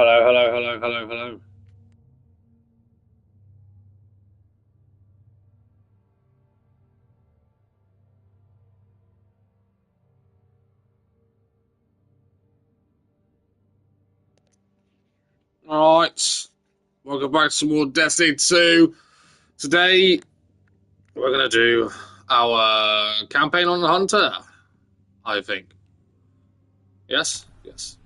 Hello, hello, hello, hello, hello. Alright. Welcome back to some more Destiny 2. Today, we're going to do our campaign on the Hunter, I think. Yes? Yes.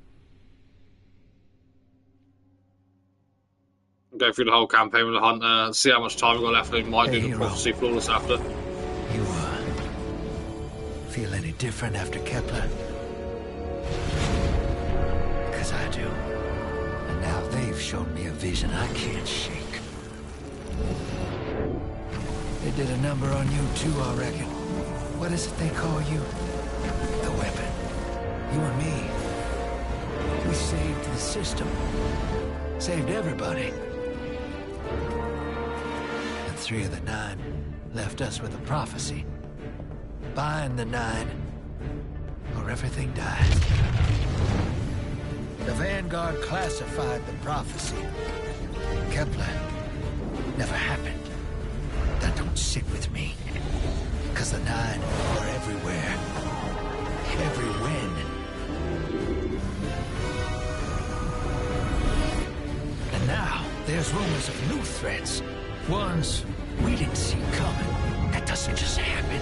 Go through the whole campaign with the Hunter, see how much time we've got left. We might do the Hero. Prophecy Flawless after. You, feel any different after Kepler? Because I do. And now they've shown me a vision I can't shake. They did a number on you too, I reckon. What is it they call you? The weapon. You and me. We saved the system. Saved everybody. And 3 of the 9 left us with a prophecy. Bind the 9, or everything dies. The Vanguard classified the prophecy. Kepler never happened. That don't sit with me. Cause the 9 are everywhere. Every when. And now, there's rumors of new threats. Ones we didn't see coming. That doesn't just happen.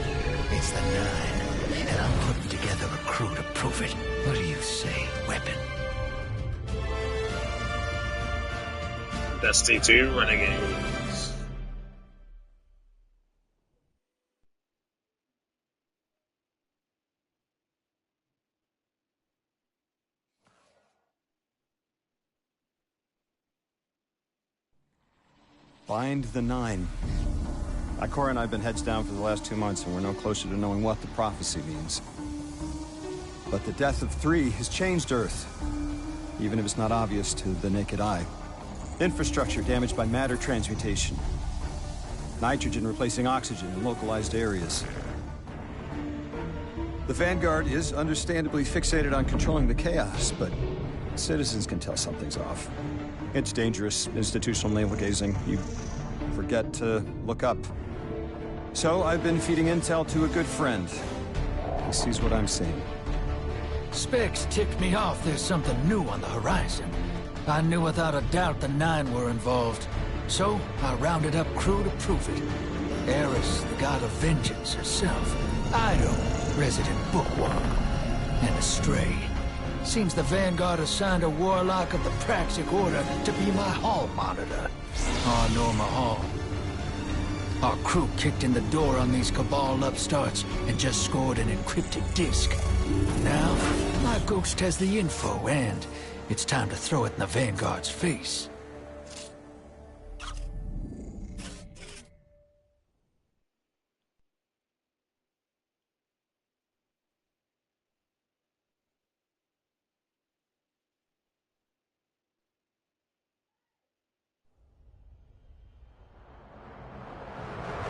It's the 9, and I'm putting together a crew to prove it. What do you say, weapon? Destiny 2 Renegades. Bind the 9. Ikora and I have been heads down for the last 2 months, and we're no closer to knowing what the prophecy means. But the death of 3 has changed Earth, even if it's not obvious to the naked eye. Infrastructure damaged by matter transmutation. Nitrogen replacing oxygen in localized areas. The Vanguard is understandably fixated on controlling the chaos, but citizens can tell something's off. It's dangerous, institutional navel-gazing. You forget to look up. So I've been feeding intel to a good friend. He sees what I'm seeing. Specs ticked me off there's something new on the horizon. I knew without a doubt the 9 were involved. So I rounded up crew to prove it. Eris, the god of vengeance herself. Ido, resident bookworm. And Astray. Seems the Vanguard assigned a warlock of the Praxic Order to be my hall monitor. Norma Hall. Our crew kicked in the door on these Cabal upstarts and just scored an encrypted disk. Now, my ghost has the info, and it's time to throw it in the Vanguard's face.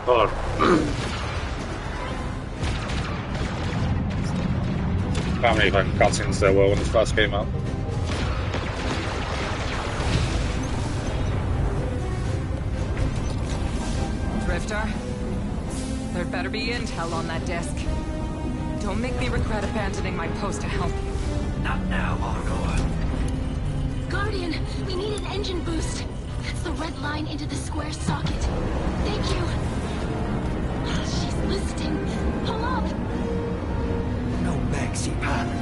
Hold on. How many like cutscenes there were when this first came out? Drifter, there better be intel on that disk. Don't make me regret abandoning my post to help you. Not now, Arnor. Guardian, we need an engine boost. That's the red line into the square socket. Thank you. She's listening. Pull up. No backseat pilot.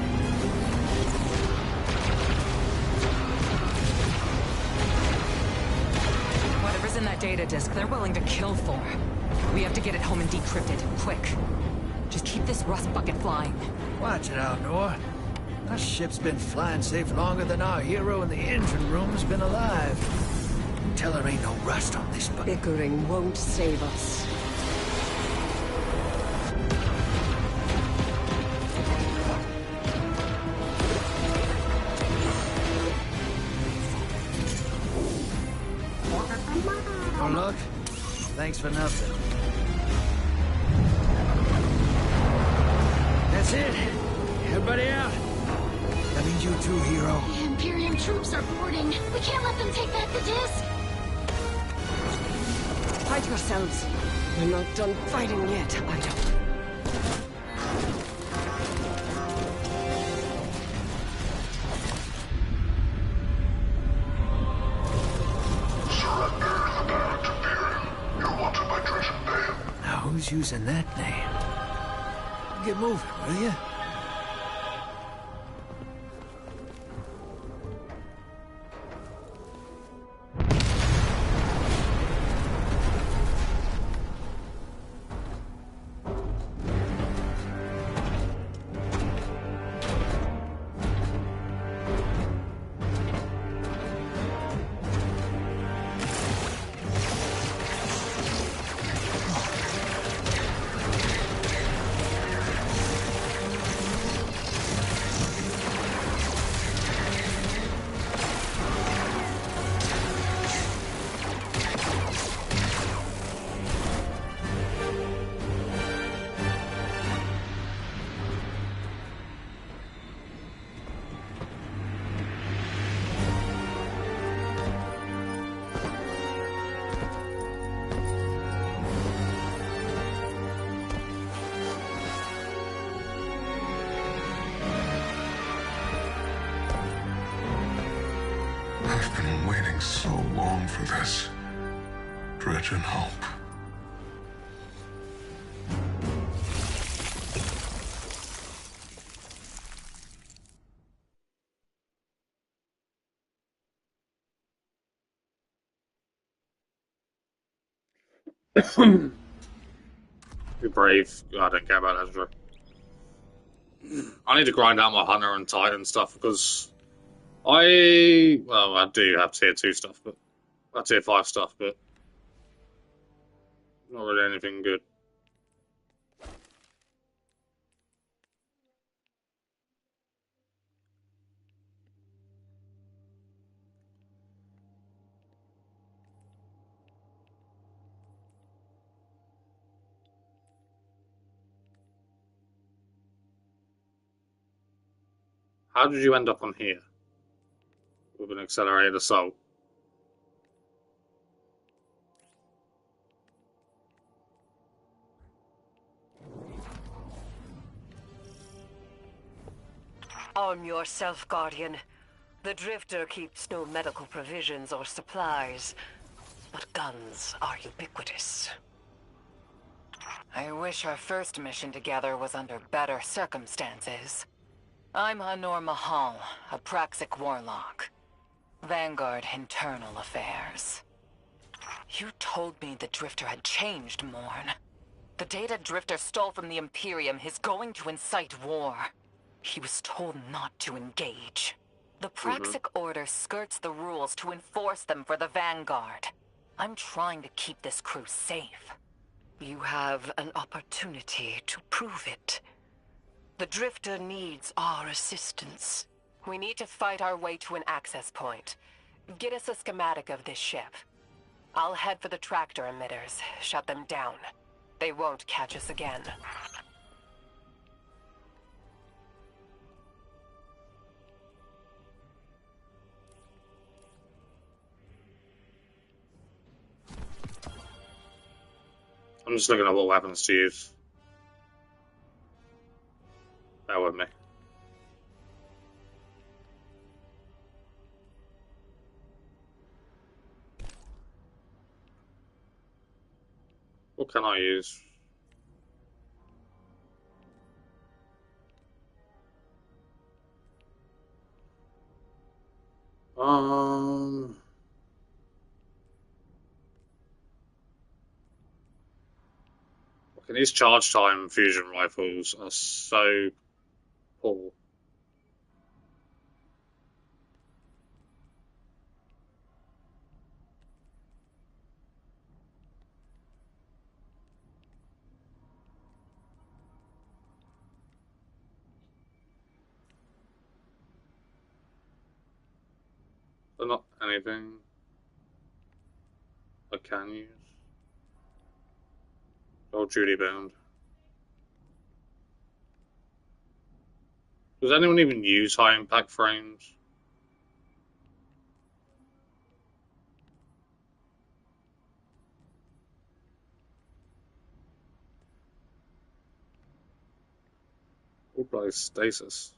Whatever's in that data disk, they're willing to kill for. We have to get it home and decrypt it, quick. Just keep this rust bucket flying. Watch it, Arnor. Our ship's been flying safe longer than our hero in the engine room's been alive. Tell her ain't no rust on this bucket. Bickering won't save us. Oh, look. Thanks for nothing. That's it. Everybody out. That means you you too, hero. The Imperium troops are boarding. We can't let them take back the disc. Fight yourselves. We're not done fighting yet, Ido. Now who's using that name? Get moving, will you? I've been waiting so long for this. Dredge and hope. Be brave. I don't care about Ezra. I need to grind out my Hunter and Titan stuff because I do have tier 2 stuff, but tier 5 stuff, but not really anything good. How did you end up on here with an accelerated assault? Arm yourself, Guardian. The Drifter keeps no medical provisions or supplies, but guns are ubiquitous. I wish our first mission together was under better circumstances. I'm Hanor Mahal, a Praxic warlock. Vanguard Internal Affairs. You told me the Drifter had changed, Morn. The data Drifter stole from the Imperium is going to incite war. He was told not to engage. The Praxic Order skirts the rules to enforce them for the Vanguard. I'm trying to keep this crew safe. You have an opportunity to prove it. The Drifter needs our assistance. We need to fight our way to an access point. Get us a schematic of this ship. I'll head for the tractor emitters, shut them down. They won't catch us again. I'm just looking at what weapons to use. Bear with me. What can I use? Okay, these charge time fusion rifles are so poor. They're not anything I can use. Oh, duty bound. Does anyone even use high impact frames? Or play stasis?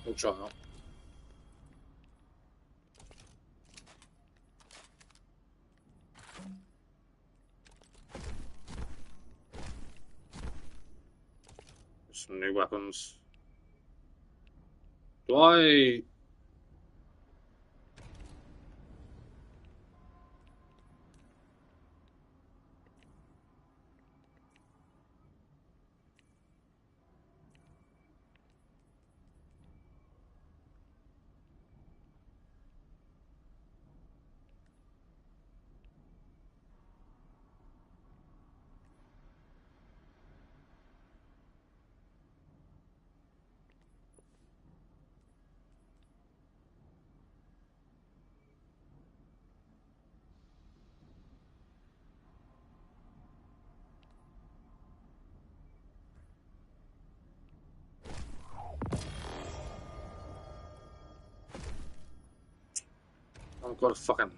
We'll try out. Some new weapons. Do I... I've got a fucking...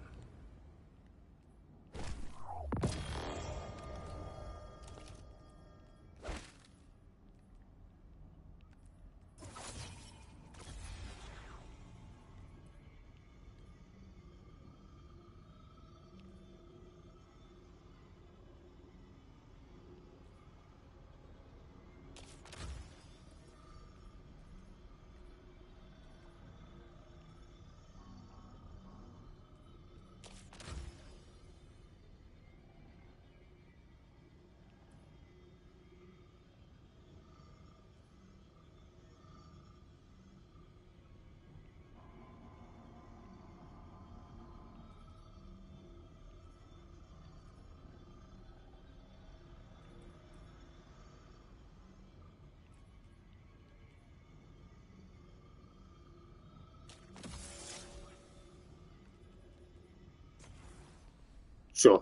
Sure.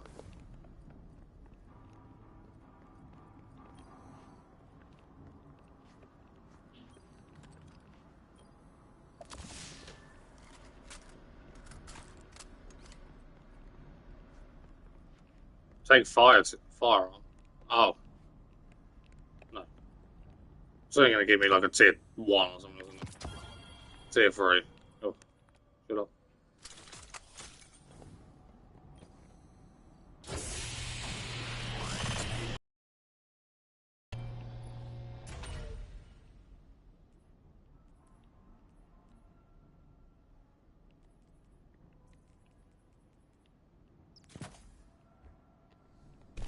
Take fire on. Oh. No. It's only going to give me like a tier 1 or something, isn't it? Tier 3. Oh. Shut up.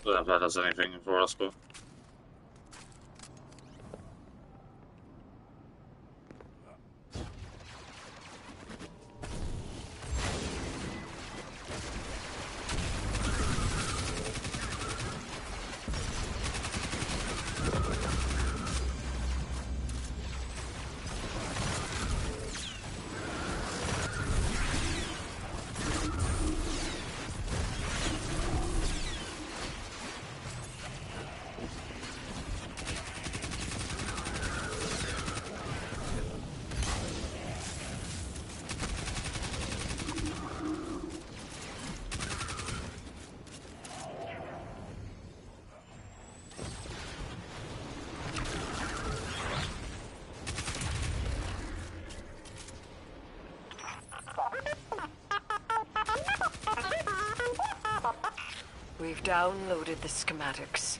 I don't know if that does anything for us, but... We've downloaded the schematics.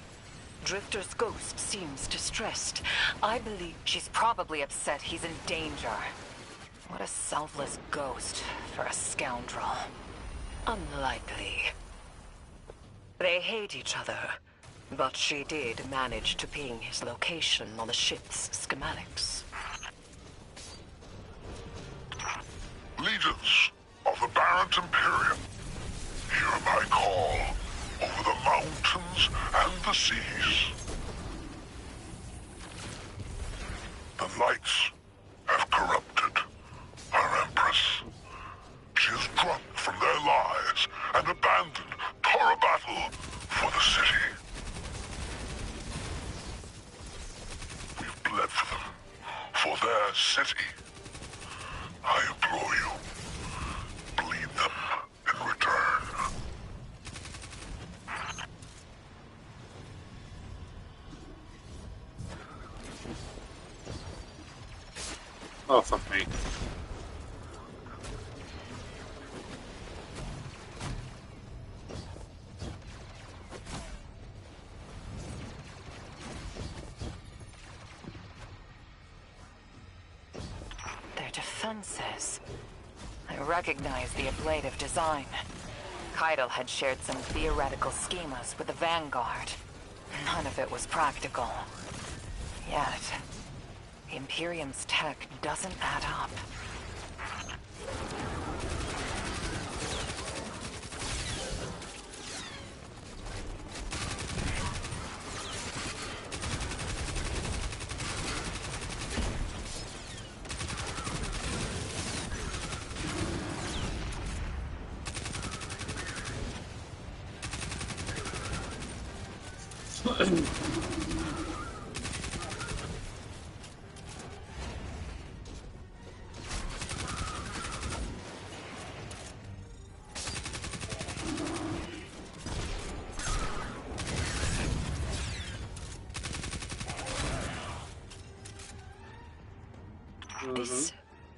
Drifter's ghost seems distressed. I believe She's probably upset he's in danger. What a selfless ghost for a scoundrel. unlikely. They hate each other, but she did manage to ping his location on the ship's schematics. Legions of the Barrent Imperium. I call over the mountains and the seas. The lights have corrupted our Empress. She is drunk from their lies and abandoned Tora battle for the city. We've bled for them, for their city. I implore you, bleed them in return. Oh, fuck me. Their defenses. I recognize the ablative design. Keitel had shared some theoretical schemas with the Vanguard. None of it was practical. Yet, the Imperium's tech doesn't add up. This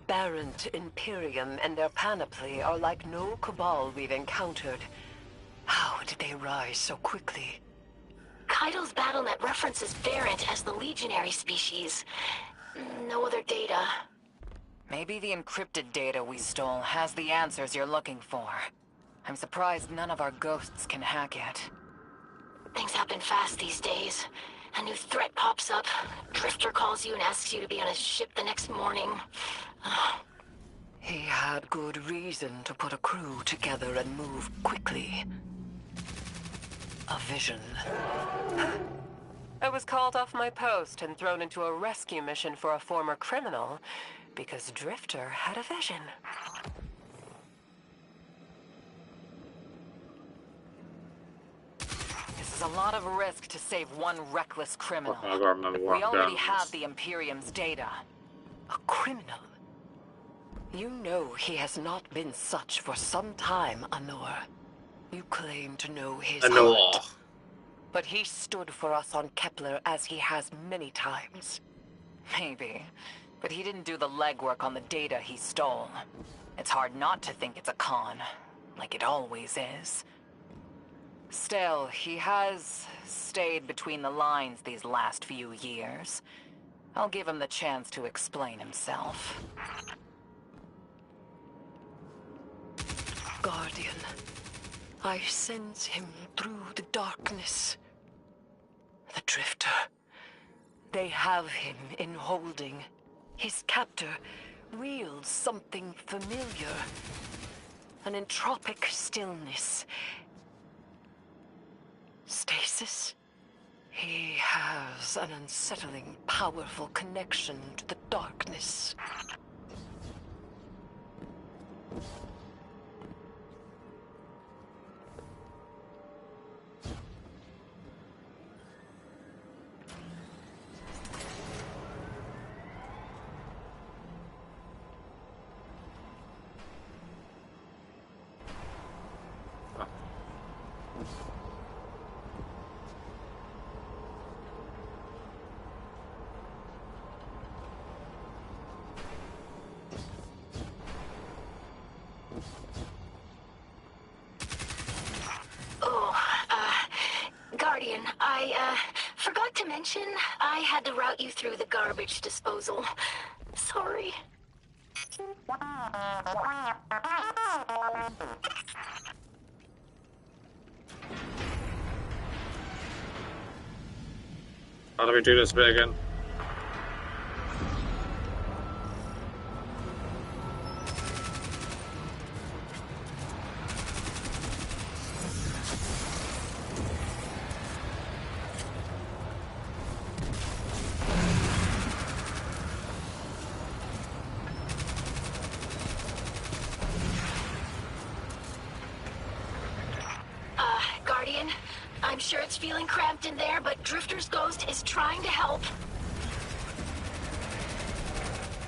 Barrent Imperium and their panoply are like no Cabal we've encountered. How did they rise so quickly? Keitel's BattleNet references Barrent as the legionary species. No other data. Maybe the encrypted data we stole has the answers you're looking for. I'm surprised none of our ghosts can hack it. Things happen fast these days. A new threat pops up. Drifter calls you and asks you to be on his ship the next morning. He had good reason to put a crew together and move quickly. A vision. I was called off my post and thrown into a rescue mission for a former criminal because Drifter had a vision. This is a lot of risk to save one reckless criminal. I gotta remember what We I'm already doing. have the Imperium's data. A criminal? You know he has not been such for some time, Anor. You claim to know his I know. heart. But he stood for us on Kepler as he has many times. Maybe. But he didn't do the legwork on the data he stole. It's hard not to think it's a con. Like it always is. Still, he has stayed between the lines these last few years. I'll give him the chance to explain himself. Guardian, I sense him through the darkness. The Drifter. They have him in holding. His captor wields something familiar. An entropic stillness. Stasis? He has an unsettling, powerful connection to the darkness. Guardian, I forgot to mention I had to route you through the garbage disposal. Sorry. How do we do this bit again? Guardian. I'm sure it's feeling cramped in there, but Drifter's ghost is trying to help.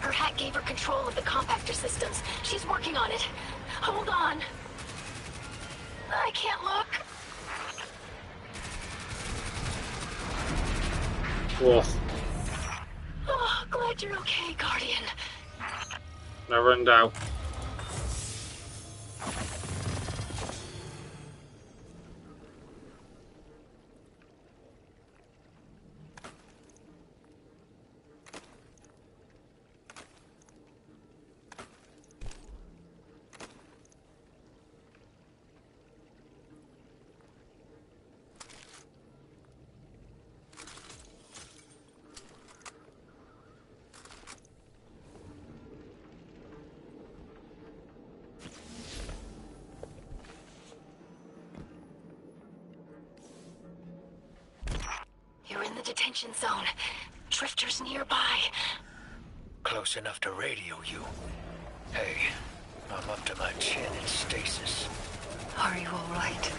Her hack gave her control of the compactor systems. She's working on it. Hold on. I can't look. Whoa. Oh, glad you're okay, Guardian. Never in doubt. You're in the detention zone. Drifter's nearby. Close enough to radio you. Hey, I'm up to my chin in stasis. Are you all right?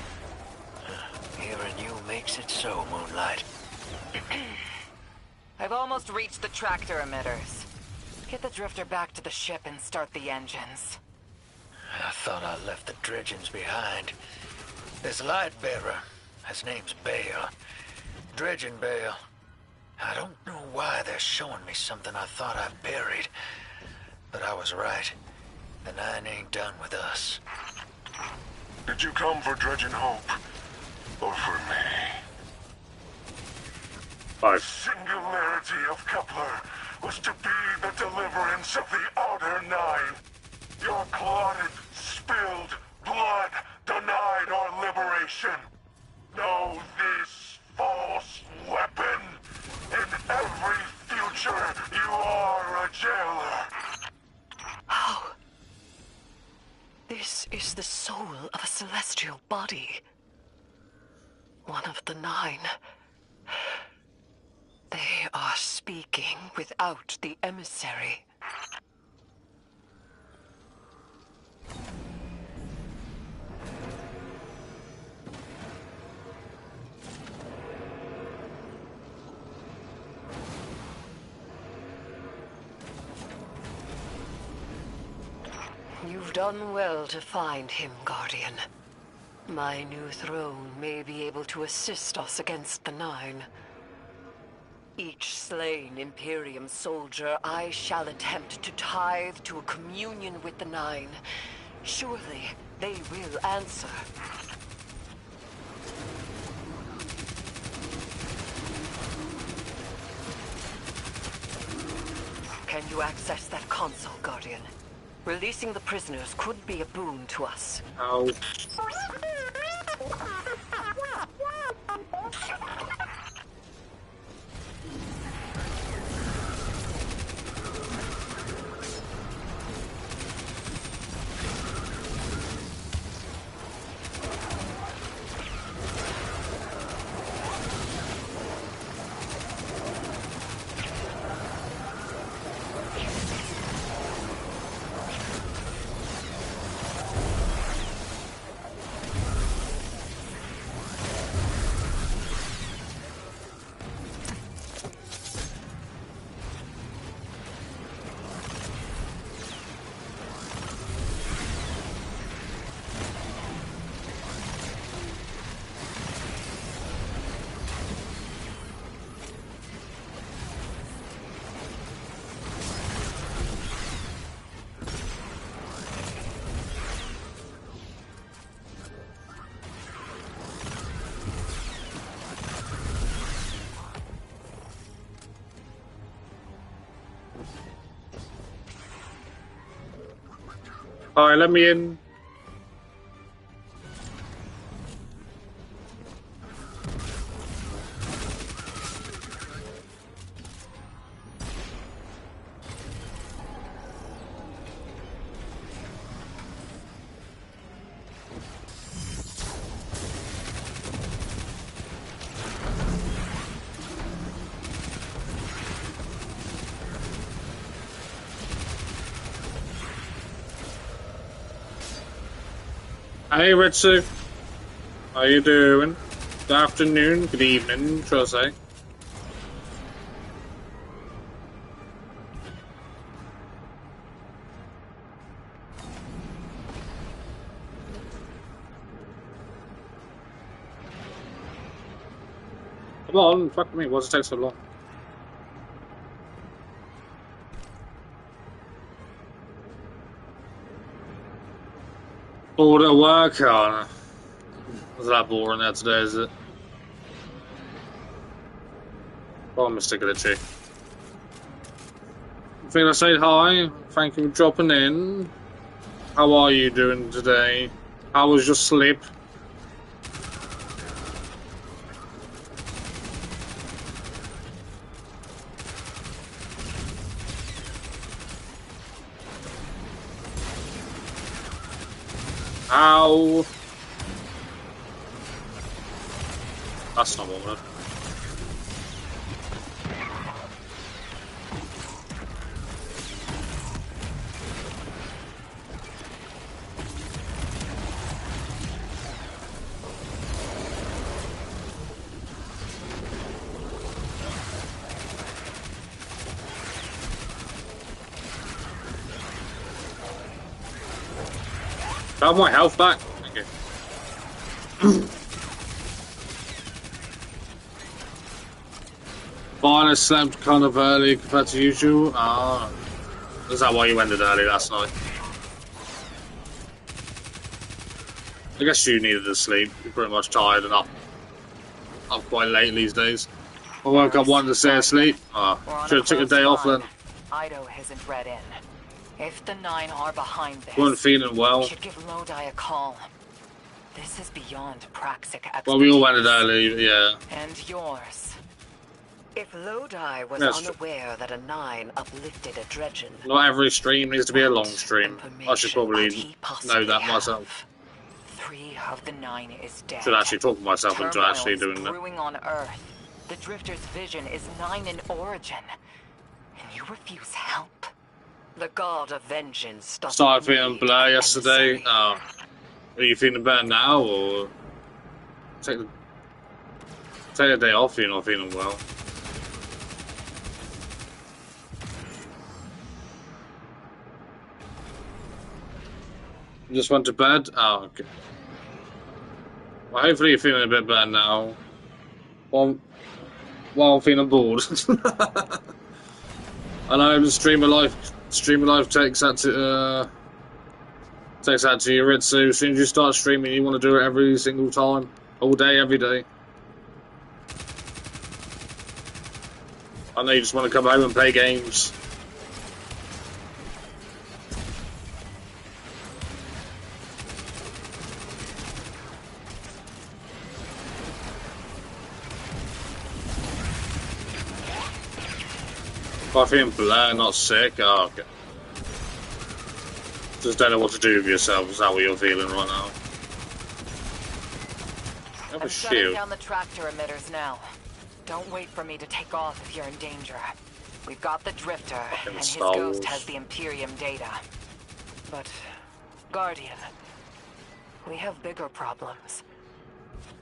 Hearing you makes it so, Moonlight. I've almost reached the tractor emitters. Get the drifter back to the ship and start the engines. I thought I left the dredgings behind. This light bearer, his name's Bale. Dredging Bale. I don't know why they're showing me something I thought I buried. But I was right. The Nine ain't done with us. Did you come for Dredging Hope? Or for me? The singularity of Kepler was to be the deliverance of the Outer Nine. Your clotted, spilled blood denied our liberation. Know this false weapon. In every future, you are a jailer. How? This is the soul of a celestial body. One of the Nine. They are speaking without the emissary. You've done well to find him, Guardian. My new throne may be able to assist us against the Nine. Each slain Imperium soldier I shall attempt to tithe to a communion with the Nine. Surely they will answer. Can you access that console, Guardian? Releasing the prisoners could be a boon to us. Ow. Alright, let me in. Hey, Ritsu. How you doing? Good afternoon, good evening, shall I say. Come on, fuck me, why does it take so long? Bored at work? Oh, was that boring there today, is it? Oh, Mr. Glitchy. I think I said hi. Thank you for dropping in. How are you doing today? How was your sleep? Ow! That's not what I wanted. I have my health back. Thank you. Fine, I slept kind of early compared to usual. Ah, is that why you ended early last night? I guess you needed to sleep. You're pretty much tired and up quite late these days. I woke up wanting to stay asleep. Should have took a day off then. Ido hasn't read in. If the 9 are behind this, Weren't feeling well. we should give Lodi a call. This is beyond Praxic expertise. Well, we all ended early, yeah. And yours. If Lodi was unaware that a 9 uplifted a Dredgen... Not every stream needs to be a long stream. I should probably know that myself. 3 of the 9 is dead. Should actually talk myself into actually doing that. Brewing on Earth. The Drifter's vision is 9 in origin. And you refuse help. The god of vengeance doesn't Started feeling blur yesterday. Are you feeling better now, or take a day off? You're not feeling well. You just went to bed. Oh, okay. Well, hopefully you're feeling a bit better now. While I'm feeling bored. I know the streamer life takes that to Yuritsu. As soon as you start streaming, you want to do it every single time, all day, every day. I know you just want to come home and play games. I feeling blur, not sick. Oh, okay. Just don't know what to do with yourself. Is that what you're feeling right now? Have a I'm shutting shield. down the tractor emitters now. Don't wait for me to take off if you're in danger. We've got the Drifter, and his ghost has the Imperium data. But, Guardian, we have bigger problems.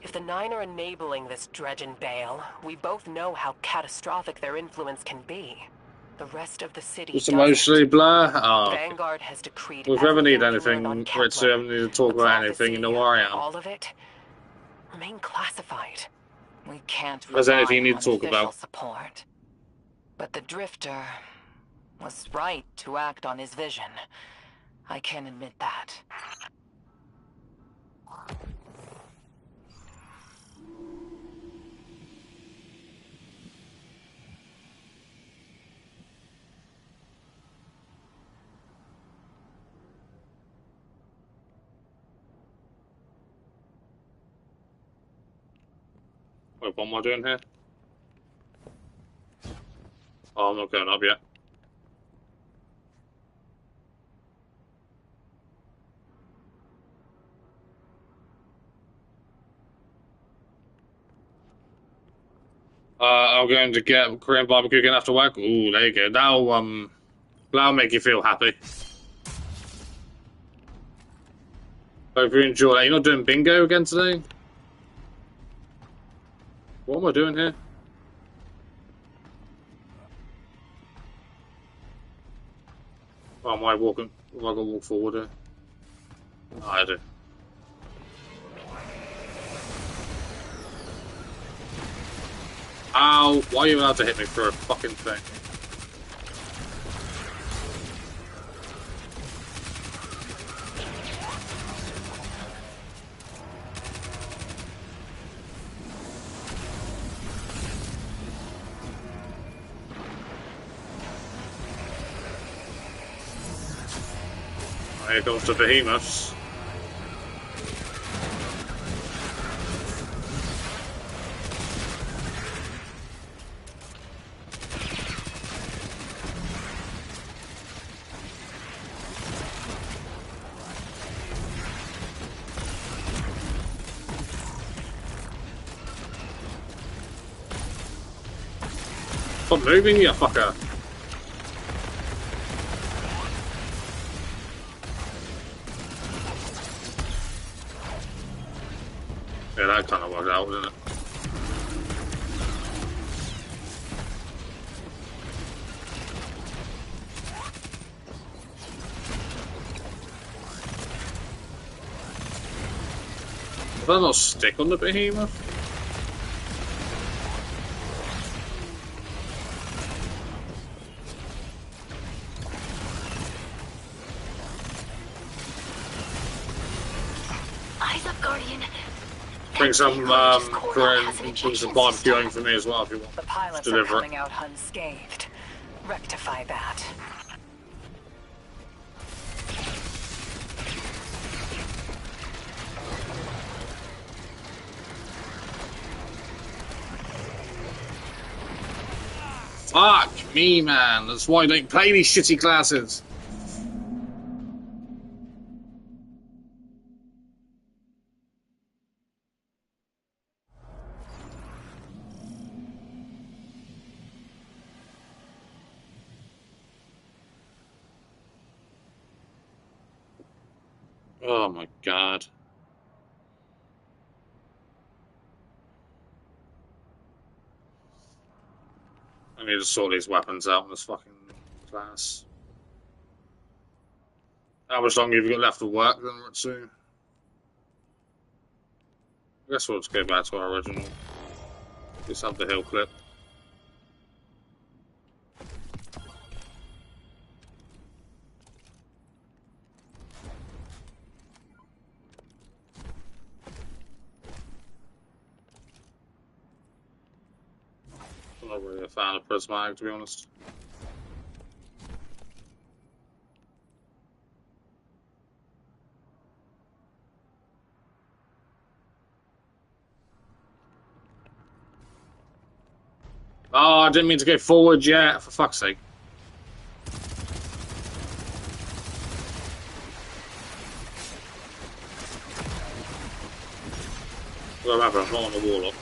If the 9 are enabling this Dredgen Bale, we both know how catastrophic their influence can be. The rest of the city Just emotionally blur. Oh, Vanguard has decreed. well, if you ever need anything, Ritsu, ever need to talk about anything, you know where I am. All of it remain classified. We can't There's rely anything you need to on talk about. official support. But the Drifter was right to act on his vision. I can admit that. Wait, what am I doing here? Oh, I'm not going up yet. I'm going to get Korean barbecue again after work. Ooh, there you go. That'll make you feel happy. Hope you enjoy that. You're not doing bingo again today? What am I doing here? Oh, am I walking? Am I gonna walk forward here? No, I do. Ow! Why are you allowed to hit me for a fucking thing? Here comes the behemoths. Stop moving, you fucker. Yeah, that kind of worked out, didn't it? Did that not stick on the behemoth? Eyes up, Guardian. Bring some barbecuing for me as well if you want. The pilots are Deliver it. coming out unscathed. Rectify that. Fuck me, man. That's why I don't play these shitty classes. Oh my god. I need to sort these weapons out in this fucking class. How much longer have you got left of work then, Ritsu? I guess we'll just go back to our original. Just have the hill clip. I'm not really a fan of prismatic, to be honest. Oh, I didn't mean to go forward yet, for fuck's sake. Well, remember, I'm not on the warlock.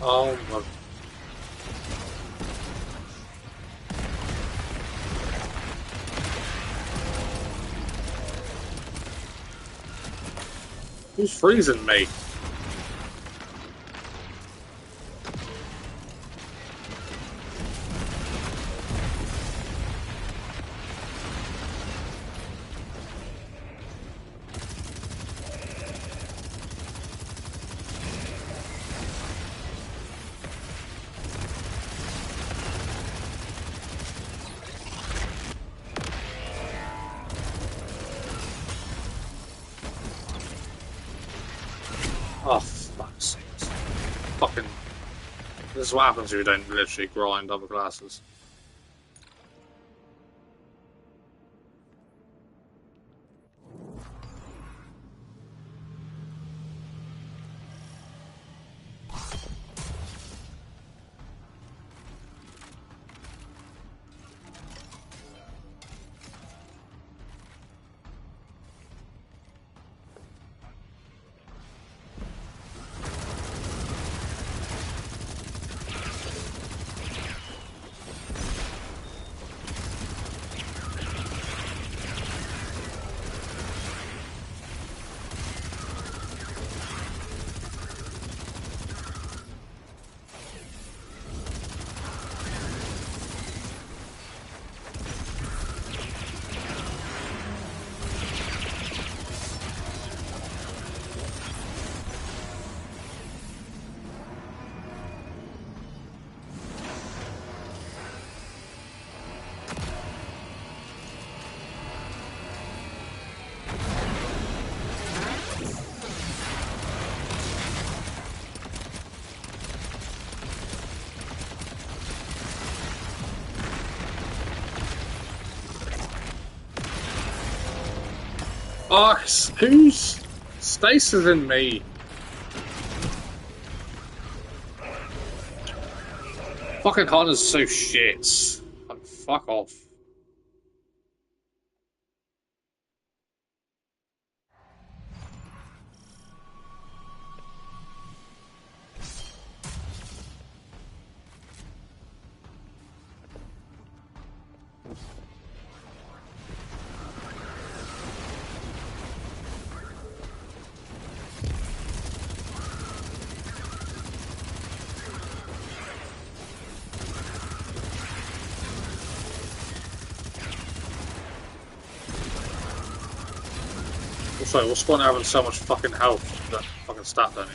Oh my. Who's freezing me? Oh, fuck's sake. Fucking. This is what happens if you don't literally grind other classes. Oh, who's Stasis in me? Fucking Hunter's so shit. Like, fuck off. Also, what's the point of having so much fucking health that fucking stat don't need?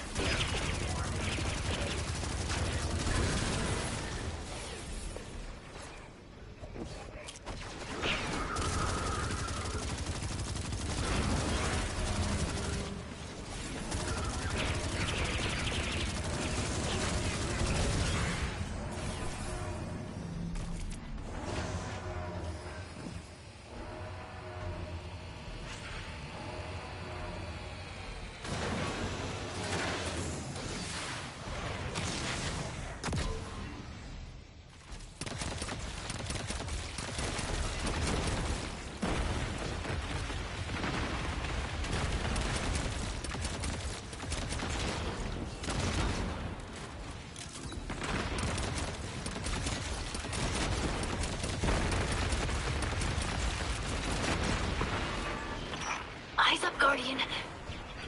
Eyes up, Guardian.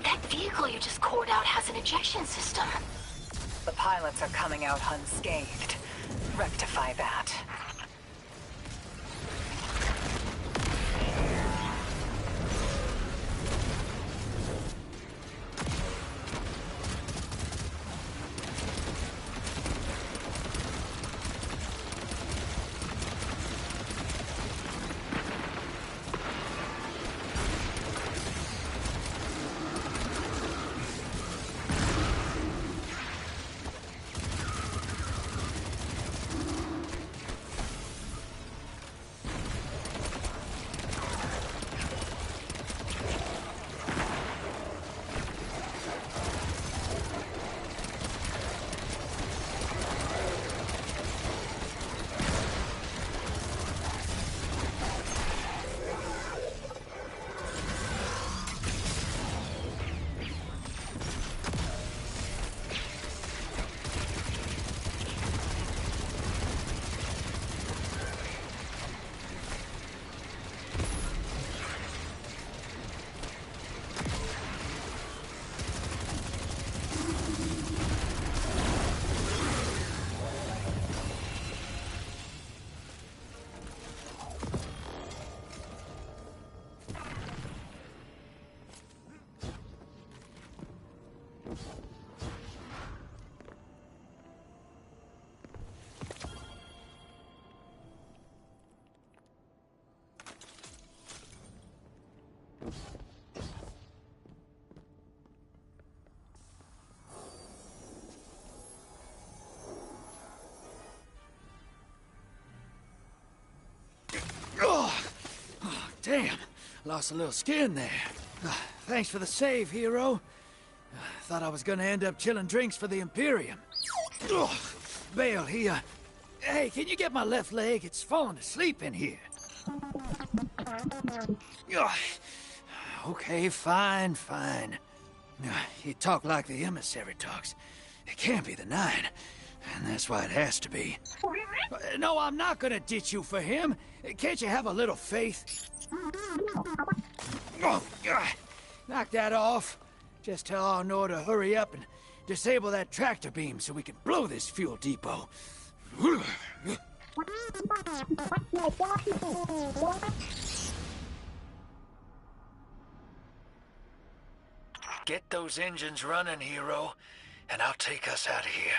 That vehicle you just cored out has an ejection system. The pilots are coming out unscathed. Rectify that. Damn, lost a little skin there. Thanks for the save, hero. Thought I was gonna end up chilling drinks for the Imperium. Ugh. Bale, hey, can you get my left leg? It's falling asleep in here. Ugh. Okay, fine. You talk like the emissary talks. It can't be the Nine, and that's why it has to be. No, I'm not gonna ditch you for him. Can't you have a little faith? Oh, knock that off. Just tell Arnor to hurry up and disable that tractor beam so we can blow this fuel depot. Get those engines running, hero, and I'll take us out of here.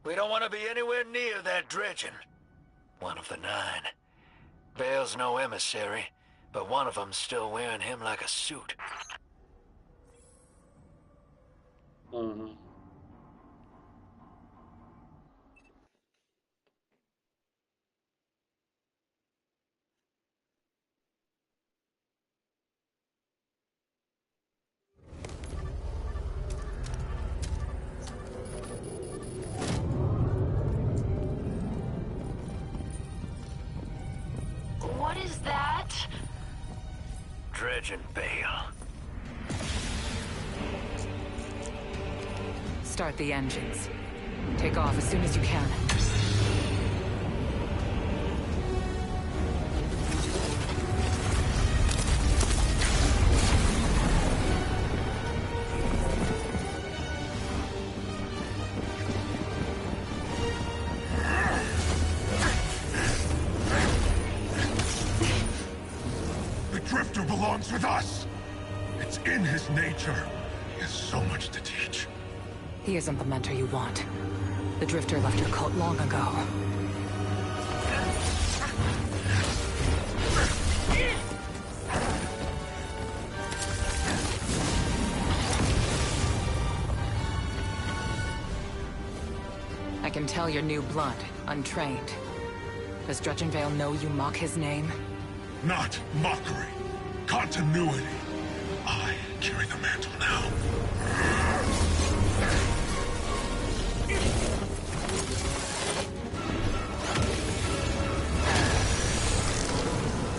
We don't want to be anywhere near that dredging. One of the Nine. Bale's no emissary, but one of them's still wearing him like a suit. Mhm. What is that? Dredging, Bale. Start the engines. Take off as soon as you can. The Drifter belongs with us! It's in his nature. He has so much to teach. He isn't the mentor you want. The Drifter left your cult long ago. I can tell you're new blood, untrained. Does Dredgenvale know you mock his name? Not mockery. Continuity. I carry the mantle now.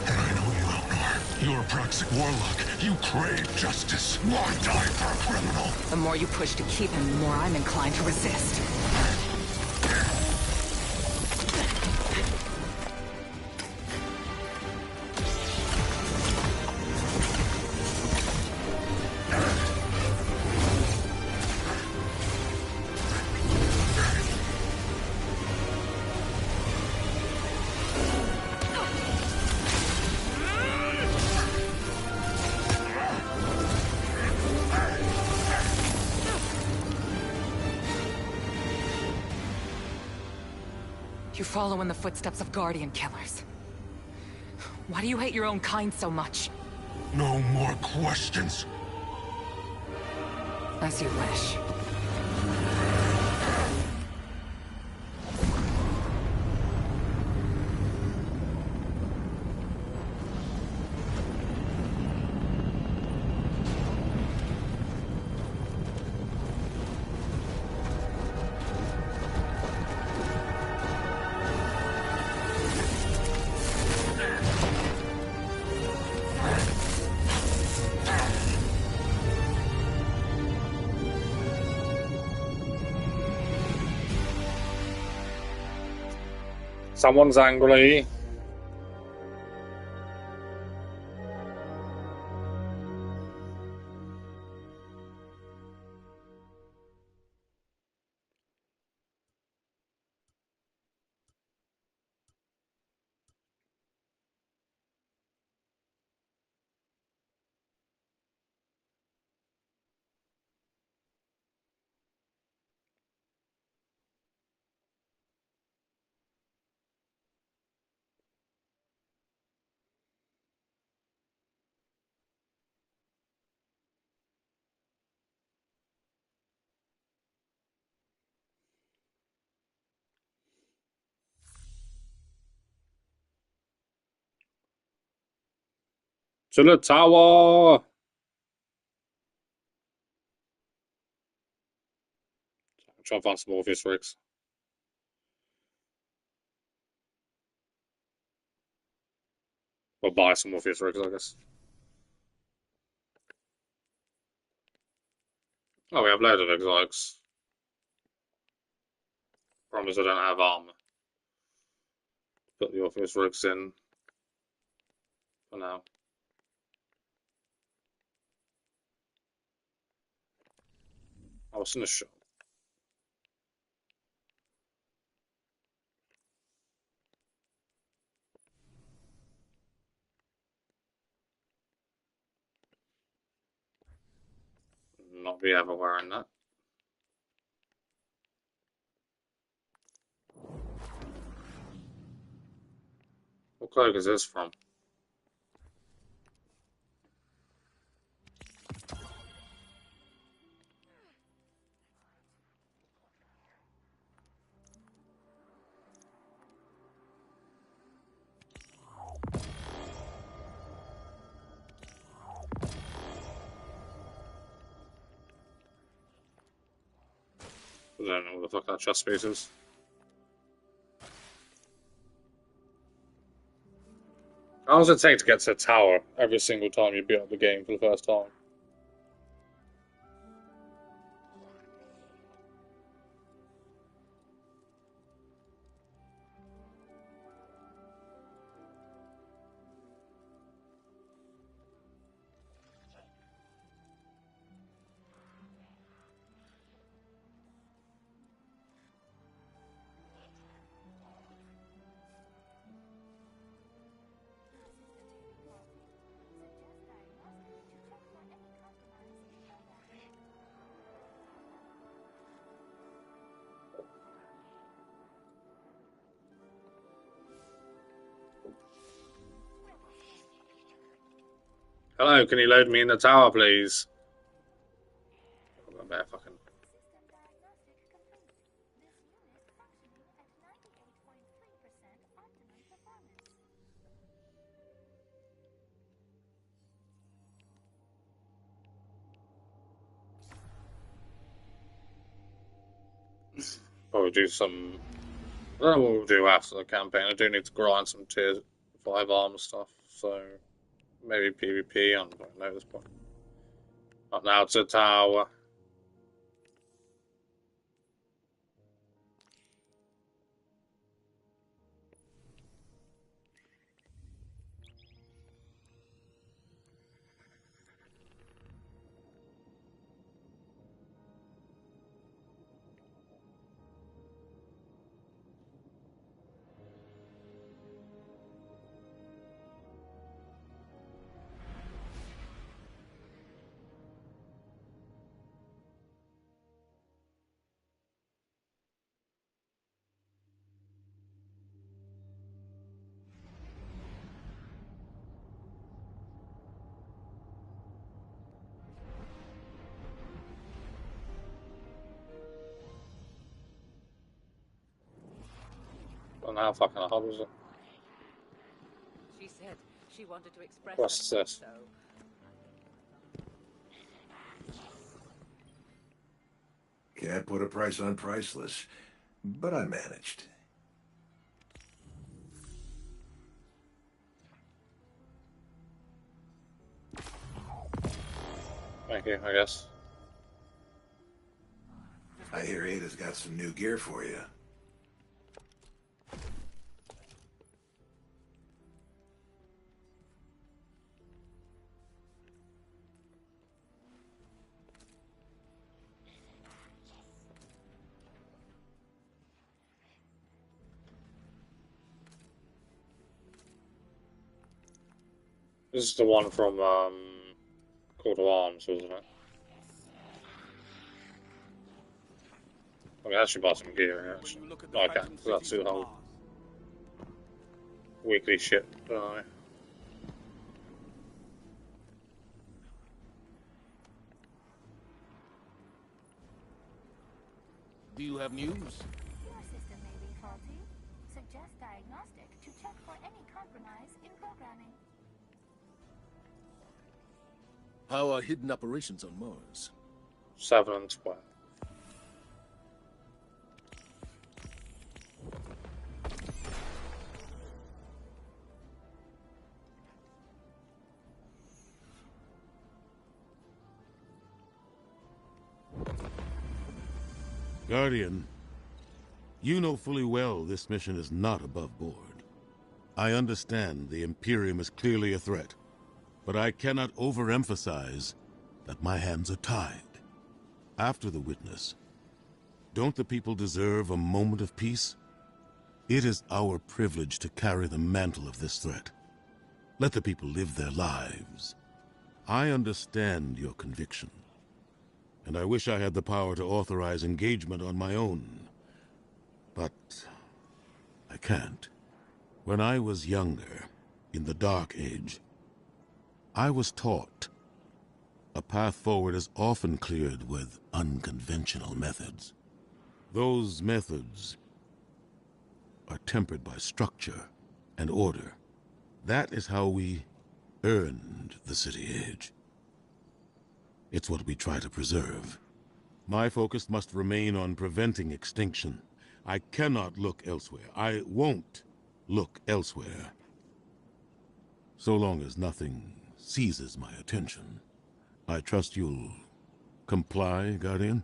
And I know you, Elnor. You're a Praxic warlock. You crave justice. Why die for a criminal? The more you push to keep him, the more I'm inclined to resist. You follow in the footsteps of Guardian killers. Why do you hate your own kind so much? No more questions. As you wish. Someone's angry. To the tower! Try and find some Morpheus rigs. Or buy some Morpheus rigs, I guess. Oh, we have loads of exotics. Problem is I don't have armor. Put the Morpheus rigs in for now. I was in a shop. Not be ever wearing that. What cloak is this from? I don't know what the fuck that chest piece is. How long does it take to get to a tower every single time you beat up the game for the first time? Hello, can you load me in the tower, please? I better fucking... Probably do some... I don't know what we'll do after the campaign. I do need to grind some tier 5 armor stuff, so... Maybe PvP, I don't know at this point. Up now to the tower. I don't know how fucking hard was it? She said she wanted to express What's herself, this? so Can't put a price on priceless, but I managed. Thank you, I guess. I hear Ada's got some new gear for you. This is the one from Court of Arms, wasn't it? I can actually buy some gear here, actually. No, I can't, because that's the whole weekly shit, don't I? Do you have news? Your system may be faulty. Suggest diagnostic to check for any compromise in programming. How are hidden operations on Mars? 7 and 12. Guardian, you know fully well this mission is not above board. I understand the Imperium is clearly a threat, but I cannot overemphasize that my hands are tied. After the witness, don't the people deserve a moment of peace? It is our privilege to carry the mantle of this threat. Let the people live their lives. I understand your conviction, and I wish I had the power to authorize engagement on my own. But I can't. When I was younger, in the Dark Age, I was taught a path forward is often cleared with unconventional methods. Those methods are tempered by structure and order. That is how we earned the City Age. It's what we try to preserve. My focus must remain on preventing extinction. I cannot look elsewhere. I won't look elsewhere. So long as nothing seizes my attention. I trust you'll comply, Guardian?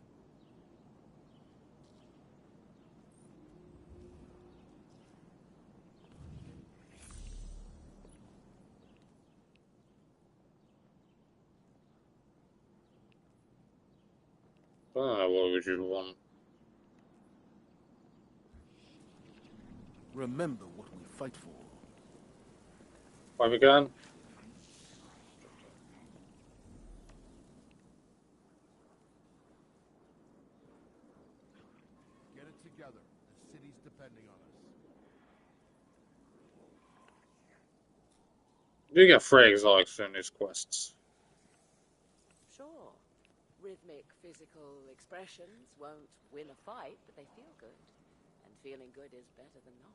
What would you want? Remember what we fight for. 5 again? Get it together. The city's depending on us. Do you get 3 exotics in these quests? Sure. Rhythmic physical expressions won't win a fight, but they feel good. And feeling good is better than not.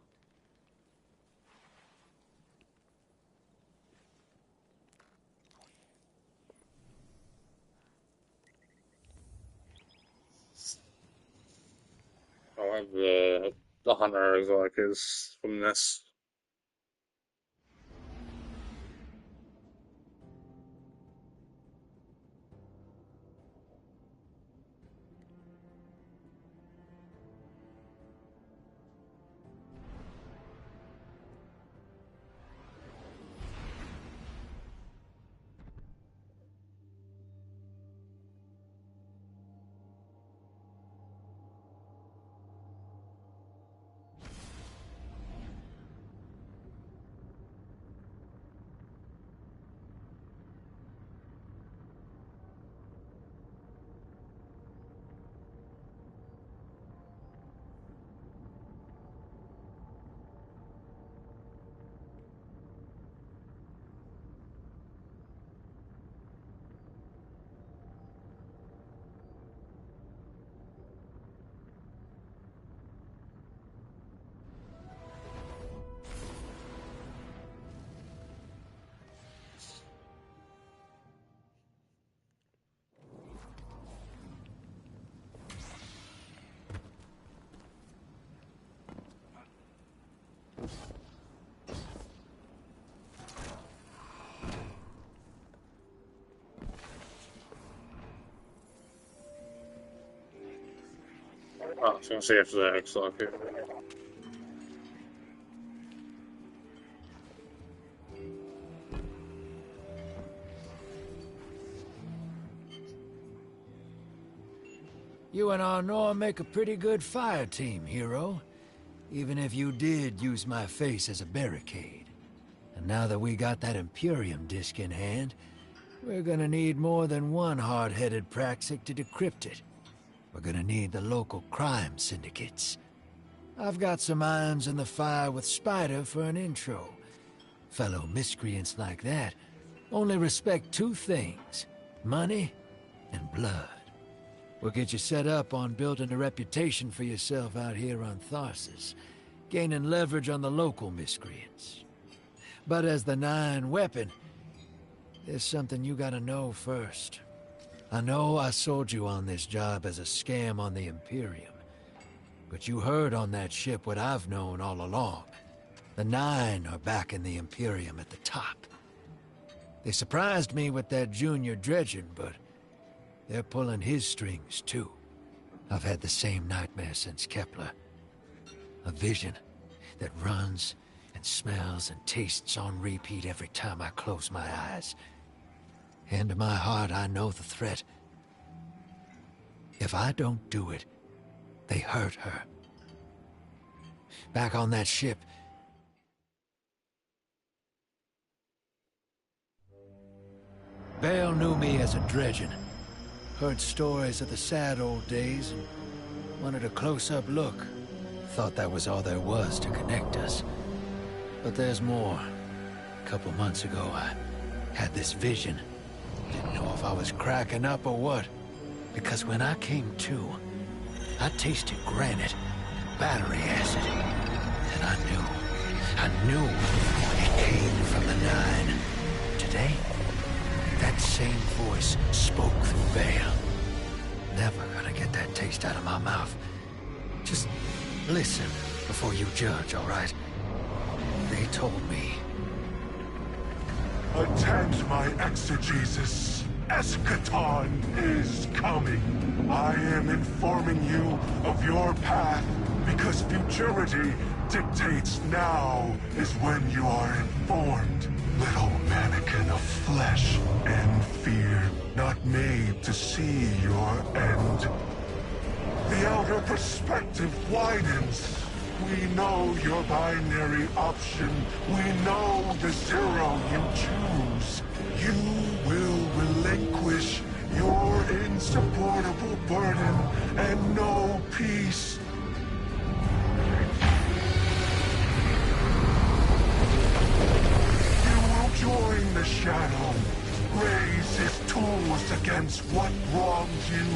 I have the Hunter exotic is from this. Oh, I was going to see if the exotic here. You and Arnor make a pretty good fire team, hero. Even if you did use my face as a barricade. And now that we got that Imperium disk in hand, we're gonna need more than one hard-headed Praxic to decrypt it. We're gonna need the local crime syndicates. I've got some irons in the fire with Spider for an intro. Fellow miscreants like that only respect 2 things: money and blood. We'll get you set up on building a reputation for yourself out here on Tharsis, gaining leverage on the local miscreants. But as the 9 weapon, there's something you gotta know first. I know I sold you on this job as a scam on the Imperium, but you heard on that ship what I've known all along. The Nine are back in the Imperium at the top. They surprised me with that junior dredging, but they're pulling his strings too. I've had the same nightmare since Kepler. A vision that runs and smells and tastes on repeat every time I close my eyes. And in my heart, I know the threat. If I don't do it, they hurt her. Back on that ship, Bale knew me as a dredgen. Heard stories of the sad old days and wanted a close-up look. Thought that was all there was to connect us. But there's more. A couple months ago, I had this vision. Didn't know if I was cracking up or what. Because when I came to, I tasted granite, battery acid. And I knew it came from the Nine. Today, that same voice spoke through Bale. Never gonna get that taste out of my mouth. Just listen before you judge, all right? They told me. Attend my exegesis. Eschaton is coming. I am informing you of your path because futurity dictates now is when you are informed. Little mannequin of flesh and fear, not made to see your end. The outer perspective widens. We know your binary option. We know the zero you choose. You will relinquish your insupportable burden and know peace. Join the Shadow. Raise his tools against what wronged you.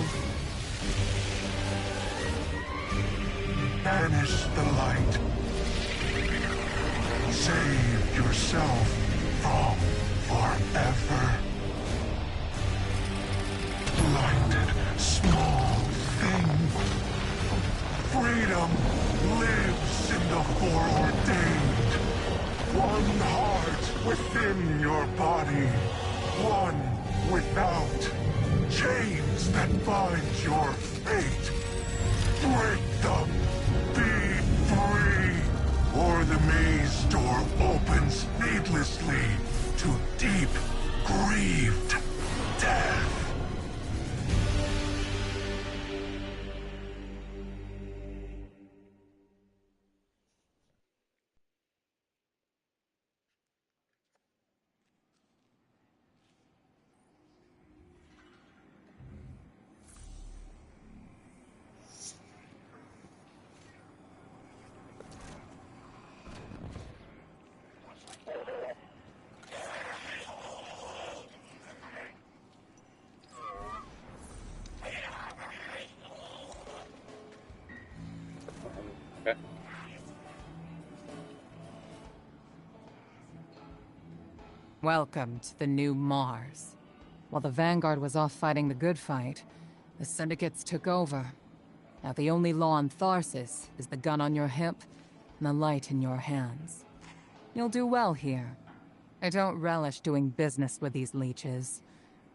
Banish the light. Save yourself from forever. Blinded, small thing. Freedom lives in the foreordained. One heart within your body. One without. Chains that bind your fate. Break them. Be free. Or the maze door opens needlessly to deep, grieved death. Okay. Welcome to the new Mars. While the Vanguard was off fighting the good fight, the Syndicates took over. Now the only law on Tharsis is the gun on your hip and the light in your hands. You'll do well here. I don't relish doing business with these leeches,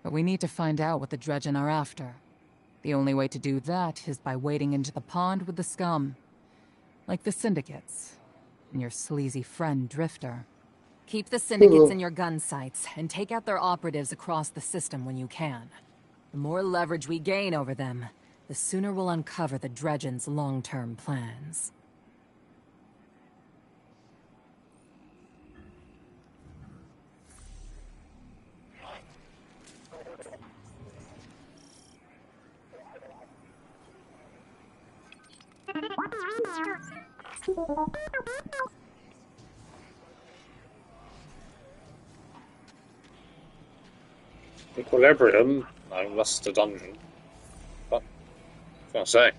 but we need to find out what the Dredgen are after. The only way to do that is by wading into the pond with the scum. Like the Syndicates, and your sleazy friend Drifter. Keep the Syndicates in your gun sights, and take out their operatives across the system when you can. The more leverage we gain over them, the sooner we'll uncover the Dredgen's long-term plans. Equilibrium, no, that's the dungeon. But, I was gonna say.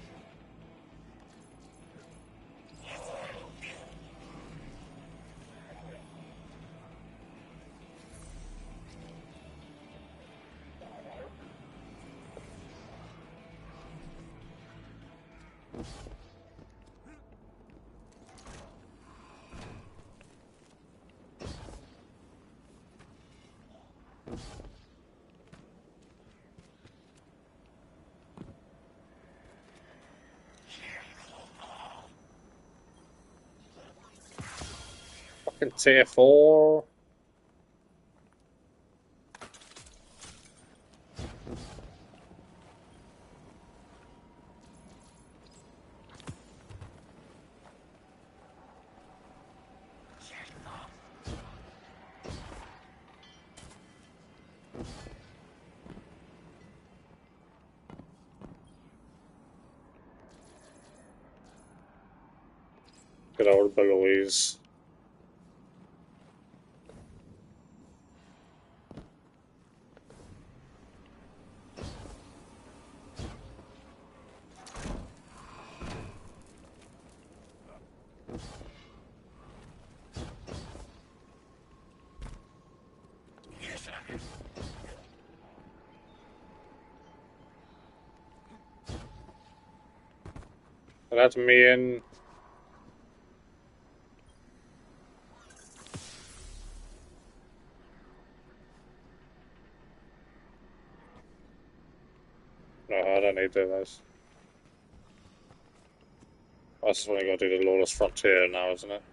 Fucking tier 4. Good old Beloise. That's me in. No, I don't need to do this. I just want to go do the Lawless Frontier now, isn't it?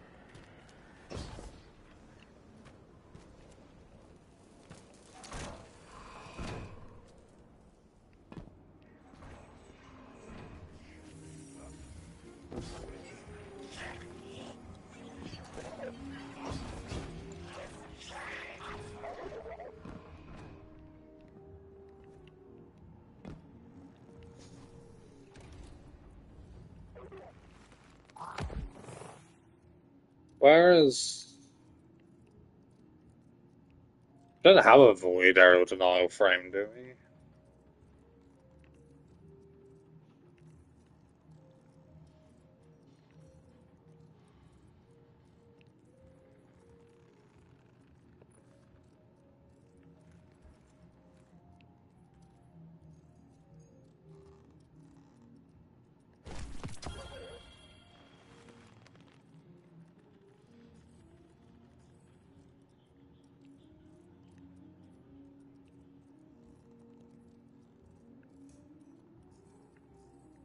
Where is... Don't have a void arrow denial frame, do we?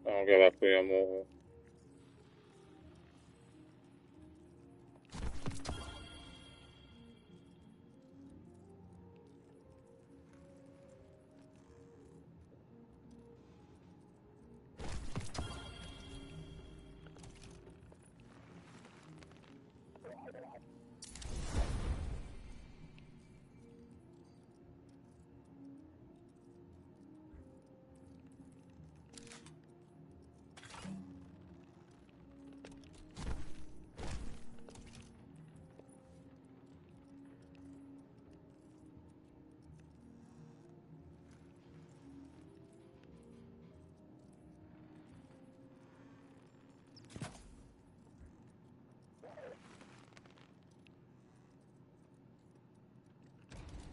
I'll go back to the more.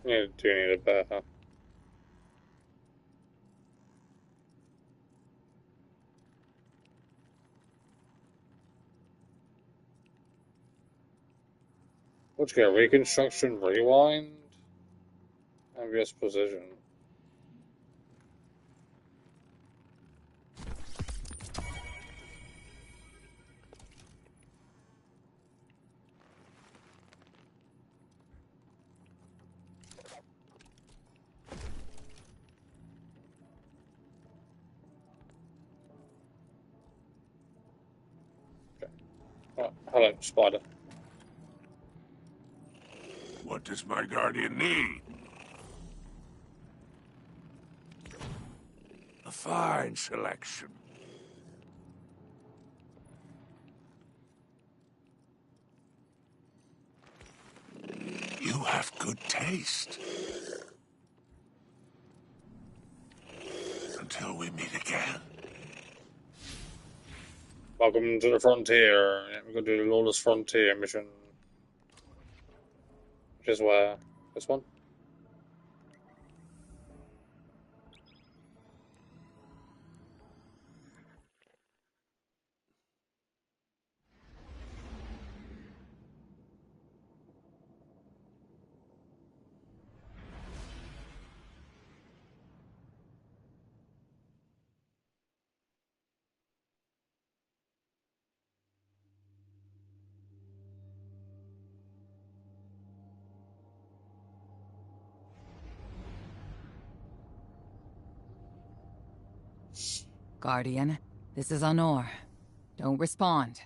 Yeah, do need a better. What's get reconstruction, rewind, ambient position. Oh, hello, spider. What does my guardian need? A fine selection. You have good taste. Until we meet again. Welcome to the frontier. Yeah, we're gonna do the Lawless Frontier mission. Which is where? This one? Guardian, this is Honor. Don't respond.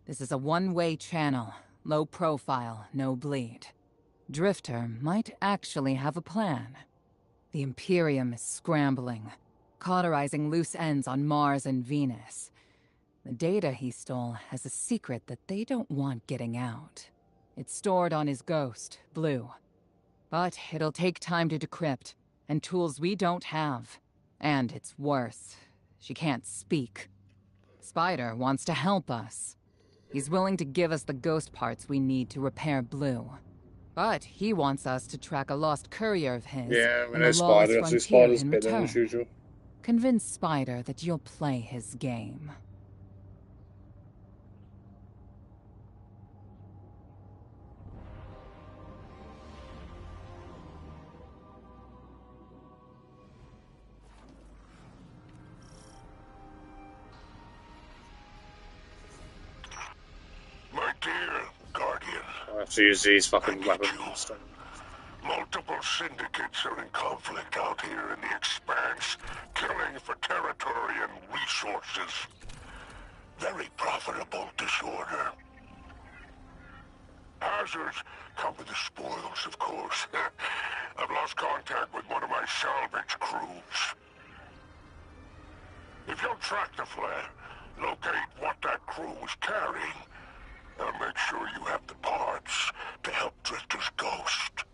This is a one-way channel. Low profile, no bleed. Drifter might actually have a plan. The Imperium is scrambling, cauterizing loose ends on Mars and Venus. The data he stole has a secret that they don't want getting out. It's stored on his ghost, Blue. But it'll take time to decrypt, and tools we don't have. And it's worse. She can't speak. Spider wants to help us. He's willing to give us the ghost parts we need to repair Blue. But he wants us to track a lost courier of his Yeah, we in know the lawless Spider. Obviously, frontier Spider's in been there as return. usual. Convince Spider that you'll play his game. My dear Guardian, I have to use these fucking weapons. multiple syndicates are in conflict out here in the Expanse, killing for territory and resources. Very profitable disorder. Hazards come with the spoils, of course. I've lost contact with one of my salvage crews. If you'll track the flare, locate what that crew was carrying, I'll make sure you have the parts to help Drifter's ghost.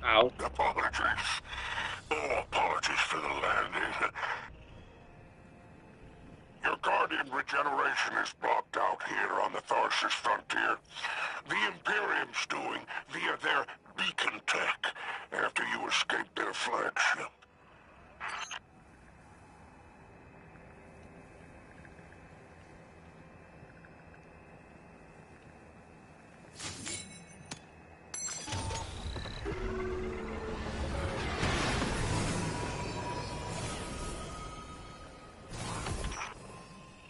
Ow. Apologies. Oh, apologies for the landing. Your Guardian regeneration is blocked out here on the Tharsis frontier. The Imperium's doing via their beacon tech after you escaped their flagship.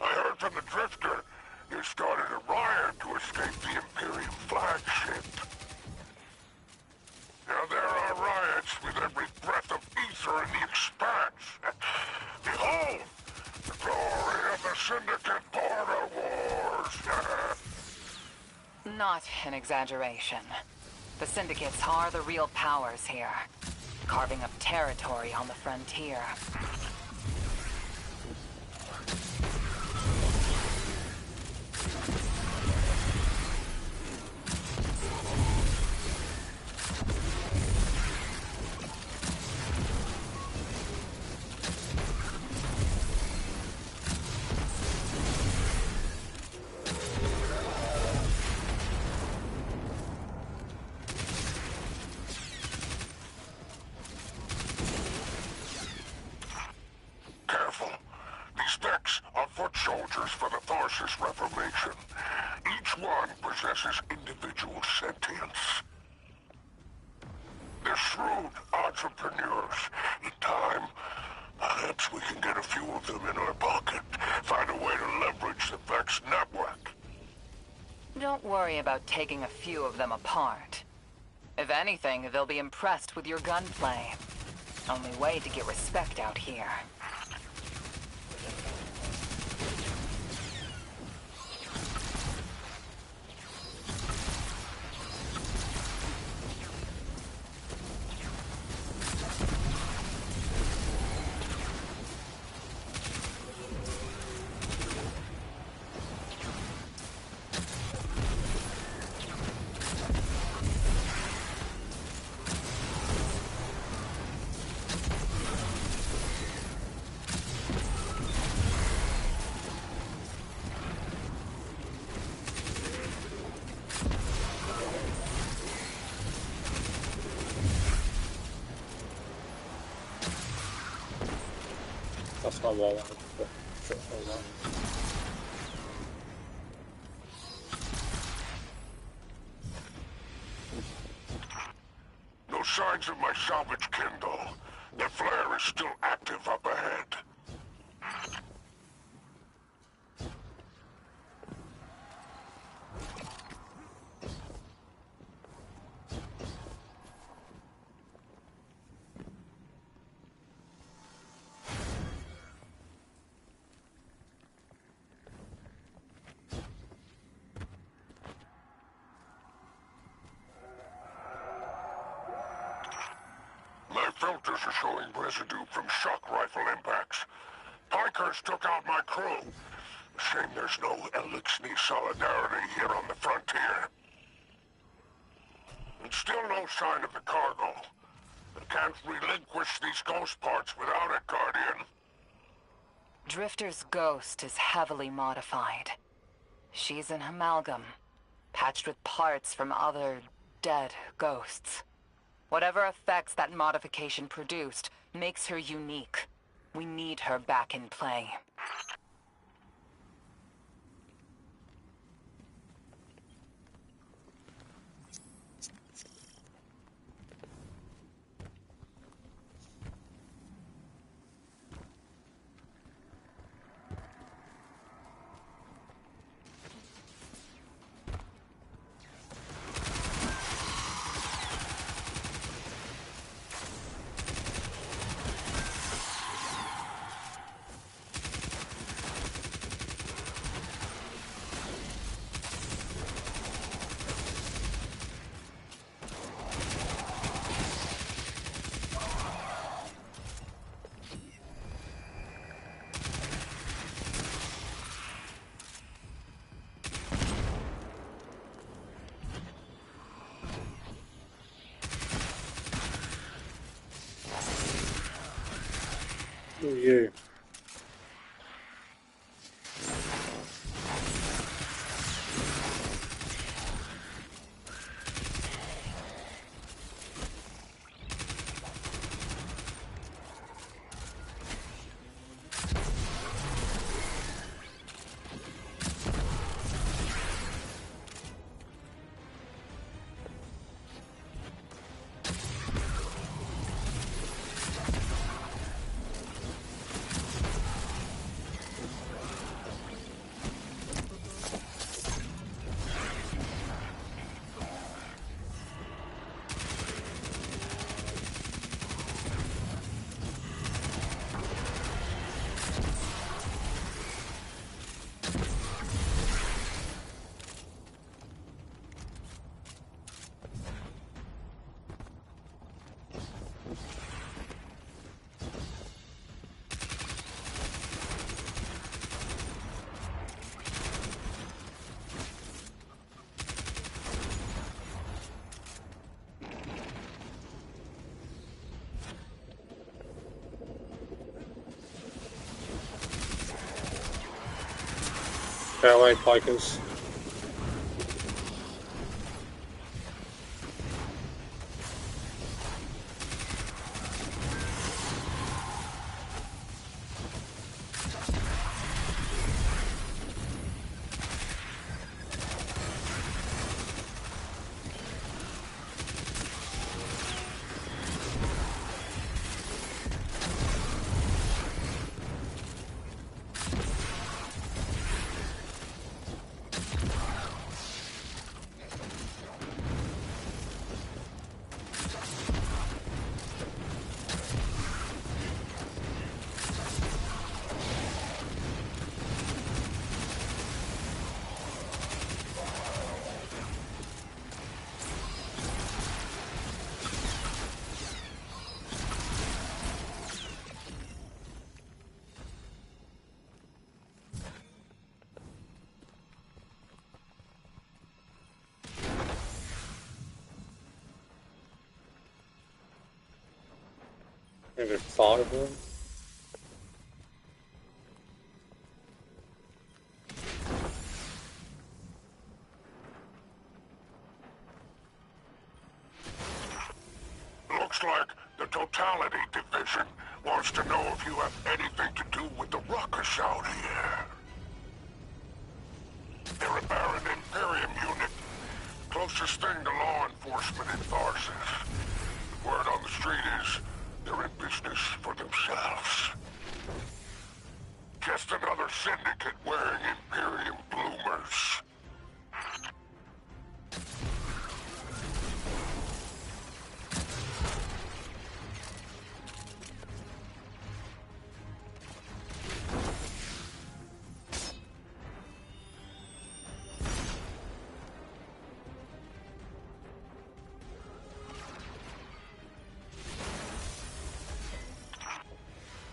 I heard from the Drifter you started a riot to escape the Imperium flagship. Now there are riots with every breath of ether in the Expanse. Behold, the glory of the Syndicate border wars. Not an exaggeration. The Syndicates are the real powers here, carving up territory on the frontier. Careful. These specks are foot soldiers for the Tharsis Reformation. Each one possesses individual sentience. They're shrewd entrepreneurs. In time, perhaps we can get a few of them in our pocket. Find a way to leverage the Vex network. Don't worry about taking a few of them apart. If anything, they'll be impressed with your gunplay. Only way to get respect out here. That's not what I wanted. But sure, hold on. No signs of my salvage Kindle. The flare is still active up ahead. My filters are showing residue from shock rifle impacts. Pikers took out my crew. Shame there's no Elixni solidarity here on the frontier. And still no sign of the cargo. I can't relinquish these ghost parts without it, Guardian. Drifter's ghost is heavily modified. She's an amalgam, patched with parts from other dead ghosts. Whatever effects that modification produced makes her unique. We need her back in play. Who are you? Fairway Pikers. Maybe 5 of them. Looks like the Totality Division wants to know if you have anything to do with the ruckus out here. They're a Baron Imperium unit. Closest thing to law enforcement in Tharsis. Word on the street is they're in business for themselves. Just another syndicate wearing Imperium bloomers.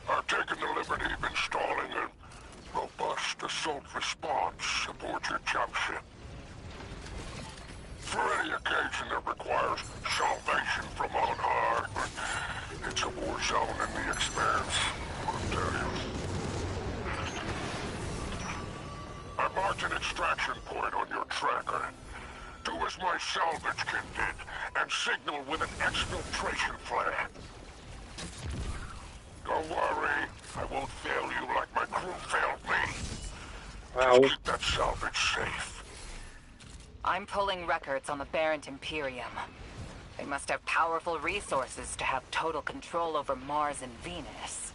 I've taken the liberty of installing a robust assault response aboard your jump ship. For any occasion that requires salvation from on high, it's a war zone in the expanse, I'll tell you. I marked an extraction point on your tracker. Do as my salvage kit did, and signal with an exfiltration flare. Don't worry, I won't fail you like my crew failed me. Wow. Just keep that salvage safe. I'm pulling records on the Barrent Imperium. They must have powerful resources to have total control over Mars and Venus.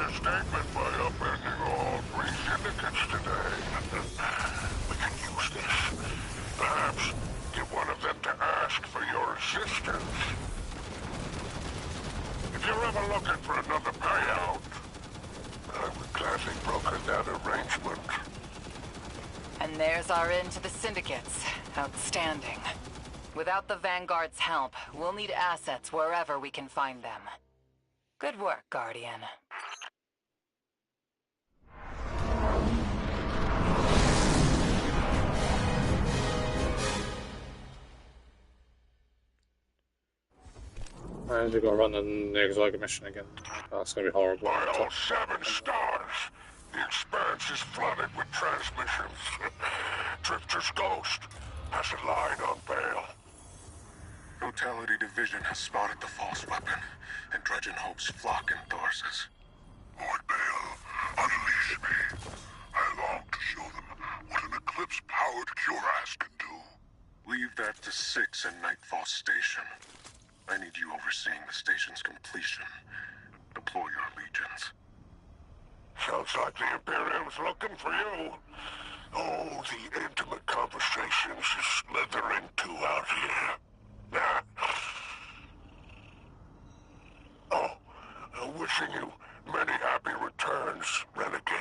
Statement by upending all three syndicates today. We can use this. Perhaps get one of them to ask for your assistance. If you're ever looking for another payout, I would gladly broker that arrangement. And there's our end to the syndicates. Outstanding. Without the Vanguard's help, we'll need assets wherever we can find them. Good work, Guardian. And you gotta run the exotic mission again. That's gonna be horrible. By all 7 stars, the expanse is flooded with transmissions. Drifter's Ghost has a line on bail. Totality Division has spotted the false weapon, and Dredgen Hope's flock in Tharsis. Lord Bale, wish me. I long to show them what an Eclipse-powered cuirass can do. Leave that to 6 and Nightfall Station. I need you overseeing the station's completion. Deploy your legions. Sounds like the Imperium's looking for you. Oh, the intimate conversations you slither into out here. Oh, wishing you many happy returns, Renegade.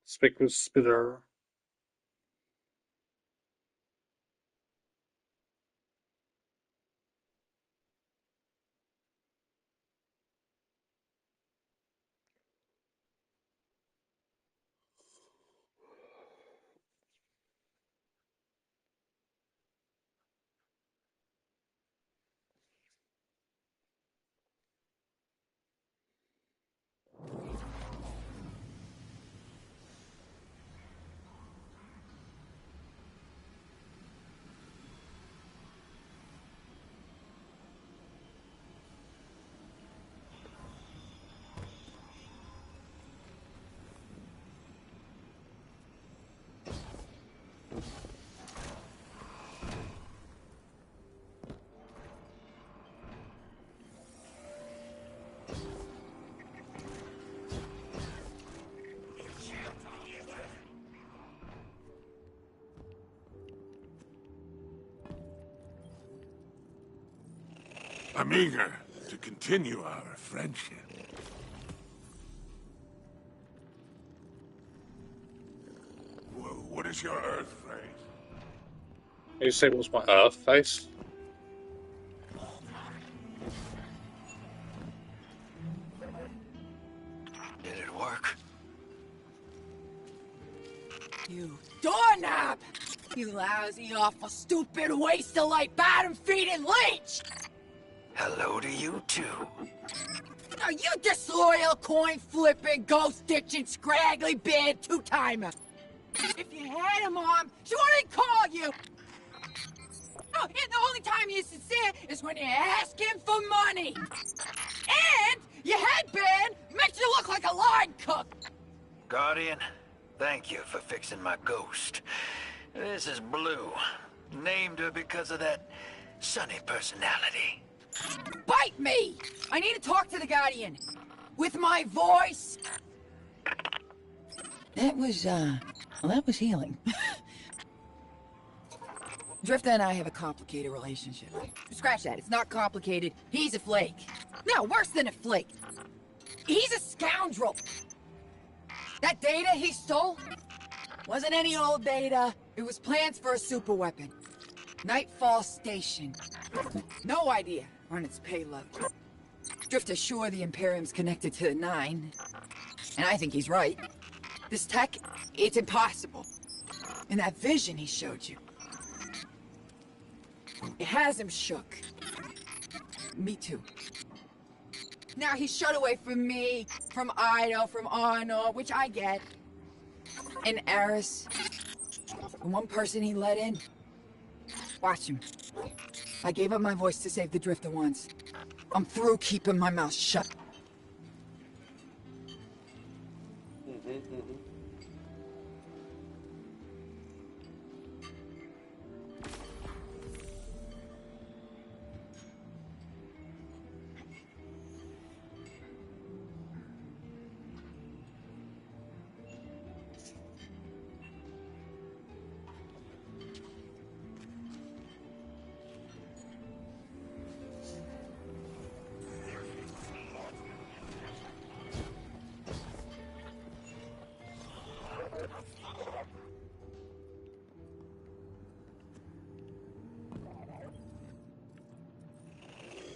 Speak with Spitter. I'm eager to continue our friendship. What is your Earth phrase? You say what's my Earth face? Did it work? You doorknob! You lousy, awful, stupid, waste of light, bottom-feeding leech! Hello to you, too. Now you disloyal, coin-flipping, ghost-ditching, scraggly-beard two-timer! If you had a mom, she wouldn't call you! Oh, and the only time you're sincere is when you ask him for money! And your headband makes you look like a line cook! Guardian, thank you for fixing my ghost. This is Blue. Named her because of that sunny personality. Bite me! I need to talk to the Guardian. With my voice. That was, well, that was healing. Drifter and I have a complicated relationship. Scratch that, it's not complicated. He's a flake. No, worse than a flake. He's a scoundrel. That data he stole wasn't any old data. It was plans for a superweapon. Nightfall Station. No idea on its payload. Drifter's sure the Imperium's connected to the Nine. And I think he's right. This tech, it's impossible. And that vision he showed you, it has him shook. Me too. Now he's shut away from me, from Ido, from Arnor, which I get. And Eris, the one person he let in. Watch him. I gave up my voice to save the Drifter once. I'm through keeping my mouth shut.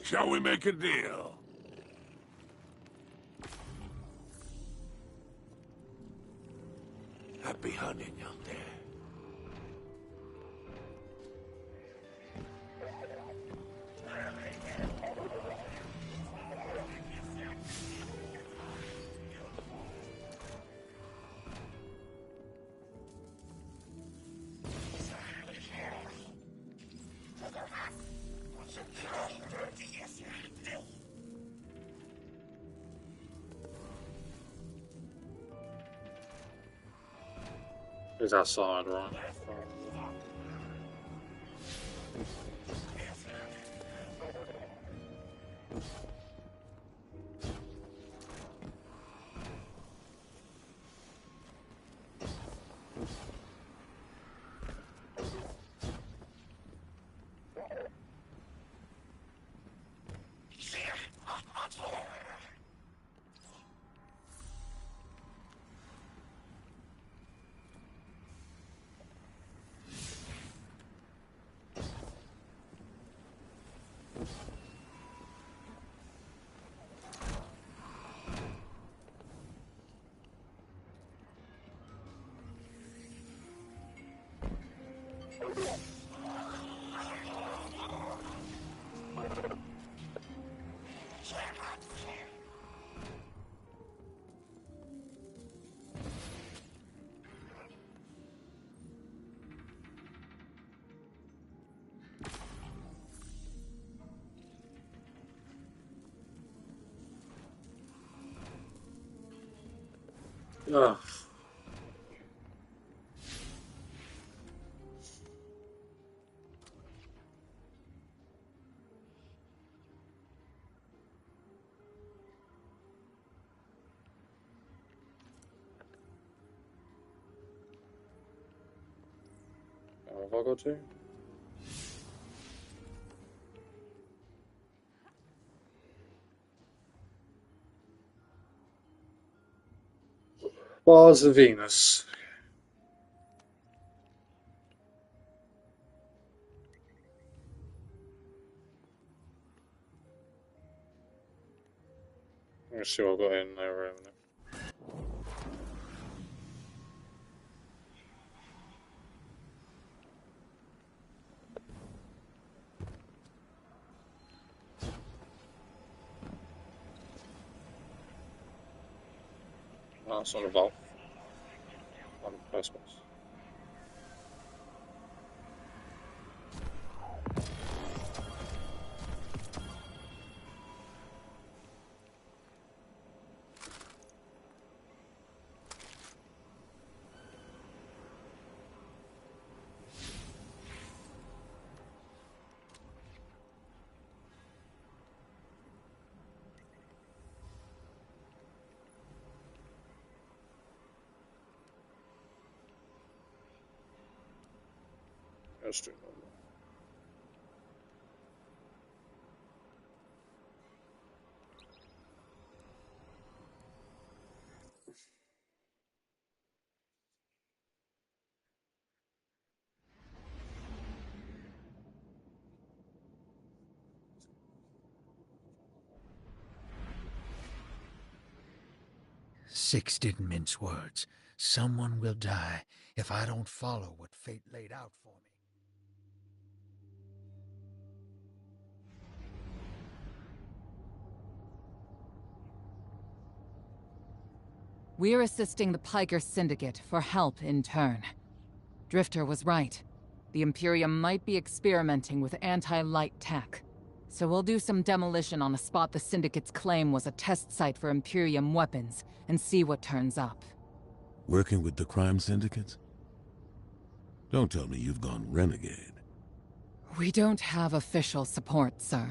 Shall we make a deal? Happy hunting out there. He's outside, right? Ugh. Have I got to? Bars of Venus. Let's see what I've got in there. No, it's not a vault. First place. Let's do normal. Six didn't mince words. Someone will die if I don't follow what fate laid out for me. We're assisting the Piker Syndicate for help in turn. Drifter was right. The Imperium might be experimenting with anti-light tech. So we'll do some demolition on a spot the Syndicate's claim was a test site for Imperium weapons and see what turns up. Working with the crime syndicates? Don't tell me you've gone renegade. We don't have official support, sir.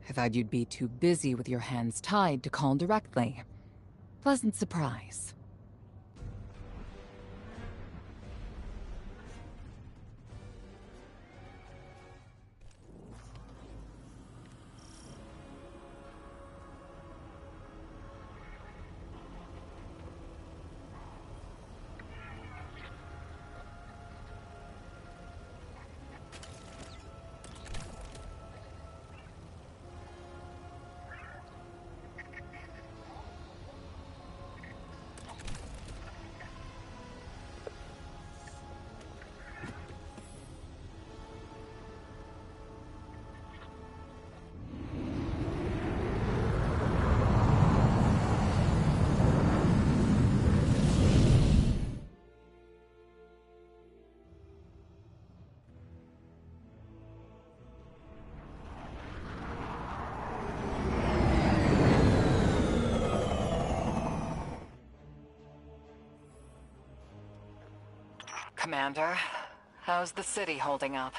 I thought you'd be too busy with your hands tied to call directly. Pleasant surprise. Commander. How's the city holding up?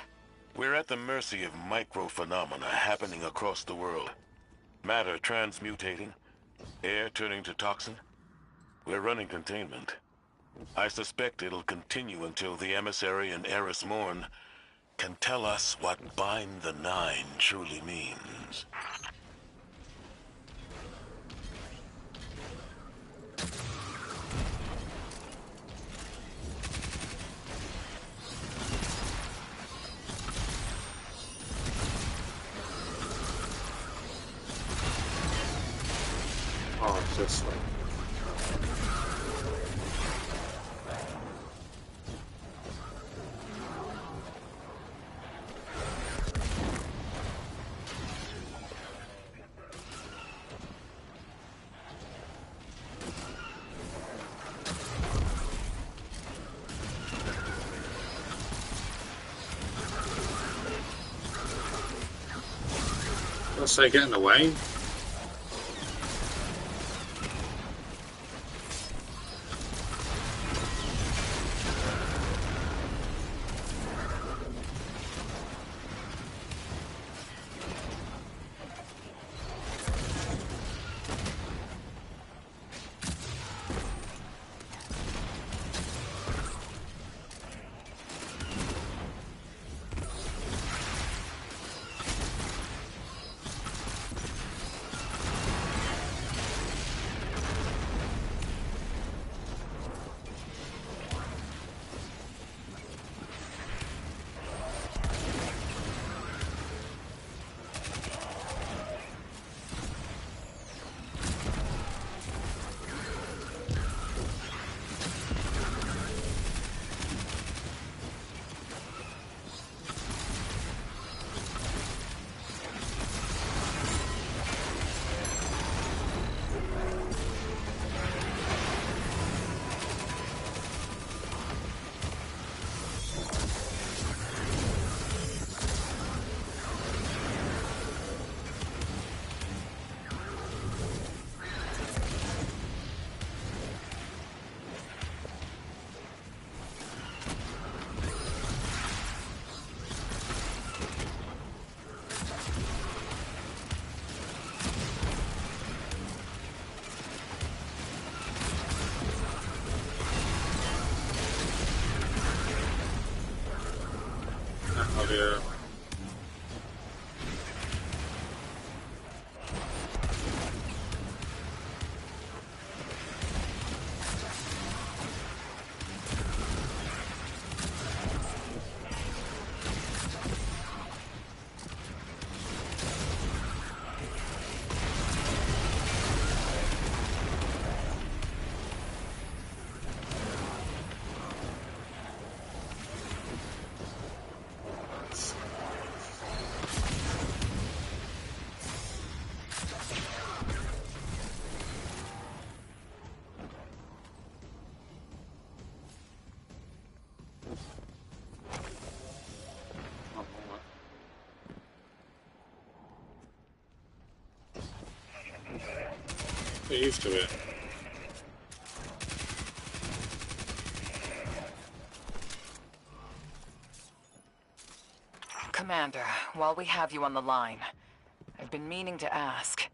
We're at the mercy of micro-phenomena happening across the world. Matter transmutating, air turning to toxin. We're running containment. I suspect it'll continue until the emissary and Eris Morn can tell us what bind the Nine truly means. Oh, it's this way. Let's say get in the way. Oh dear. Get used to it. Commander, while we have you on the line, I've been meaning to ask,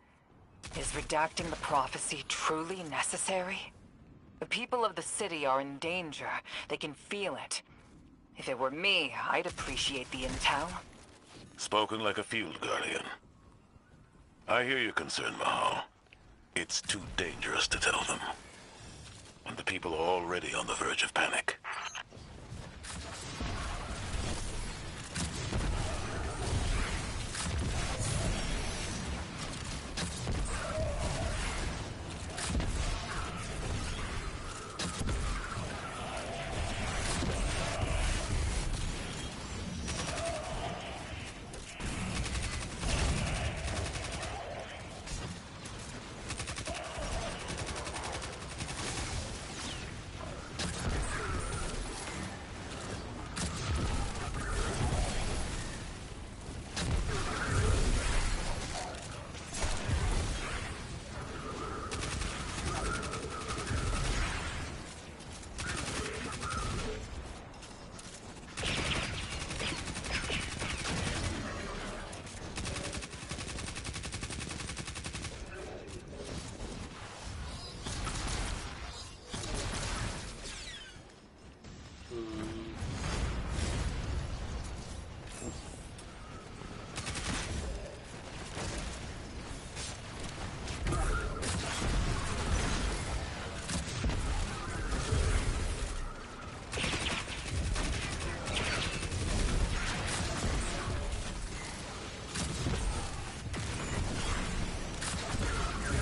is redacting the prophecy truly necessary? The people of the city are in danger. They can feel it. If it were me, I'd appreciate the intel. Spoken like a field guardian. I hear your concern, Mahal. It's too dangerous to tell them. And the people are already on the verge of panic.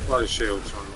Body shields on.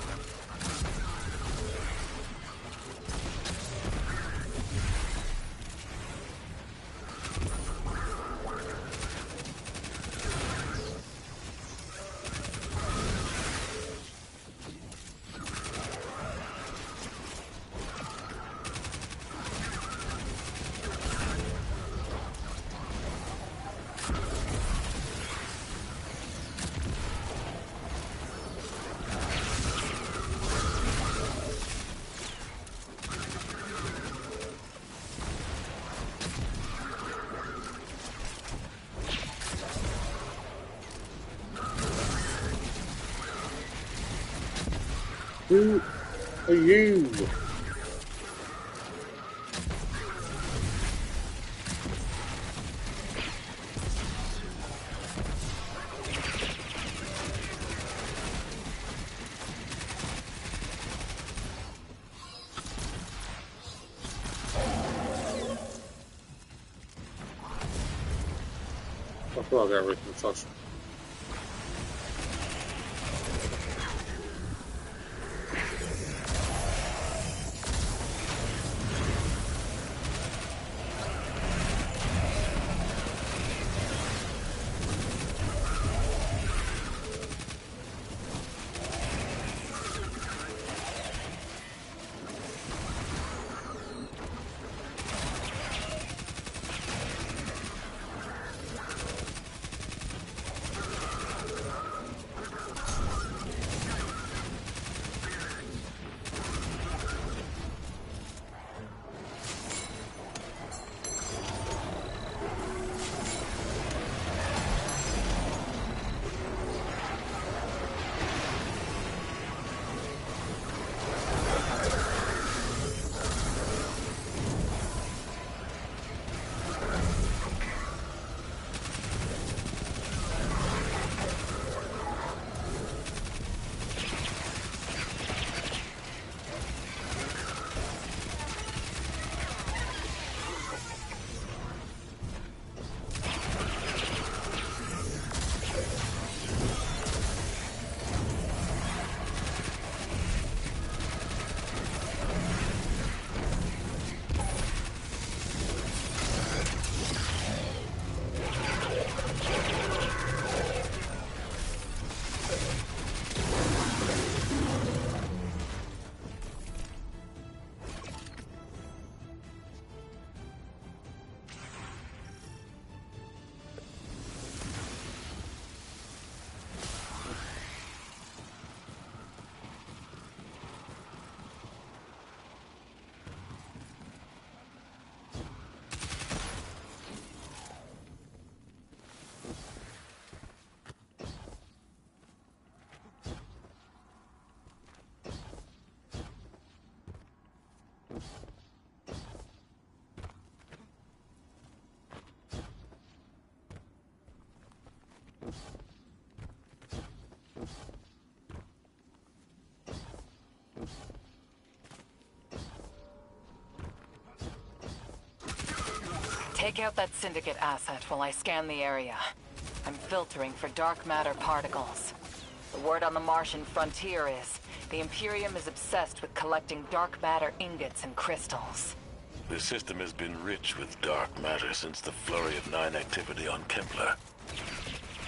Who are you? I feel like everything touched. Take out that Syndicate asset while I scan the area. I'm filtering for dark matter particles. The word on the Martian frontier is the Imperium is obsessed with collecting dark matter ingots and crystals. The system has been rich with dark matter since the flurry of 9 activity on Kempler.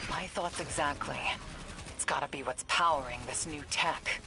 My thoughts exactly. It's gotta be what's powering this new tech.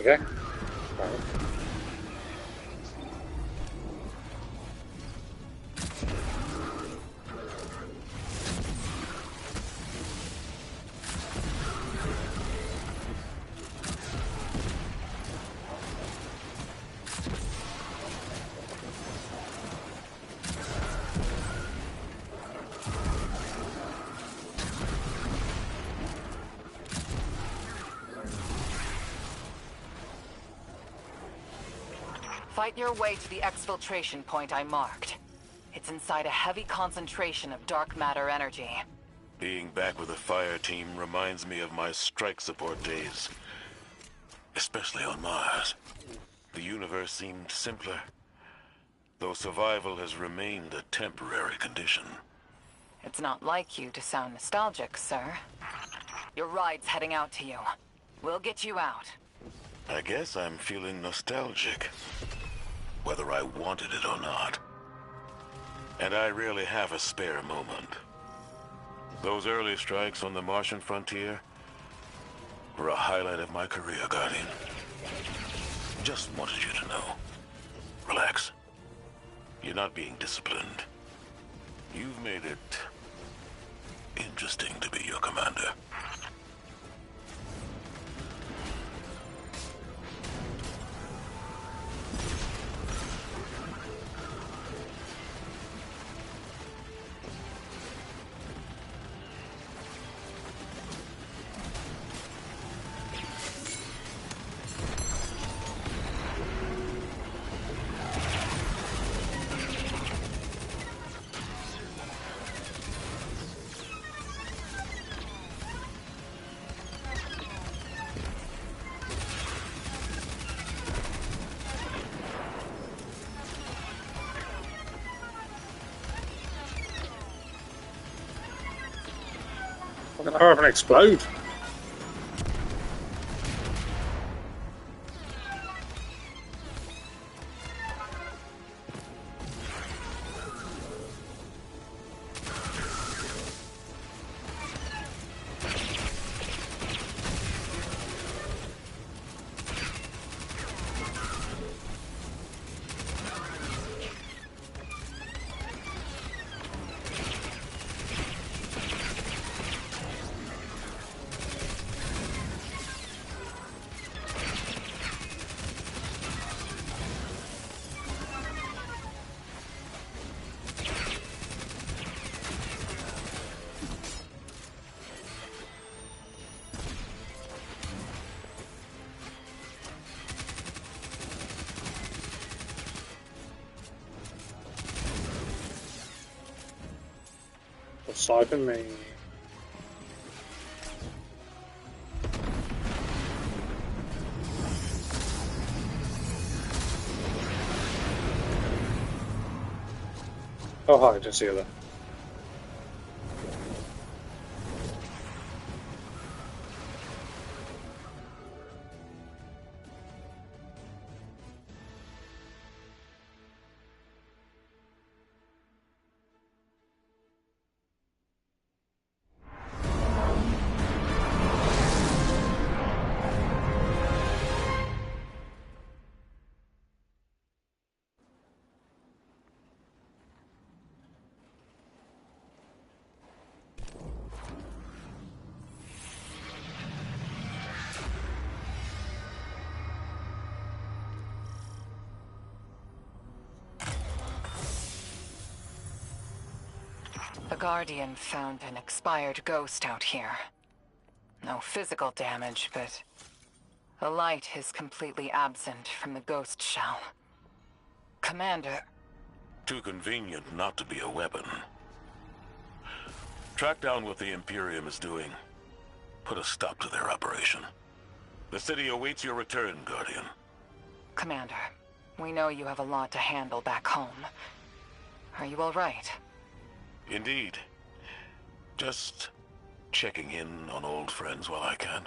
Okay. Right. Fight your way to the exfiltration point I marked. It's inside a heavy concentration of dark matter energy. Being back with the fire team reminds me of my strike support days. Especially on Mars. The universe seemed simpler, though survival has remained a temporary condition. It's not like you to sound nostalgic, sir. Your ride's heading out to you. We'll get you out. I guess I'm feeling nostalgic, whether I wanted it or not. And I rarely have a spare moment. Those early strikes on the Martian frontier were a highlight of my career, Guardian. Just wanted you to know. Relax. You're not being disciplined. You've made it interesting to be your commander. I'm gonna hurry up and explode. What's sniping me? Oh hi, I didn't see you there. The Guardian found an expired ghost out here. No physical damage, but the light is completely absent from the ghost shell. Commander... Too convenient not to be a weapon. Track down what the Imperium is doing. Put a stop to their operation. The city awaits your return, Guardian. Commander, we know you have a lot to handle back home. Are you all right? Indeed. Just checking in on old friends while I can.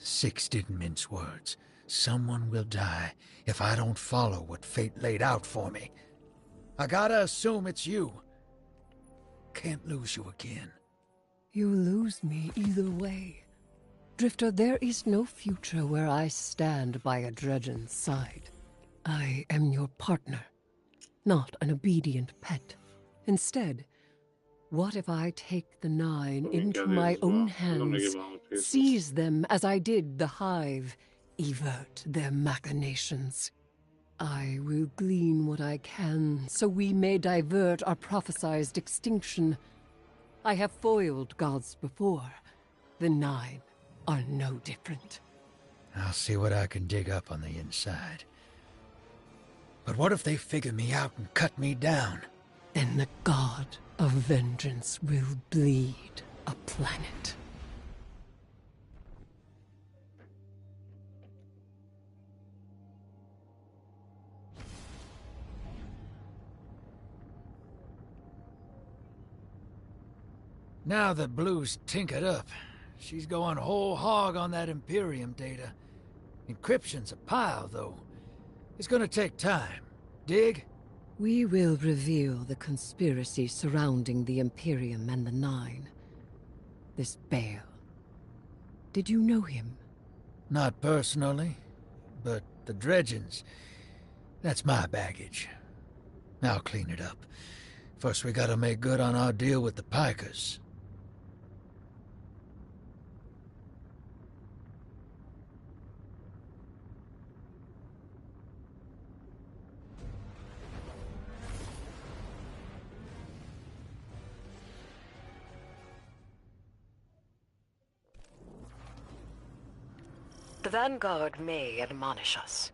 Six didn't mince words. Someone will die if I don't follow what fate laid out for me. I gotta assume it's you. Can't lose you again. You lose me either way. Drifter, there is no future where I stand by a Dredgen's side. I am your partner, not an obedient pet. Instead, what if I take the Nine into my own hands, seize them as I did the Hive, evert their machinations? I will glean what I can, so we may divert our prophesized extinction. I have foiled gods before. The Nine are no different. I'll see what I can dig up on the inside. But what if they figure me out and cut me down? Then the god of vengeance will bleed a planet. Now that Blue's tinkered up, she's going whole hog on that Imperium data. Encryption's a pile, though. It's gonna take time. Dig? We will reveal the conspiracy surrounding the Imperium and the Nine. This Bale. Did you know him? Not personally, but the Dredgens, that's my baggage. I'll clean it up. First we gotta make good on our deal with the Pikers. The Vanguard may admonish us,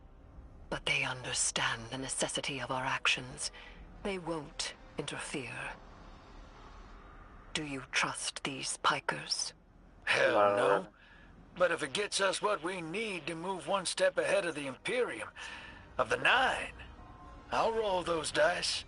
but they understand the necessity of our actions. They won't interfere. Do you trust these Pikers? Hell no. But if it gets us what we need to move one step ahead of the Imperium, of the Nine, I'll roll those dice.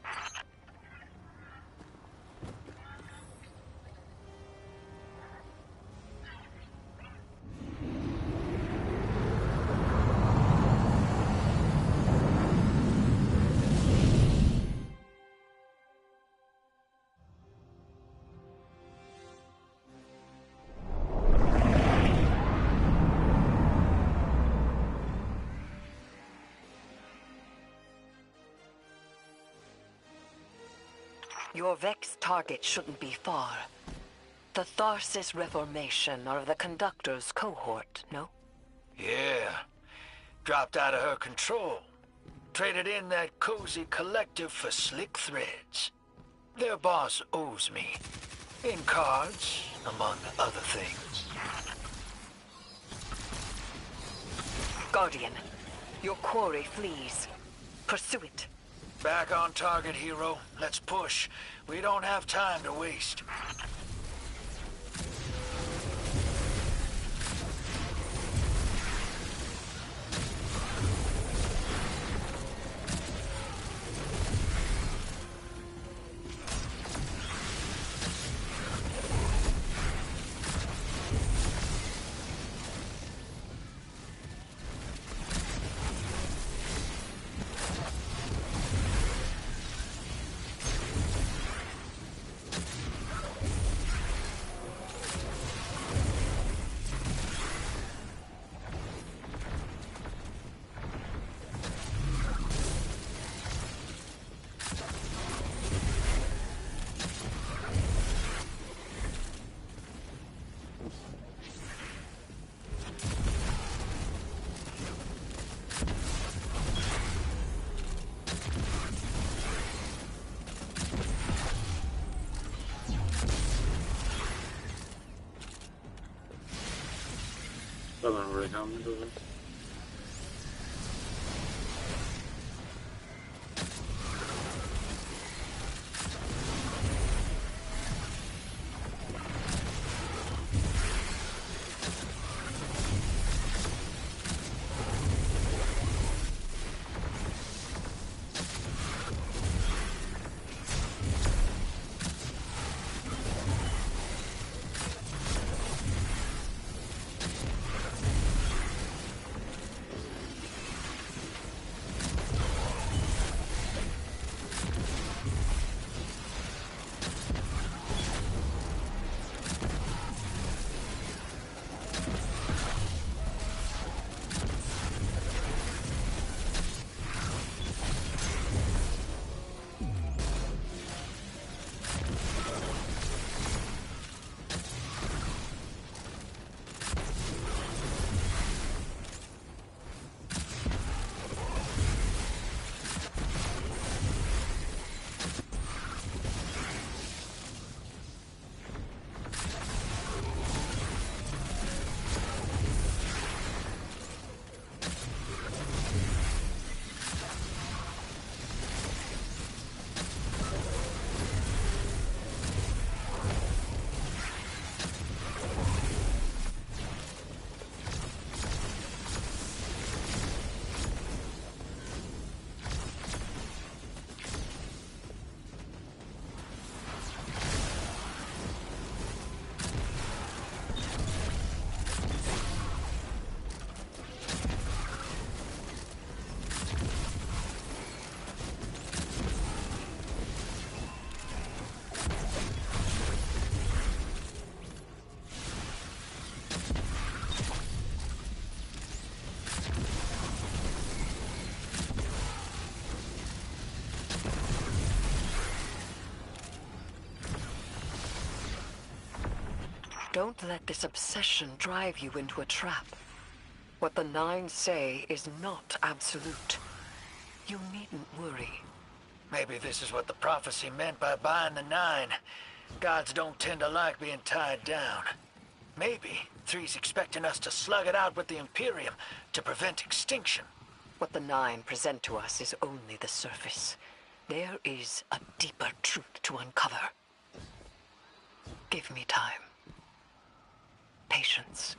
Your Vex target shouldn't be far. The Tharsis Reformation are the Conductor's cohort, no? Yeah. Dropped out of her control. Traded in that cozy collective for slick threads. Their boss owes me. In cards, among other things. Guardian, your quarry flees. Pursue it. Back on target, hero. Let's push. We don't have time to waste. Doesn't really help me, does it? Don't let this obsession drive you into a trap. What the Nine say is not absolute. You needn't worry. Maybe this is what the prophecy meant by buying the Nine. Gods don't tend to like being tied down. Maybe Three's expecting us to slug it out with the Imperium to prevent extinction. What the Nine present to us is only the surface. There is a deeper truth to uncover. Give me time. Patience.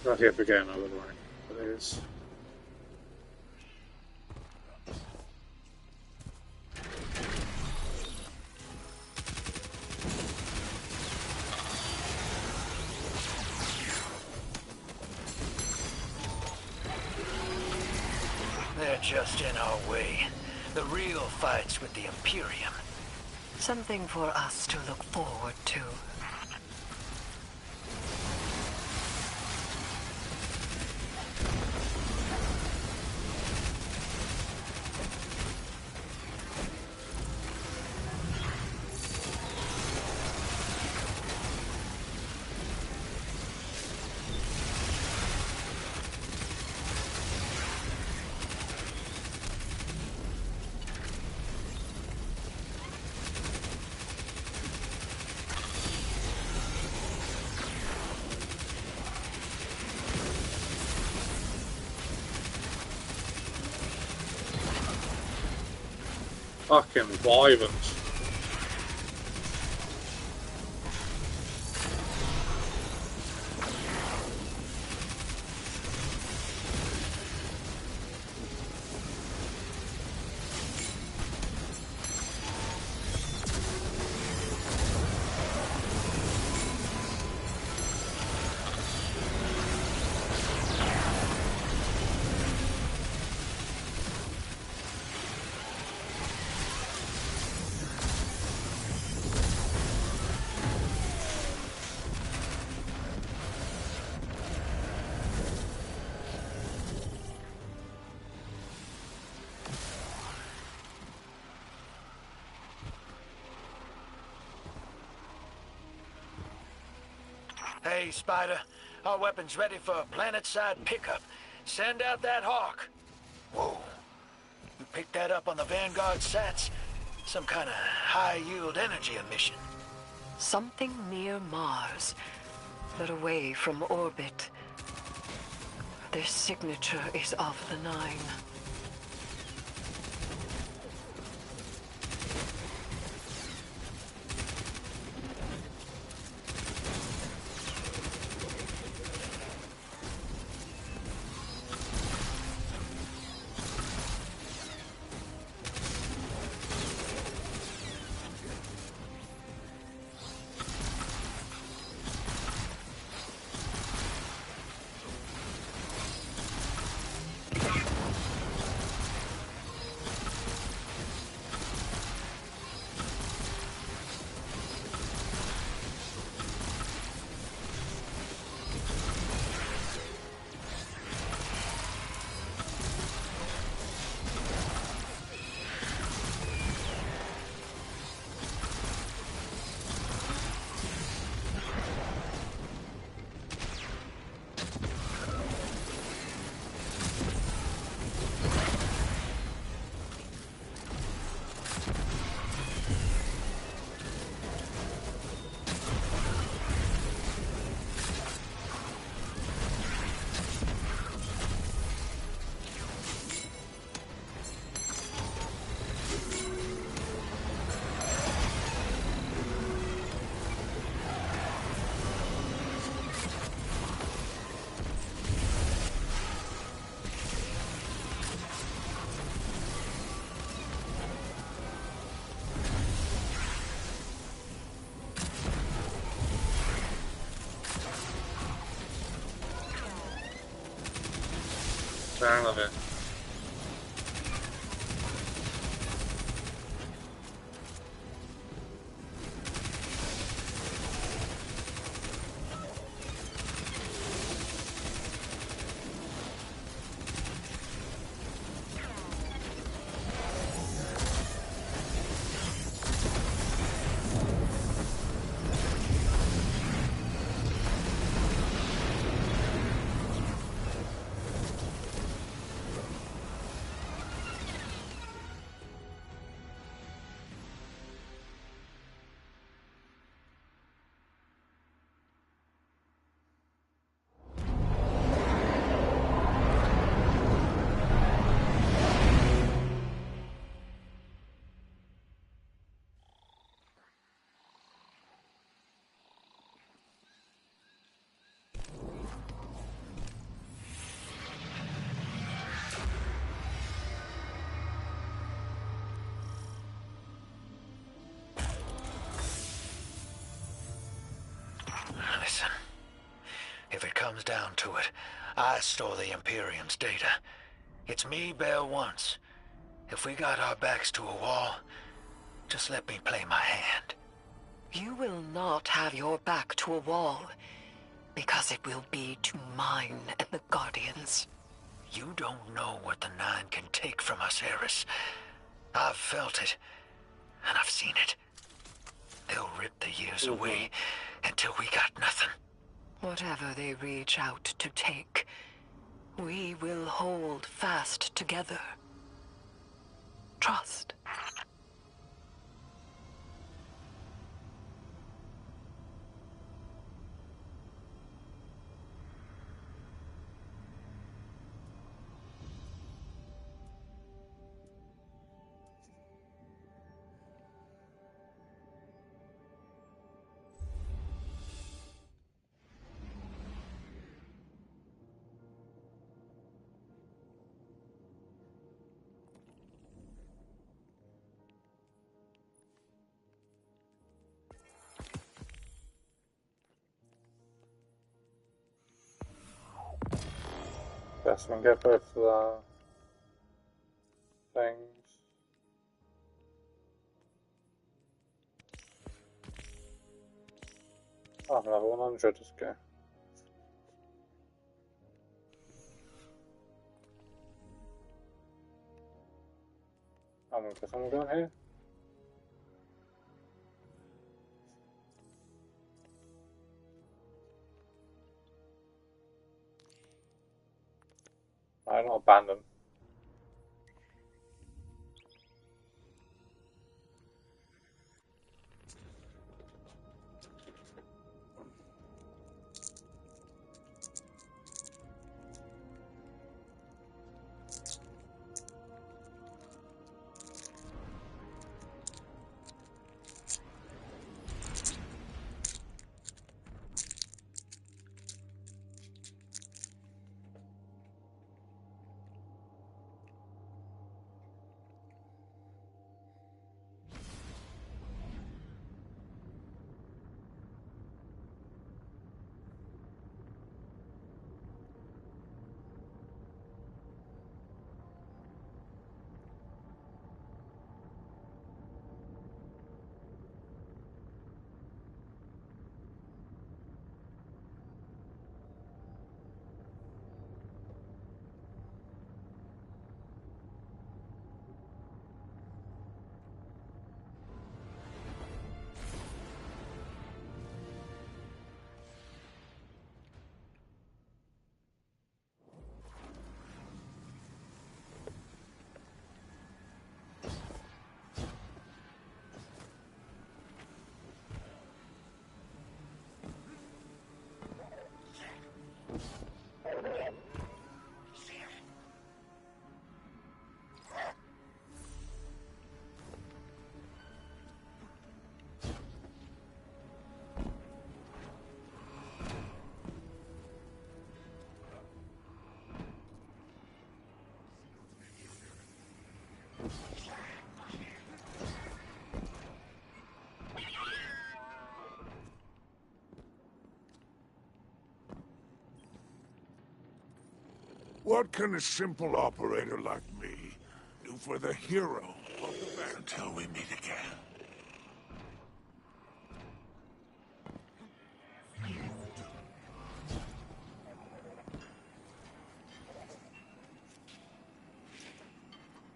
Not yet began, I would like. But it is. They're just in our way. The real fight's with the Imperium. Something for us to look forward to. Fucking violent. Hey, Spider. Our weapon's ready for a planet-side pickup. Send out that hawk. Whoa. You picked that up on the Vanguard sats? Some kind of high-yield energy emission. Something near Mars, but away from orbit. Their signature is of the Nine. Sound of it. Listen, if it comes down to it, I store the Imperium's data. It's me bare once. If we got our backs to a wall, just let me play my hand. You will not have your back to a wall, because it will be to mine and the Guardians. You don't know what the Nine can take from us, Eris. I've felt it, and I've seen it. They'll rip the years away until we got nothing. Whatever they reach out to take, we will hold fast together. Trust. Best one get both the things. Oh, level 100, just go. I'm gonna put someone going here. abandoned. What can a simple operator like me do for the hero of the band? Until we meet again.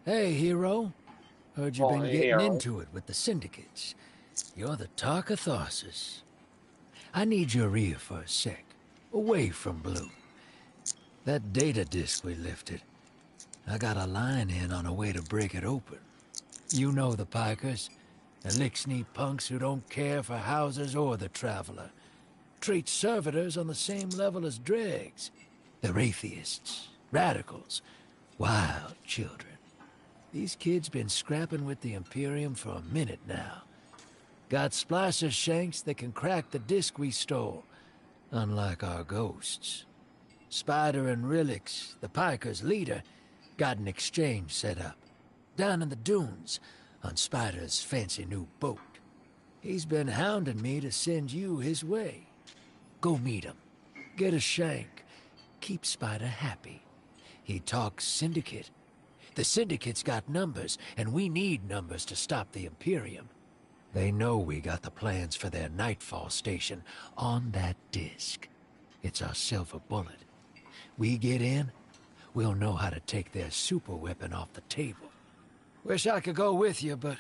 Hey, hero. Heard you've Oh, been hey, getting hero. into it with the syndicates. You're the talk of Tharsis. I need your ear for a sec. Away from Blue. That data disk we lifted. I got a line in on a way to break it open. You know the Pikers. Elixir punks who don't care for houses or the traveler. Treat servitors on the same level as dregs. They're atheists, radicals, wild children. These kids been scrapping with the Imperium for a minute now. Got splicer shanks that can crack the disc we stole, unlike our ghosts. Spider and Relix, the Pikers' leader, got an exchange set up. Down in the dunes, on Spider's fancy new boat. He's been hounding me to send you his way. Go meet him. Get a shank. Keep Spider happy. He talks Syndicate. The Syndicate's got numbers, and we need numbers to stop the Imperium. They know we got the plans for their Nightfall station on that disc. It's our silver bullet. We get in, we'll know how to take their super weapon off the table. Wish I could go with you, but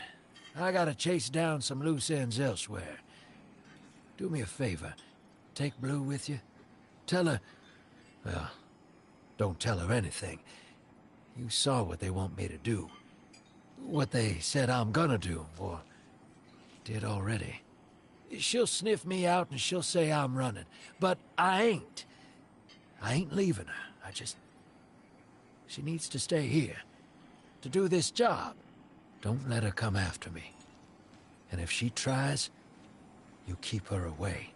I gotta chase down some loose ends elsewhere. Do me a favor. Take Blue with you. Tell her... well, don't tell her anything. You saw what they want me to do. What they said I'm gonna do, or did already. She'll sniff me out and she'll say I'm running. But I ain't. I ain't leaving her. She needs to stay here. To do this job. Don't let her come after me. And if she tries, you keep her away.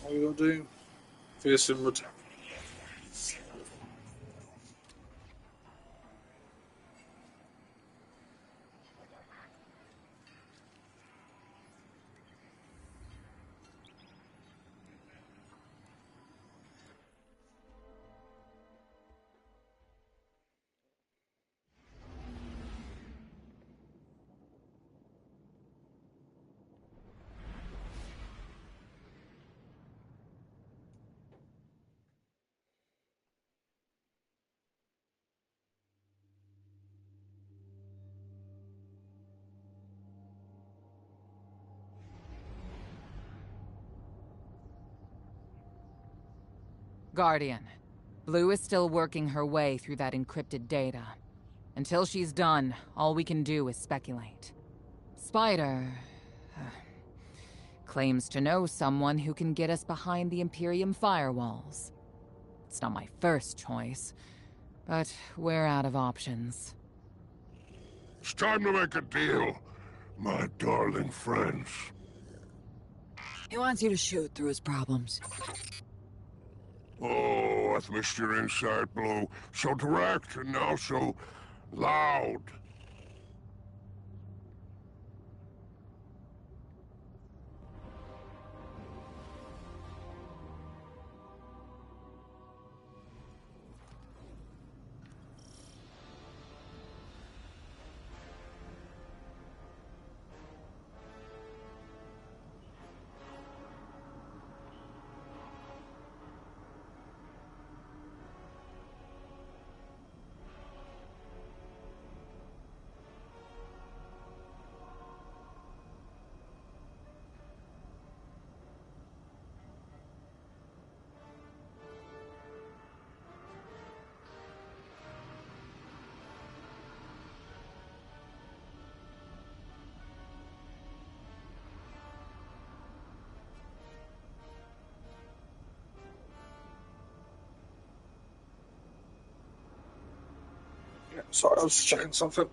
What are we gonna do? Fearsome return. Guardian, Blue is still working her way through that encrypted data. Until she's done, all we can do is speculate. Spider claims to know someone who can get us behind the Imperium firewalls. It's not my first choice, but we're out of options. It's time to make a deal, my darling friends. He wants you to shoot through his problems. Oh, I've missed your insight, Blue. So direct and now so loud. Yeah, sorry, I was checking something.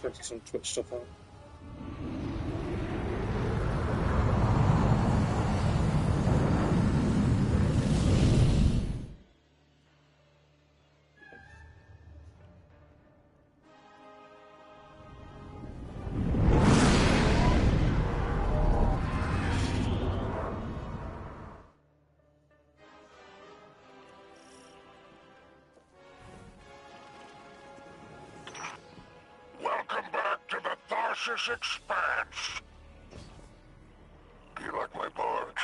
Checking some Twitch stuff out. Welcome back to the Tharsis Expanse. Do you like my barge?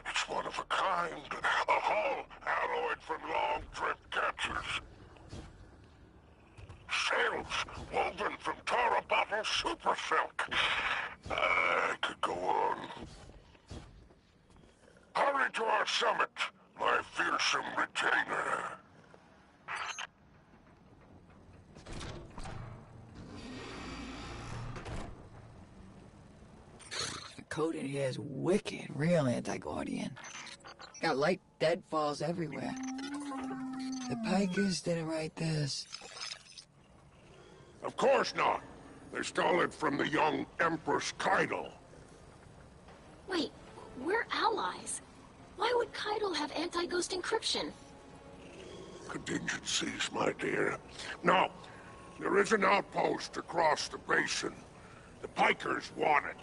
It's one of a kind. A hull alloyed from long drift catchers. Sails woven from Tara Bottle super silk. I could go on. Hurry to our summit, my fearsome retainer. The code in here is wicked, real anti-Guardian. Got light deadfalls everywhere. The Pikers didn't write this. Of course not. They stole it from the young Empress Keitel. Wait, we're allies. Why would Keitel have anti-ghost encryption? Contingencies, my dear. No, there is an outpost across the basin. The Pikers want it.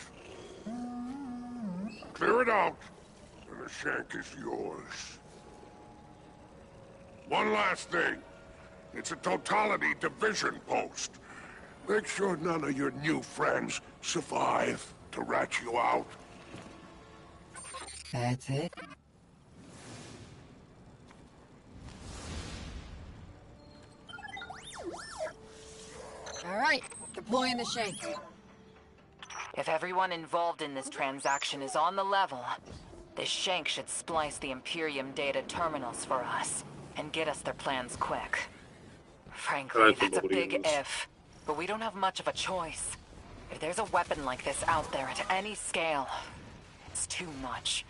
Clear it out, and the shank is yours. One last thing. It's a totality division post. Make sure none of your new friends survive to rat you out. That's it? All right, deploying the shank. If everyone involved in this transaction is on the level, this shank should splice the Imperium data terminals for us and get us their plans quick. Frankly, that's a big if, but we don't have much of a choice. If there's a weapon like this out there at any scale, it's too much.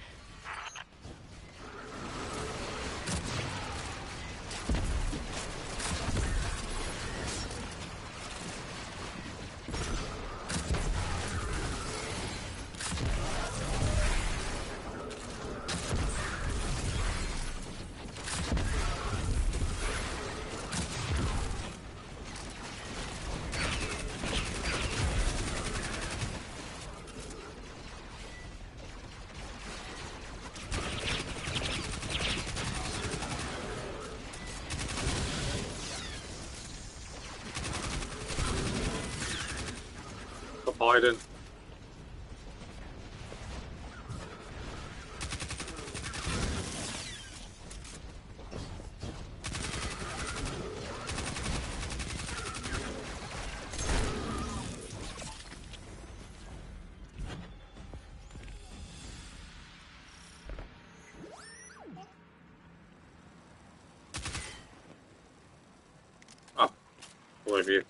Biden. with you.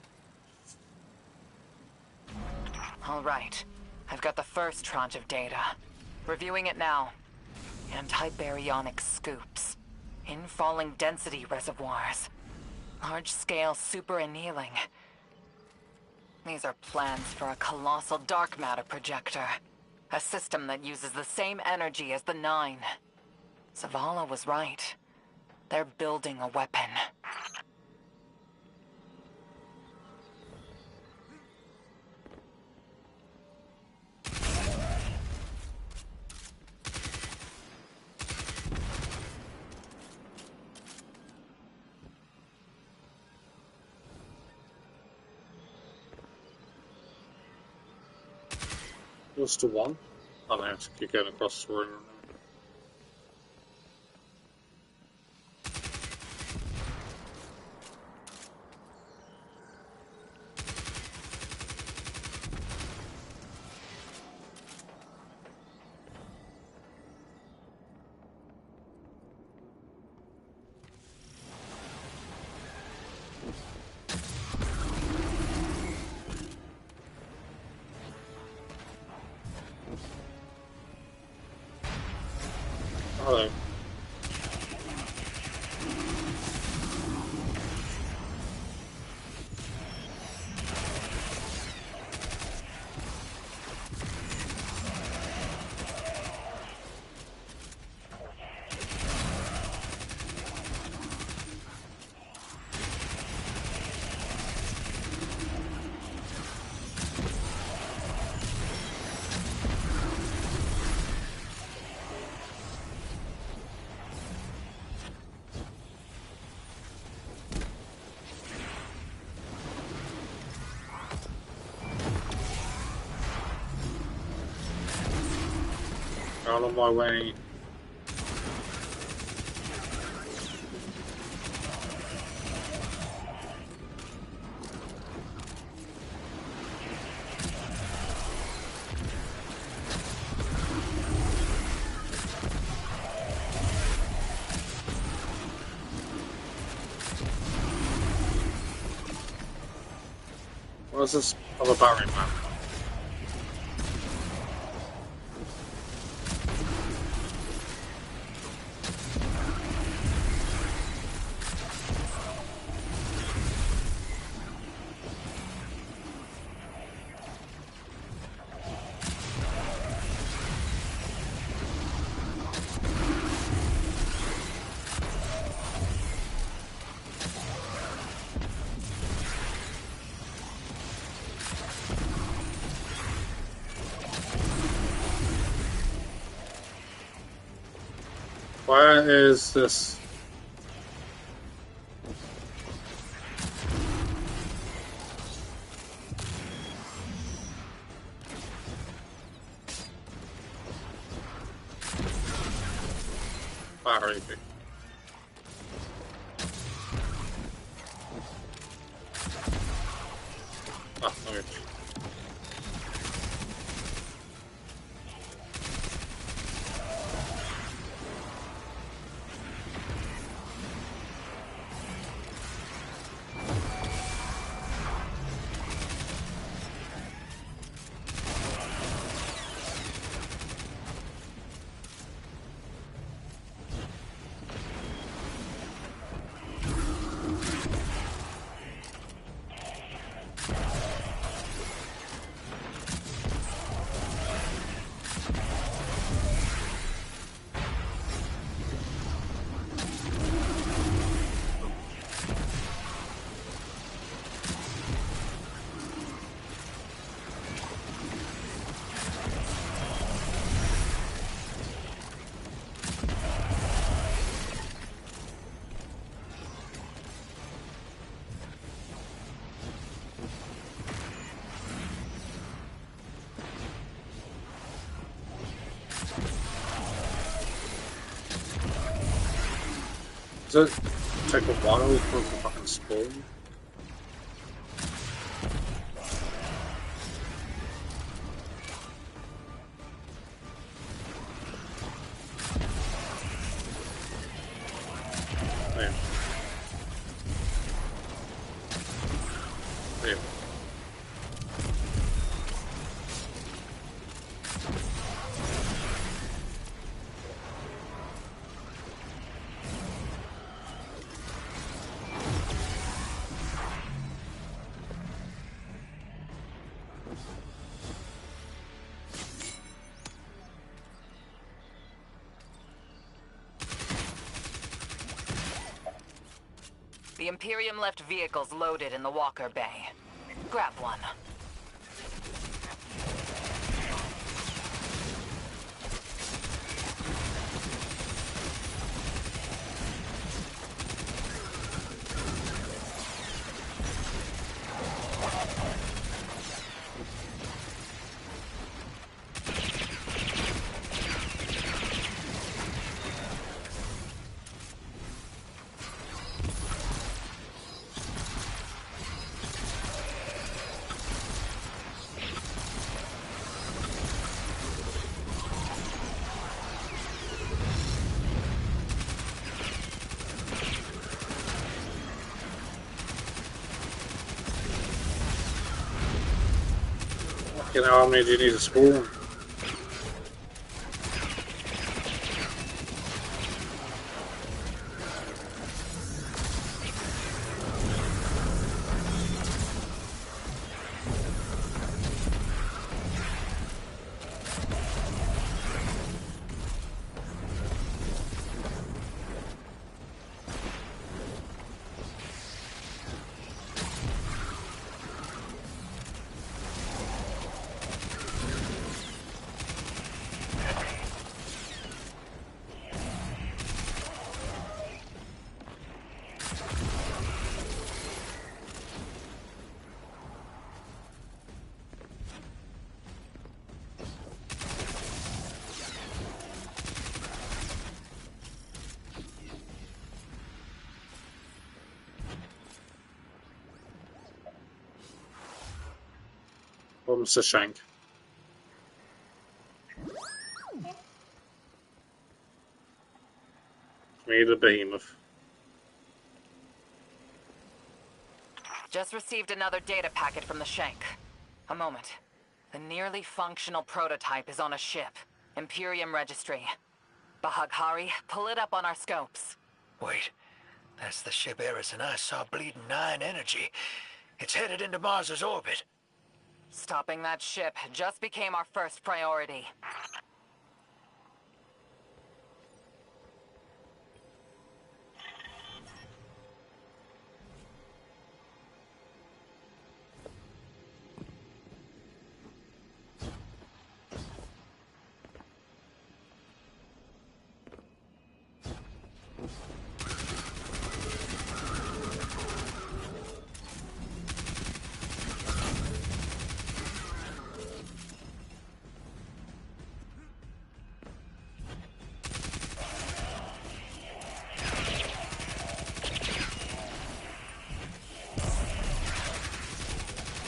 All right. I've got the first tranche of data. Reviewing it now. Anti-baryonic scoops. Infalling density reservoirs. Large-scale super-annealing. These are plans for a colossal dark matter projector. A system that uses the same energy as the Nine. Zavala was right. They're building a weapon. Just to one. Oh no, I have to keep going across the room. Hello. Out of my way. What's this other battery map? Where is this? Battery thing. Ah, okay. Does it take a while for the fucking spawn? The Imperium left vehicles loaded in the Walker Bay. Grab one. You know how many do you need to spawn? Or Mr. Shank. Me, the behemoth. Just received another data packet from the Shank. A moment. The nearly functional prototype is on a ship. Imperium Registry. Bahaghari, pull it up on our scopes. Wait. That's the ship Eris and I saw bleeding 9 energy. It's headed into Mars's orbit. Stopping that ship just became our first priority.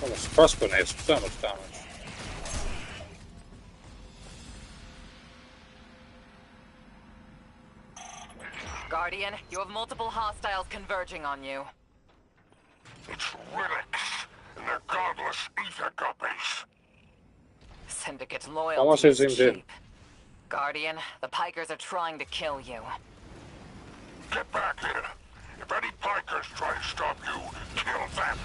Almost cross grenades, so much damage. Guardian, you have multiple hostiles converging on you. It's relics and their godless ether guppies. Syndicate Almost loyalty is seems in. cheap. Guardian, the Pikers are trying to kill you. Get back here. If any Pikers try to stop you, kill them.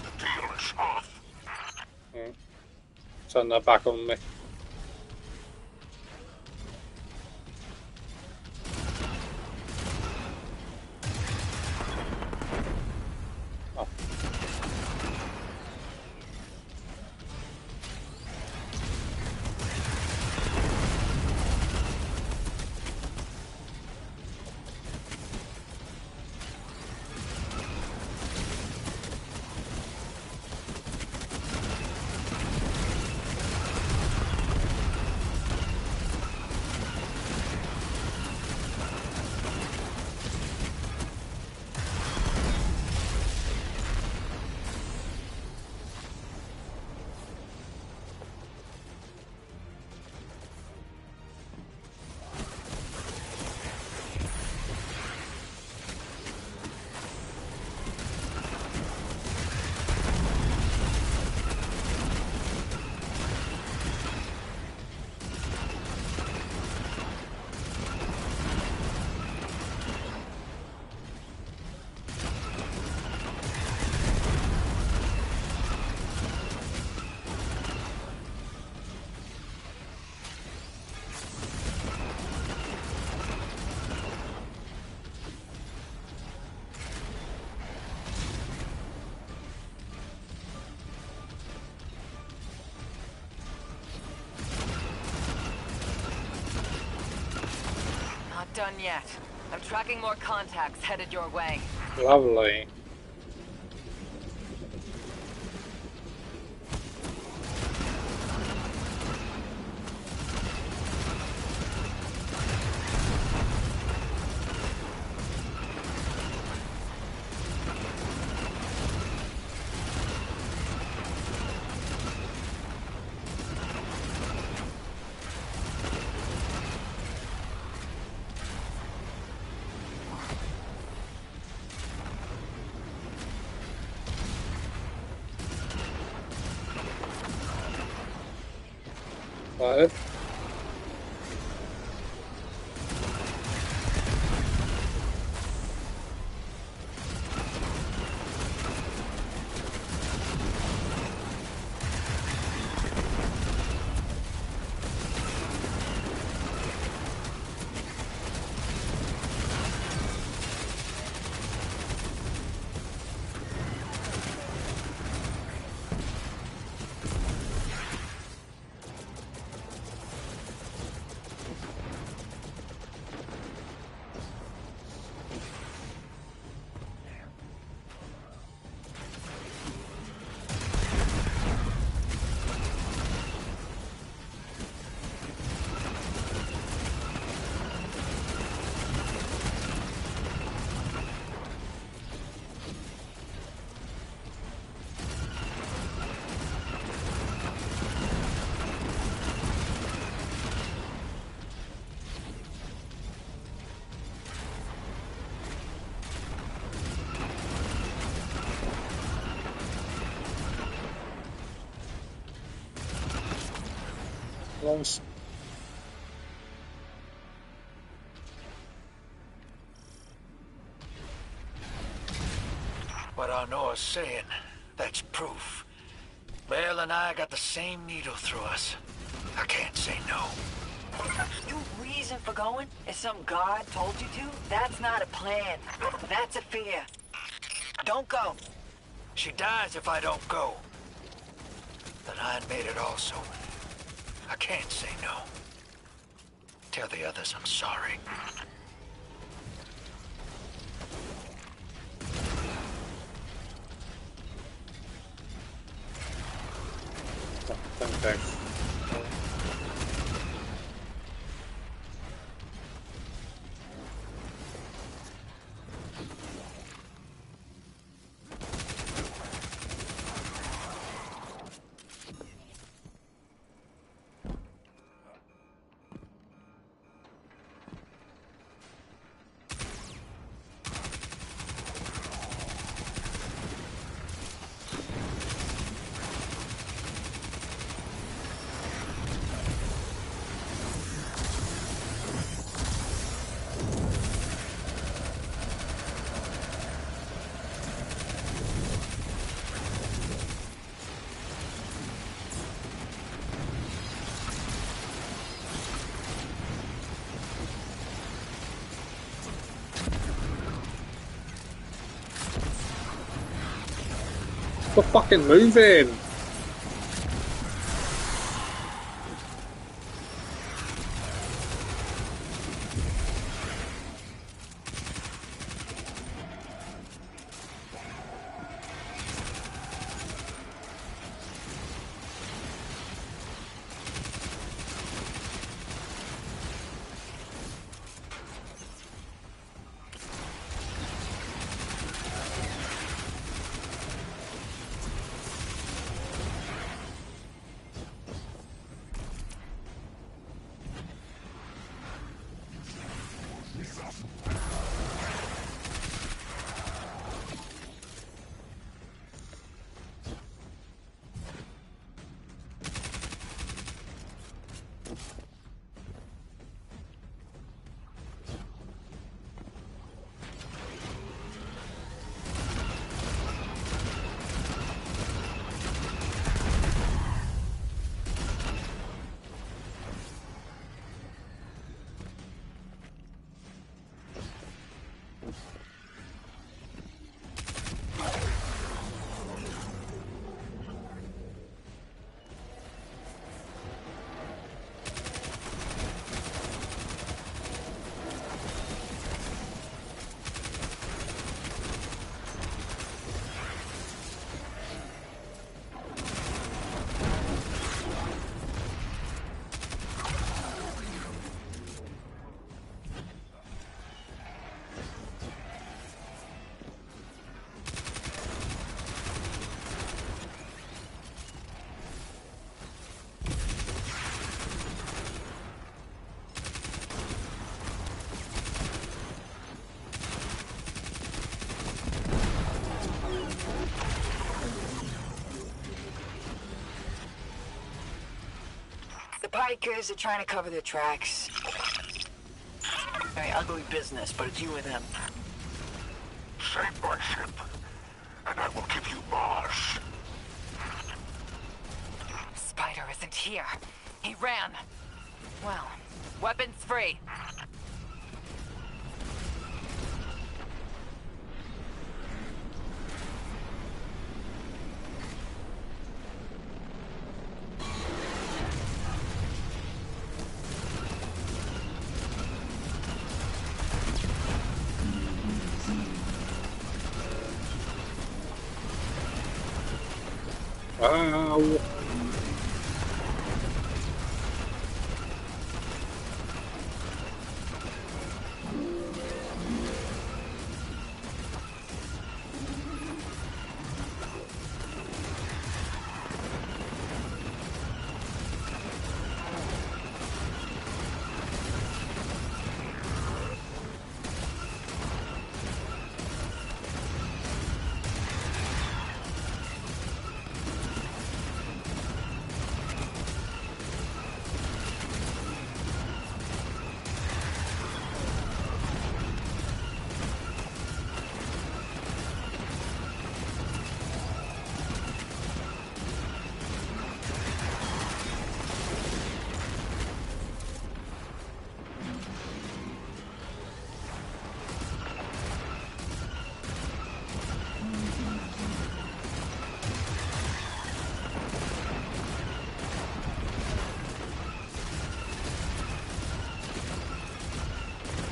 The deal is off. Turn that back on me. Oh. done yet. I'm tracking more contacts headed your way. Lovely. What? Long. What Arnoa's saying, that's proof. Bale and I got the same needle through us. I can't say no. Your reason for going is some god told you to? That's not a plan. That's a fear. Don't go. She dies if I don't go. The Nine made it also. I can't say no. Tell the others I'm sorry. Thanks. We're fucking moving. Seekers are trying to cover their tracks. Very ugly business, but it's you and them. Save my ship, and I will give you Mars. Spider isn't here. He ran. Well, weapons free. Ow.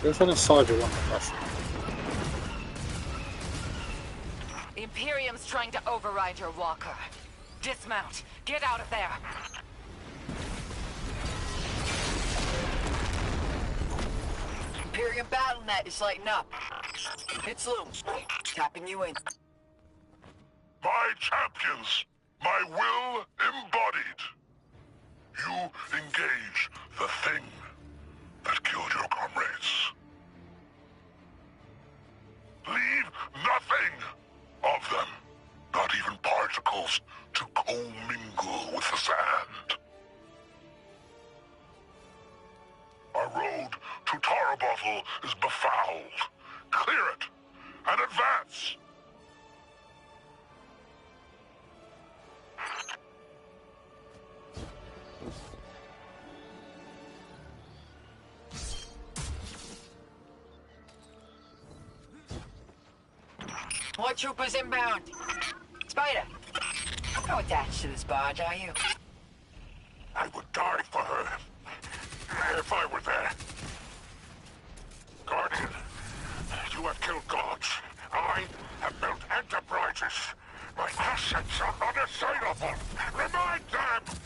Which one side you want the question? The Imperium's trying to override your walker. Dismount. Get out of there. Imperium BattleNet is lighting up. It's Lou. Tapping you in. My champions, my will embodied. You engage the thing that killed your comrades. Leave nothing of them, not even particles to commingle with the sand. Our road to Tarabuffle is befouled. Clear it and advance. More troopers inbound. Spider, you're not attached to this barge, are you? I would die for her if I were there. Guardian, you have killed gods. I have built enterprises. My assets are unassailable. Remind them!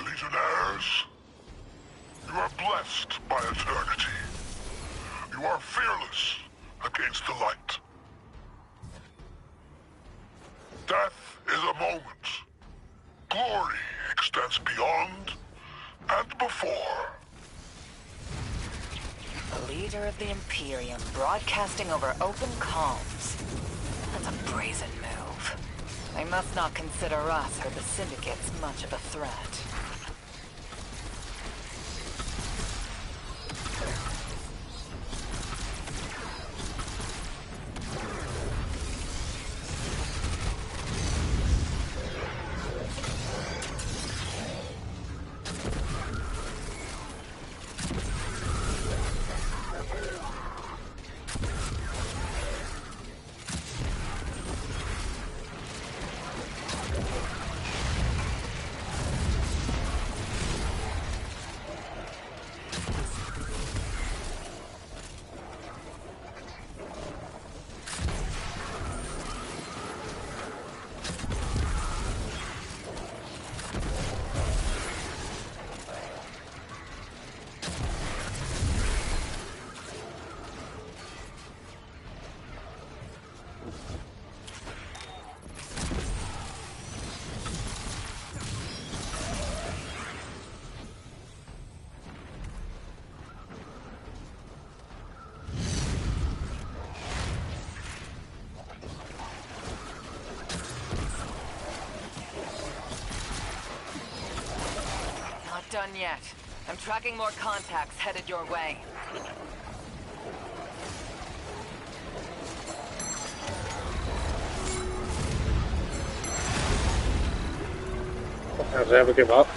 Legionnaires, you are blessed by eternity. You are fearless against the light. Death is a moment. Glory extends beyond and before. The leader of the Imperium broadcasting over open comms. That's a brazen move. They must not consider us or the Syndicates much of a threat. done yet. I'm tracking more contacts headed your way. Did I ever give up?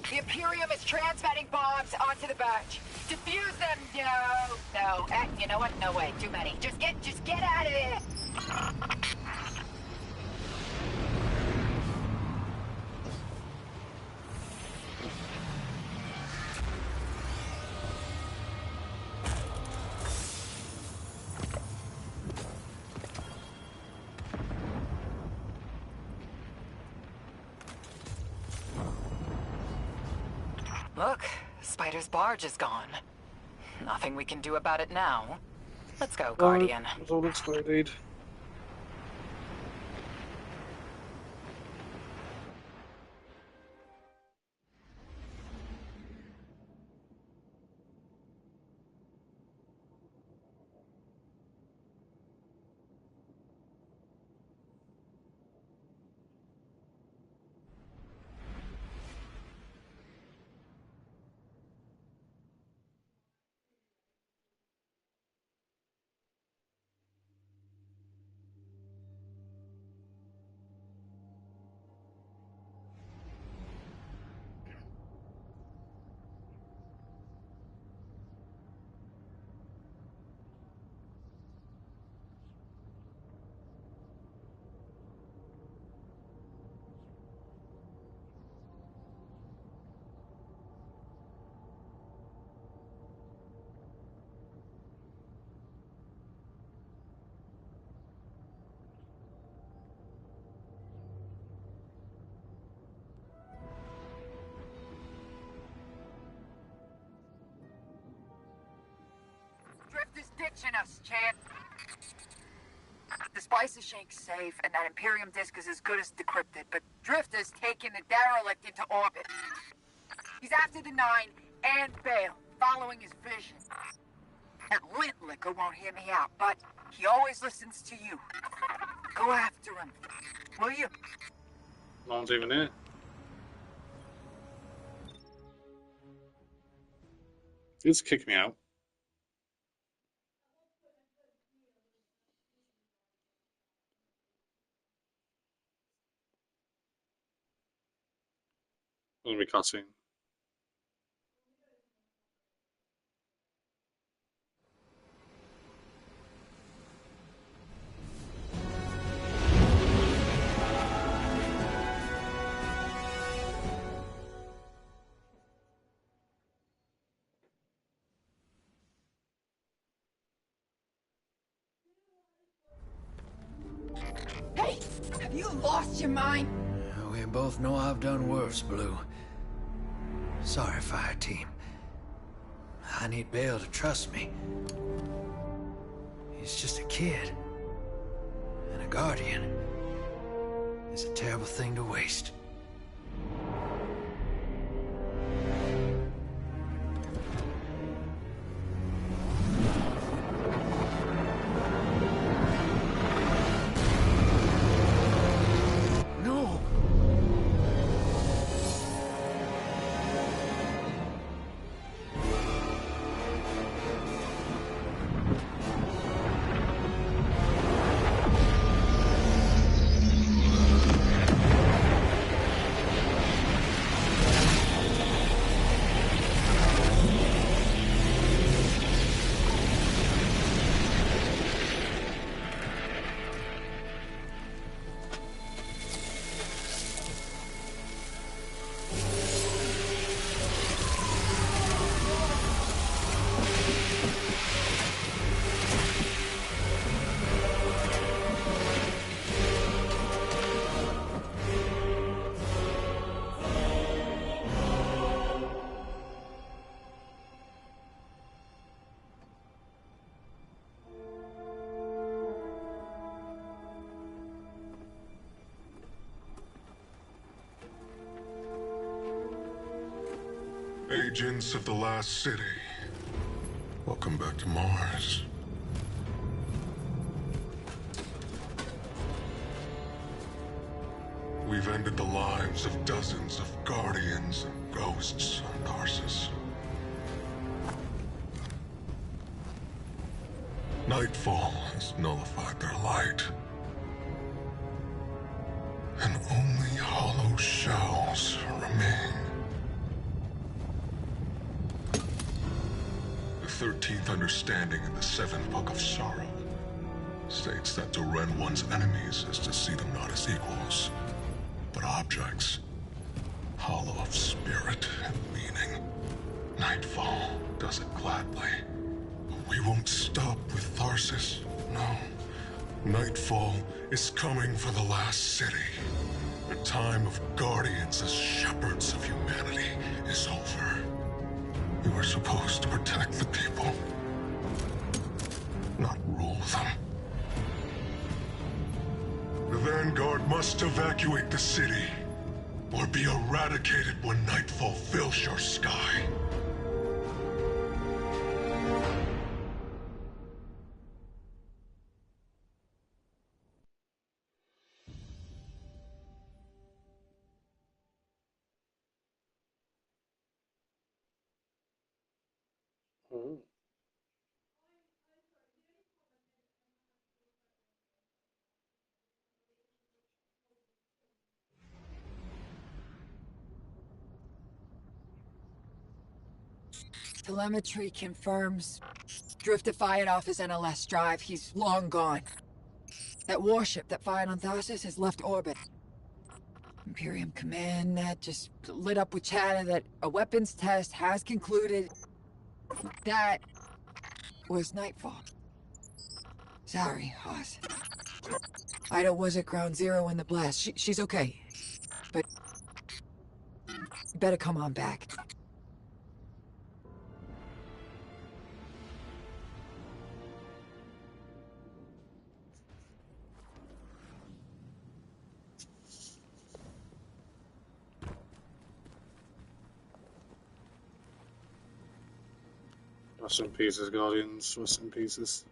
The Imperium is transmitting bombs onto the barge. Defuse them! No. You know what? No way. Too many. Just get out of there! Look, Spider's barge is gone. Nothing we can do about it now. Let's go, Guardian. That's all exploded. Drift is ditching us, Chad. The Spicer Shank's safe, and that Imperium disk is as good as decrypted, but Drift is taking the derelict into orbit. He's after the Nine and Bale, following his vision. That lint liquor won't hear me out, but he always listens to you. Go after him, will you? No one's even here. Just kick me out. Gonna be cutscene. Hey! Have you lost your mind? We both know I've done worse, Blue. Sorry, Fire Team. I need Bale to trust me. He's just a kid. And a Guardian is a terrible thing to waste. Agents of the Last City, welcome back to Mars. We've ended the lives of dozens of Guardians and Ghosts on Tarsus. Nightfall has nullified their light. And only hollow shells remain. The 13th understanding in the 7th Book of Sorrow states that to rend one's enemies is to see them not as equals, but objects, hollow of spirit and meaning. Nightfall does it gladly. We won't stop with Tarsus, no. Nightfall is coming for the Last City. The time of Guardians as shepherds of humanity is over. We were supposed to protect the people, not rule them. The Vanguard must evacuate the city, or be eradicated when Nightfall fills your sky. Telemetry confirms. Drifter fired off his NLS drive. He's long gone. That warship that fired on Tharsis has left orbit. Imperium Command Net just lit up with chatter that a weapons test has concluded. That was Nightfall. Sorry, Hoss. Ida was at ground zero in the blast. She's okay. But you better come on back. Rest in pieces, Guardians. Rest in pieces.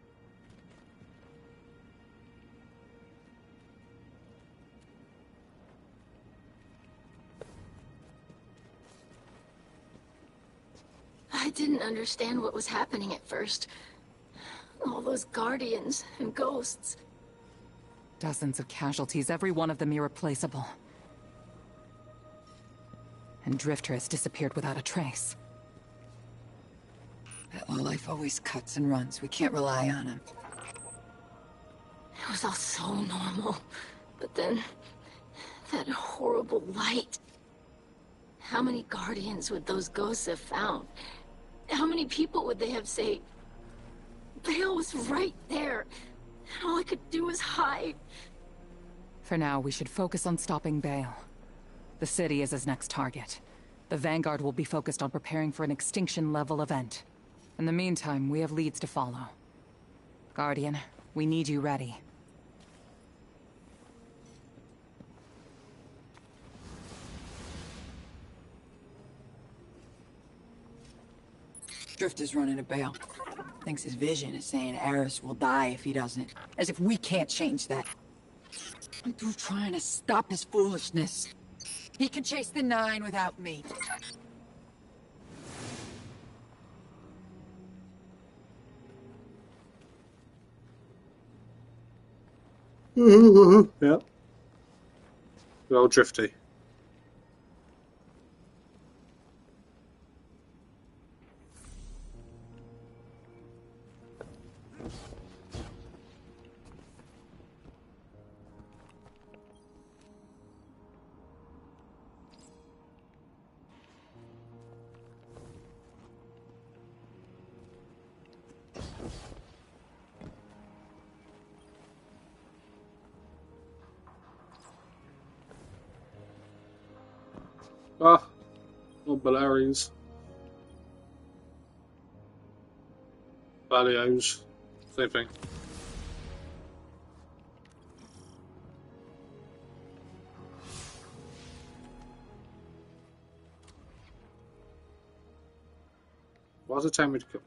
I didn't understand what was happening at first. All those Guardians and Ghosts. Dozens of casualties, every one of them irreplaceable. And Drifter has disappeared without a trace. That life always cuts and runs. We can't rely on him. It was all so normal. But then, that horrible light. How many Guardians would those ghosts have found? How many people would they have saved? Bale was right there. And all I could do was hide. For now, we should focus on stopping Bale. The city is his next target. The Vanguard will be focused on preparing for an extinction-level event. In the meantime, we have leads to follow. Guardian, we need you ready. Drifter's running a Bale. Thinks his vision is saying Eris will die if he doesn't. As if we can't change that. I'm through trying to stop his foolishness. He can chase the 9 without me. Yeah. Well, Drifty. Ah, not Balearies. Valios. Same thing. Why does it tell me to go?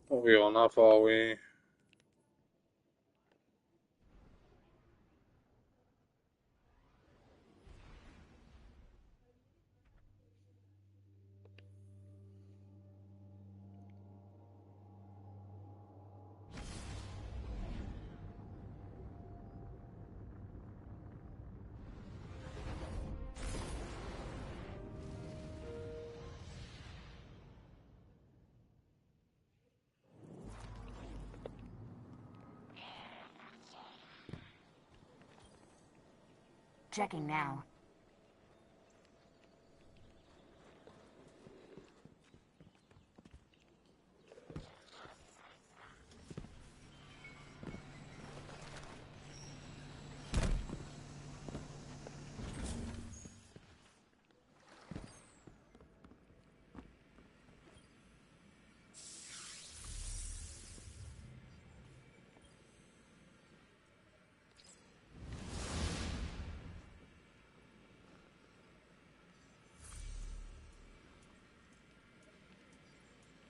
Are we on? How far are we? Checking now.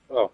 Oh.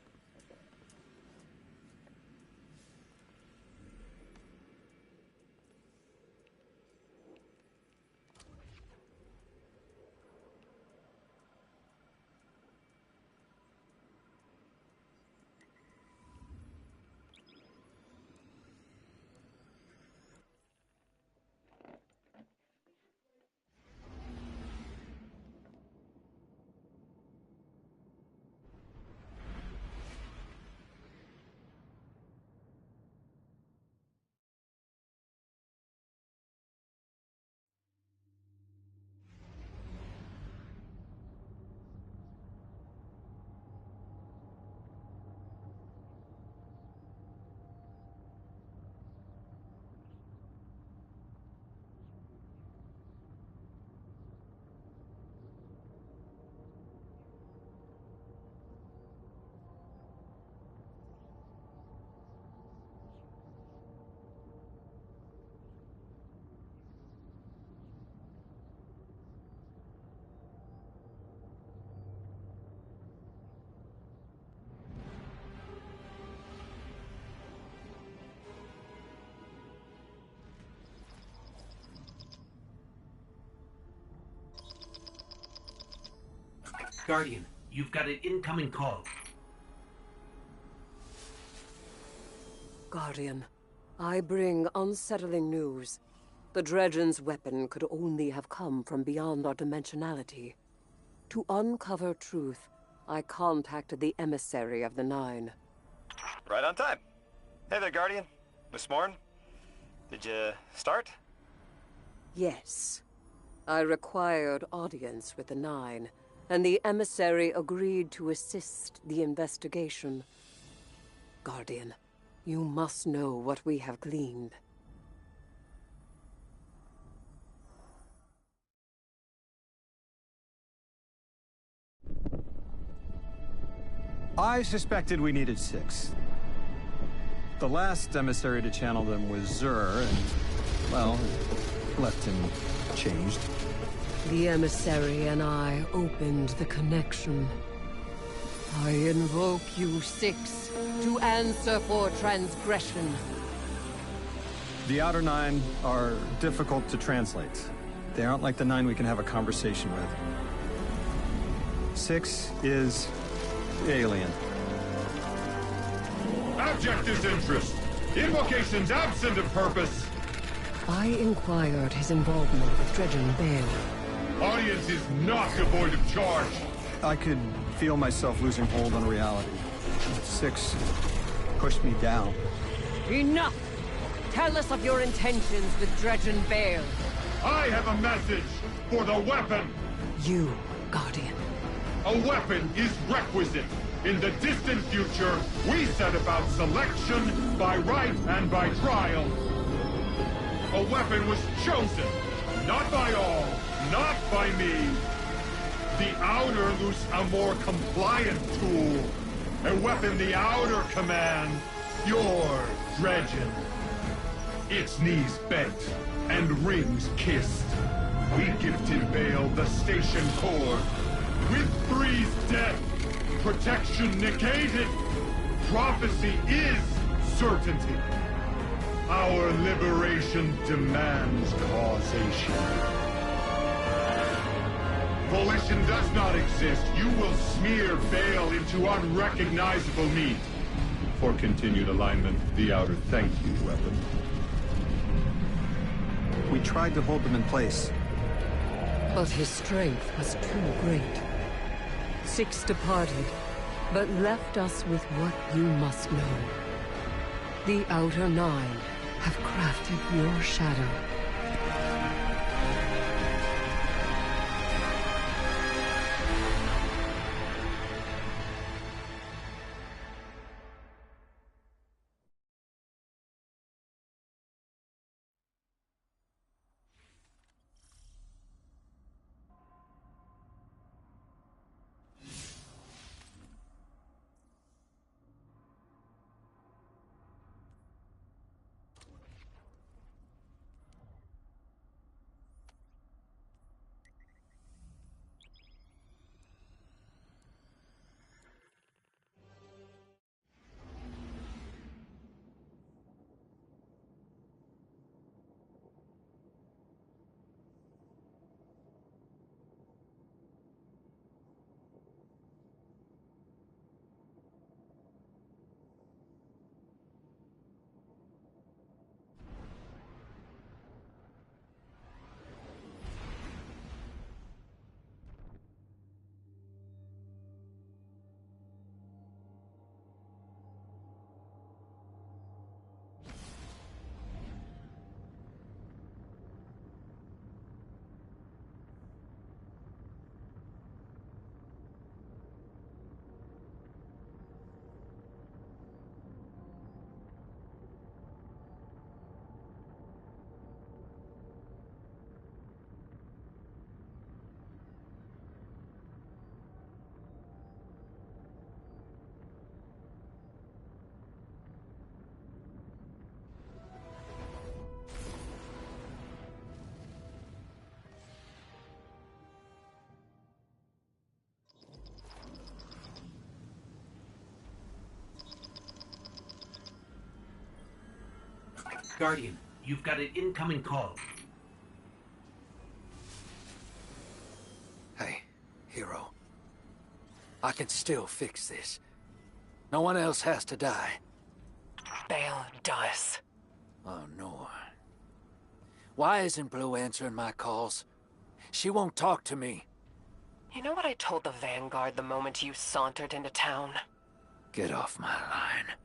Guardian, you've got an incoming call. Guardian, I bring unsettling news. The Dredgen's weapon could only have come from beyond our dimensionality. To uncover truth, I contacted the emissary of the Nine. Right on time. Hey there, Guardian. Miss Morn. Did you start? Yes. I required audience with the Nine, and the emissary agreed to assist the investigation. Guardian, you must know what we have gleaned. I suspected we needed 6. The last emissary to channel them was Zur, and, well, left him changed. The emissary and I opened the connection. I invoke you 6 to answer for transgression. The Outer 9 are difficult to translate. They aren't like the 9 we can have a conversation with. 6 is alien. Abject disinterest. Invocations absent of purpose. I inquired his involvement with Dredgen Bale. Audience is not devoid of charge. I could feel myself losing hold on reality. 6 pushed me down. Enough! Tell us of your intentions with Dredgen Bale. I have a message for the weapon. You, Guardian. A weapon is requisite. In the distant future, we set about selection by right and by trial. A weapon was chosen, not by all, not by me. The Outer loose a more compliant tool. A weapon the Outer command. Your dredgen. Its knees bent and rings kissed. We gifted Bale the station core. With Three's death, protection negated. Prophecy is certainty. Our liberation demands causation. Volition does not exist. You will smear Bale into unrecognizable meat. For continued alignment, the Outer thank you, weapon. We tried to hold them in place. But his strength was too great. 6 departed, but left us with what you must know. The Outer 9 have crafted your shadow. Guardian, you've got an incoming call. Hey, hero. I can still fix this. No one else has to die. Bale does. Oh, no. Why isn't Blue answering my calls? She won't talk to me. You know what I told the Vanguard the moment you sauntered into town? Get off my line.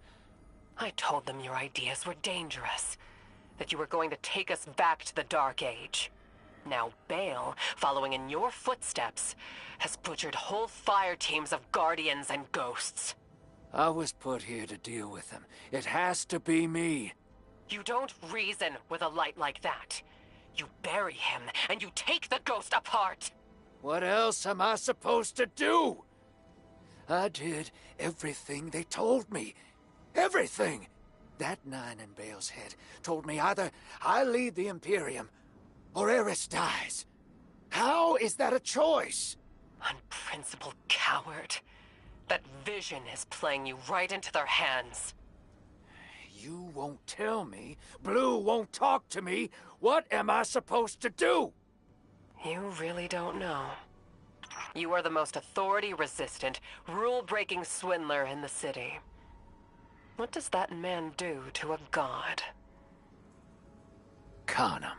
I told them your ideas were dangerous. That you were going to take us back to the Dark Age. Now Bale, following in your footsteps, has butchered whole fire teams of Guardians and Ghosts. I was put here to deal with them. It has to be me. You don't reason with a light like that. You bury him, and you take the Ghost apart! What else am I supposed to do? I did everything they told me. Everything! That 9 in Bale's head told me either I lead the Imperium, or Eris dies. How is that a choice? Unprincipled coward. That vision is playing you right into their hands. You won't tell me. Blue won't talk to me. What am I supposed to do? You really don't know. You are the most authority-resistant, rule-breaking swindler in the city. What does that man do to a god? Con him.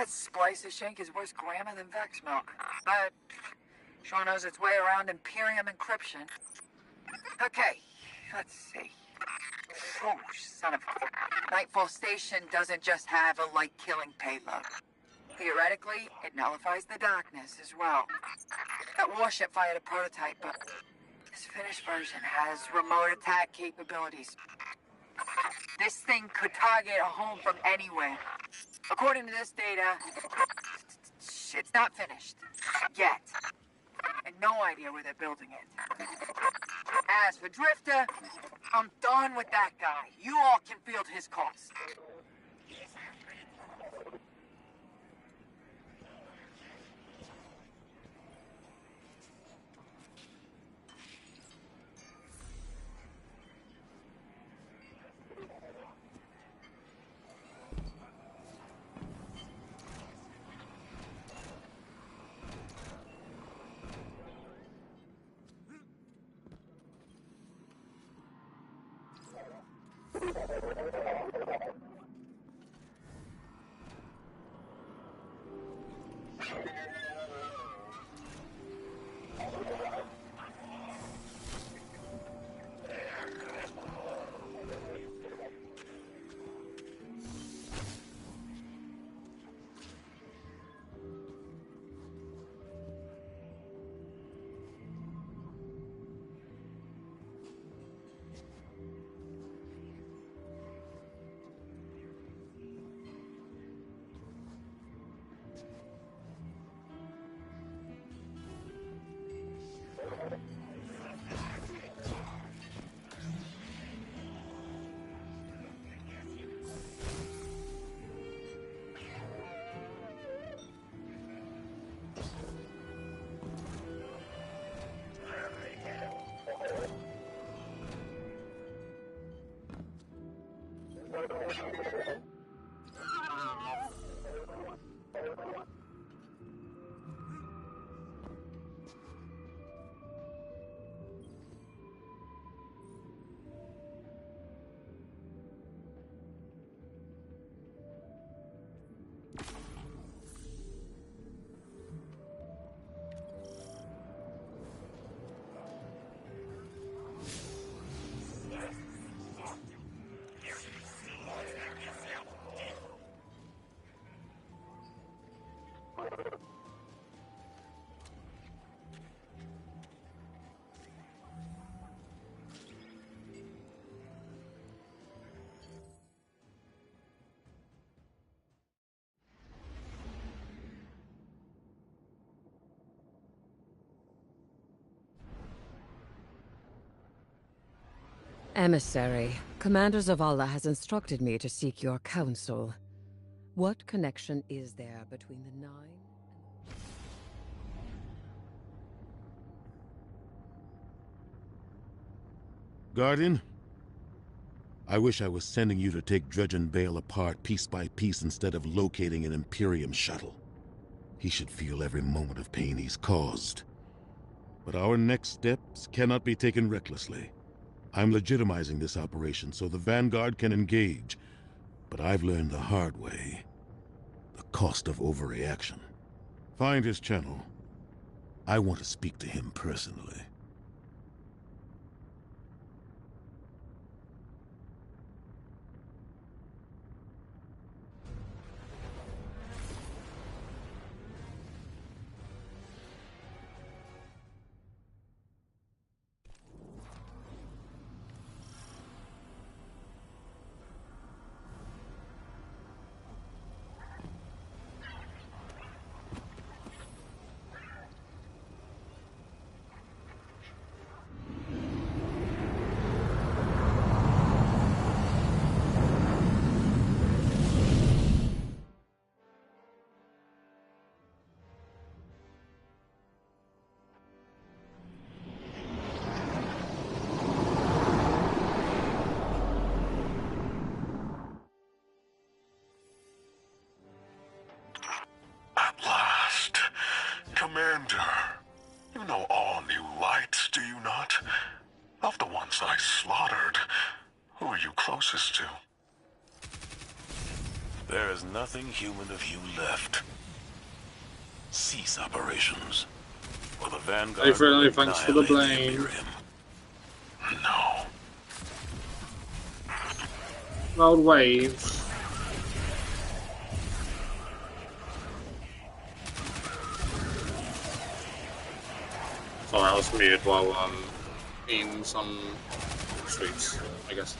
That splicer shank is worse grammar than Vex milk, but sure knows its way around Imperium encryption. Okay, let's see. Oh, son of a... Nightfall Station doesn't just have a light-killing payload. Theoretically, it nullifies the darkness as well. That warship fired a prototype, but this finished version has remote attack capabilities. This thing could target a home from anywhere. According to this data, it's not finished. Yet. And no idea where they're building it. As for Drifter, I'm done with that guy. You all can field his cost. Emissary, Commander Zavala has instructed me to seek your counsel. What connection is there between the Nine and... Guardian? I wish I was sending you to take Dredge and Bale apart piece by piece instead of locating an Imperium shuttle. He should feel every moment of pain he's caused. But our next steps cannot be taken recklessly. I'm legitimizing this operation so the Vanguard can engage, but I've learned the hard way. The cost of overreaction. Find his channel. I want to speak to him personally. Commander, you know all new lights, do you not? Of the ones I slaughtered, who are you closest to? There is nothing human of you left. Cease operations, or the Vanguard Hey, will Freddie, thanks for the annihilate the blame. Imperium. No. Loud waves. Sorry, I was muted while eating some sweets, I guess.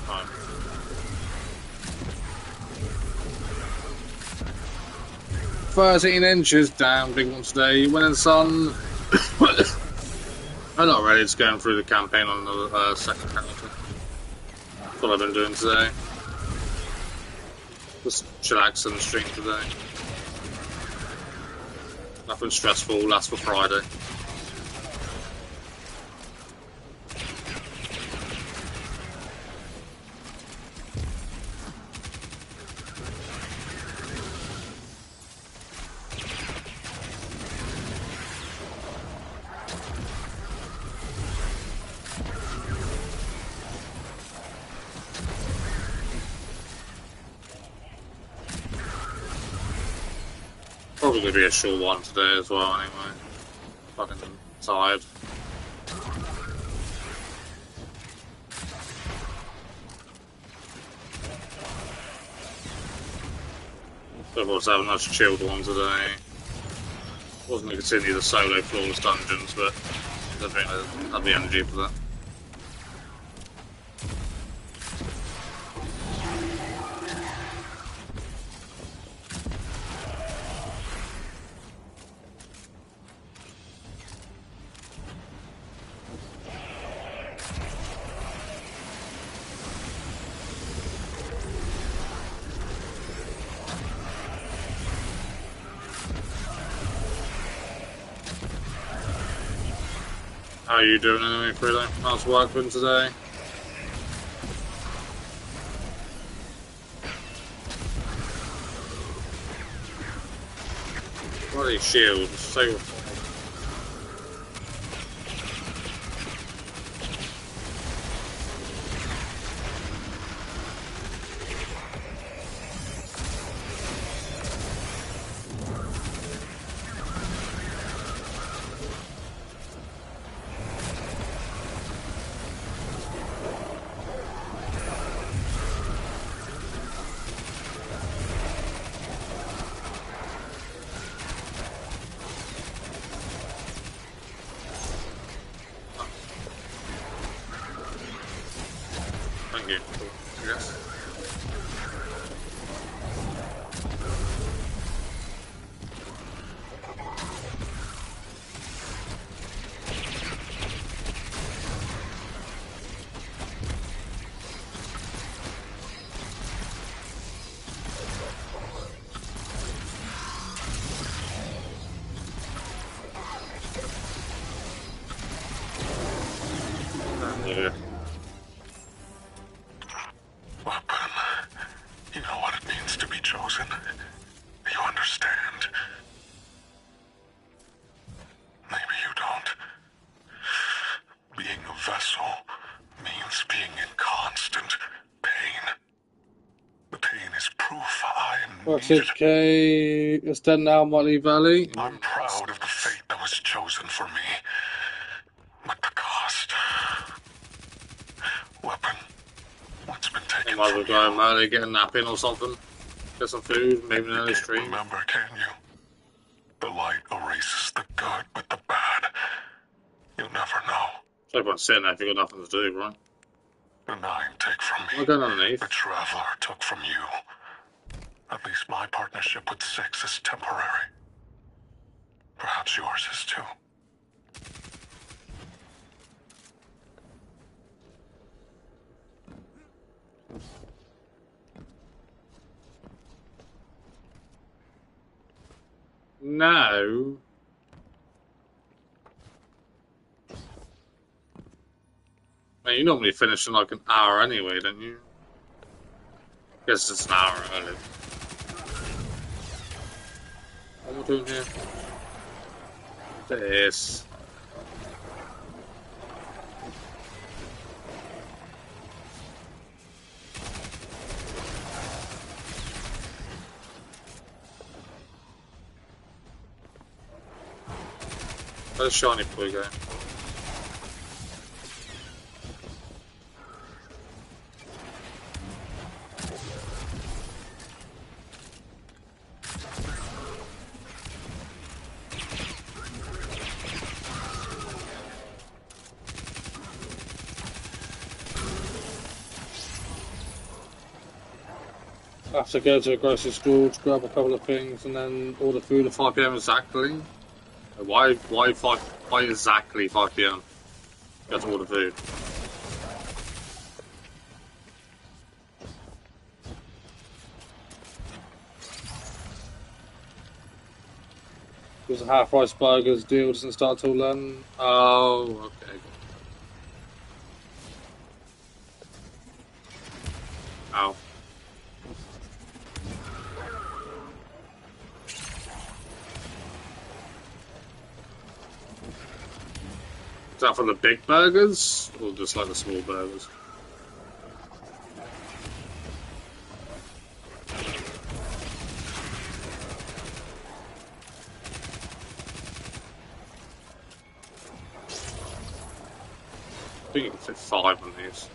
Right. 13 inches down, big one today. Winning sun. I'm not ready. It's going through the campaign on the second character. That's what I've been doing today. Just chillax and stream today. Nothing stressful. That's for Friday. Probably gonna be a short one today as well. Anyway, fucking tired. So I was having a nice chilled one today. Wasn't gonna continue the solo flawless dungeons, but I think I had the energy for that. How are you doing anyway, Fredo? How's work been today? What are these shields? So thank you. Yes. Yeah. Weapon, you know what it means to be chosen. You understand. Maybe you don't. Being a vessel means being in constant pain. The pain is proof I am What's needed. it, K? It's dead now, Motley Valley. I'm proud of the fate that was chosen for me. But the cost... Weapon, what's been I taken might as from well you? go early, get a nap in or something. Get some food, maybe an early stream. Remember, can you? The light erases the good with the bad. You never know. So everyone's sitting there if you've got nothing to do, right? The nine take from me. We're going underneath. The Traveler took from you. At least my partnership with Six is temporary. Perhaps yours is too. now... Man, you normally finish in like an hour anyway, don't you? Guess it's an hour early. What am I doing here? This. Where's Shiny Boy going? I have to go to a grocery store to grab a couple of things and then order food at 5 PM exactly. Why exactly 5 PM? You have to order food. Because a half price burgers deal doesn't start till then. Oh, okay. Ow. Is that for the big burgers or just like the small burgers? I think you can fit 5 on these.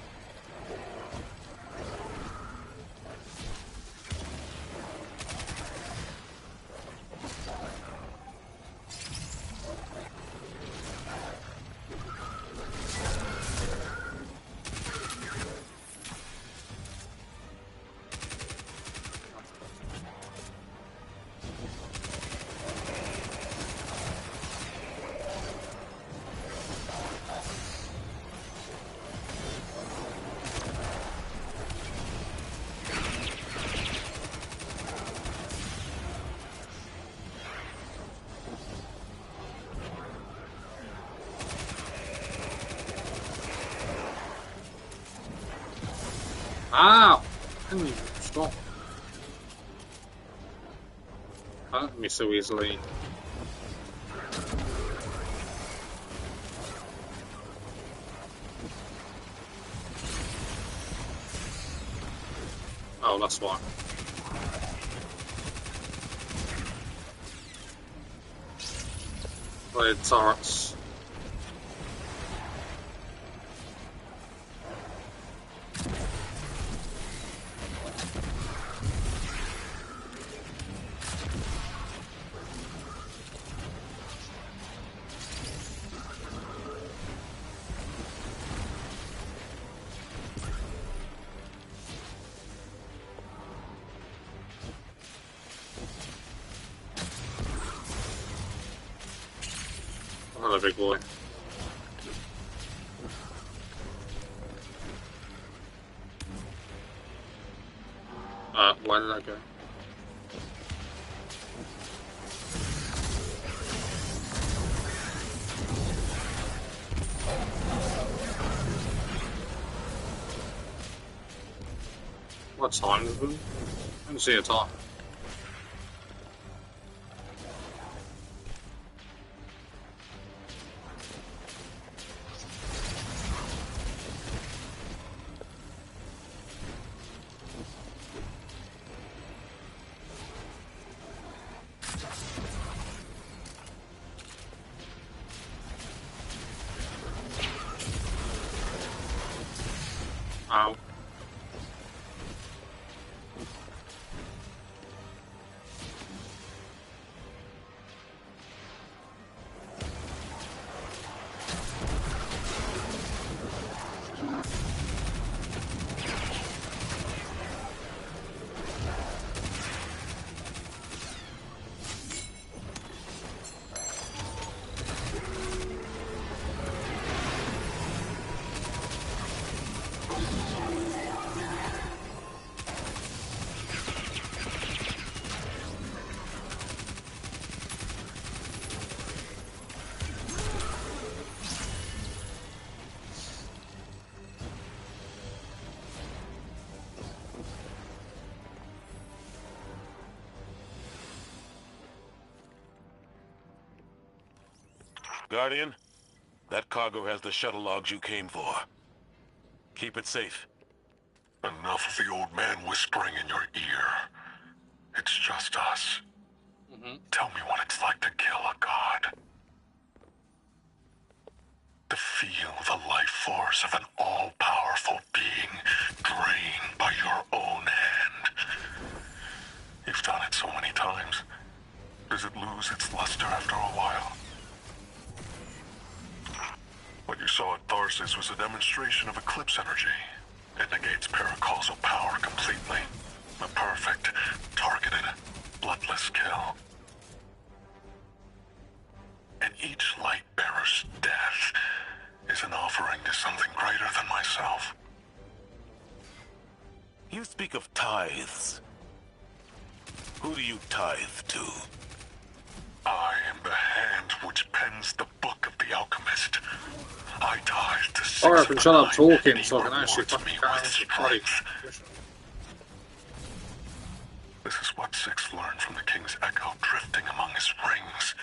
Ow! Stop. Hurt me so easily. Oh, that's why. Played turrets. Another big boy. Why did I go? What time is it? I didn't see a time. Ow. Guardian, that cargo has the shuttle logs you came for. Keep it safe. Enough of the old man whispering in your ear. It's just us. Tell me what it's like to kill a god. To feel the life force of an all-powerful being drained by your own hand. You've done it so many times. Does it lose its luster after a while? What you saw at Tharsis was a demonstration of eclipse energy. It negates paracausal power completely. A perfect, targeted, bloodless kill. And each light bearer's death is an offering to something greater than myself. You speak of tithes. Who do you tithe to? I am the hand which pens the book of the alchemist. I tithe to six Or I of can the shut up nine, talking and he so I can actually rewards fucking me carry with on strength. mission. This is what Six learned from the King's Echo drifting among his rings.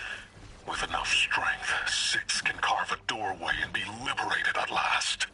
With enough strength, Six can carve a doorway and be liberated at last.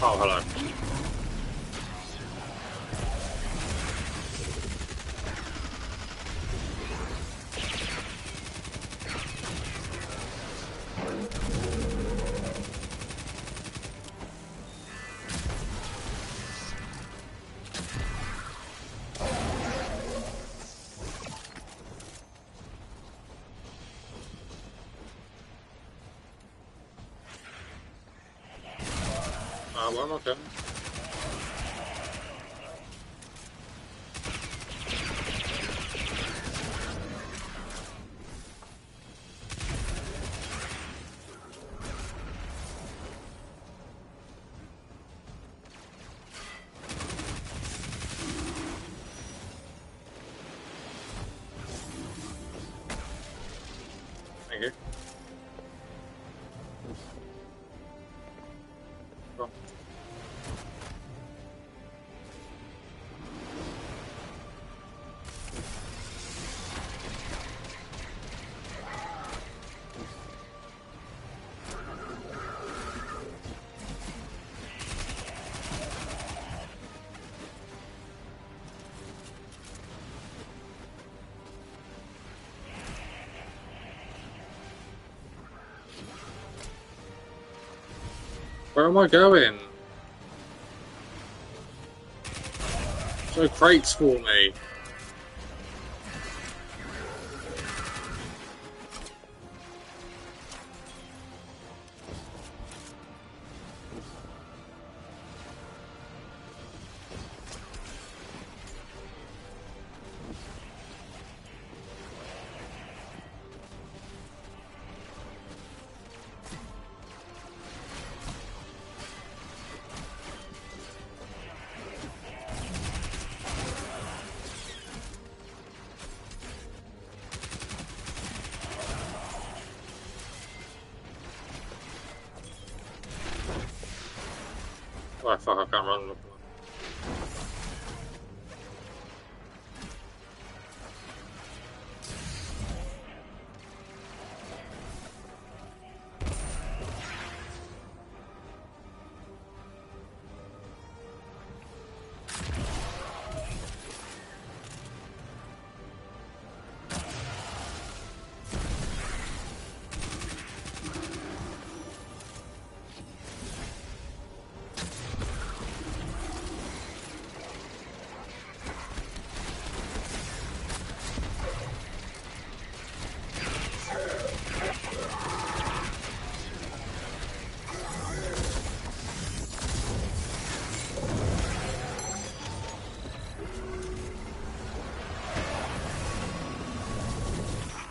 Oh, hello. Well, okay. Thank you. Cool. Where am I going? No crates for me. Oh fuck, I can't run.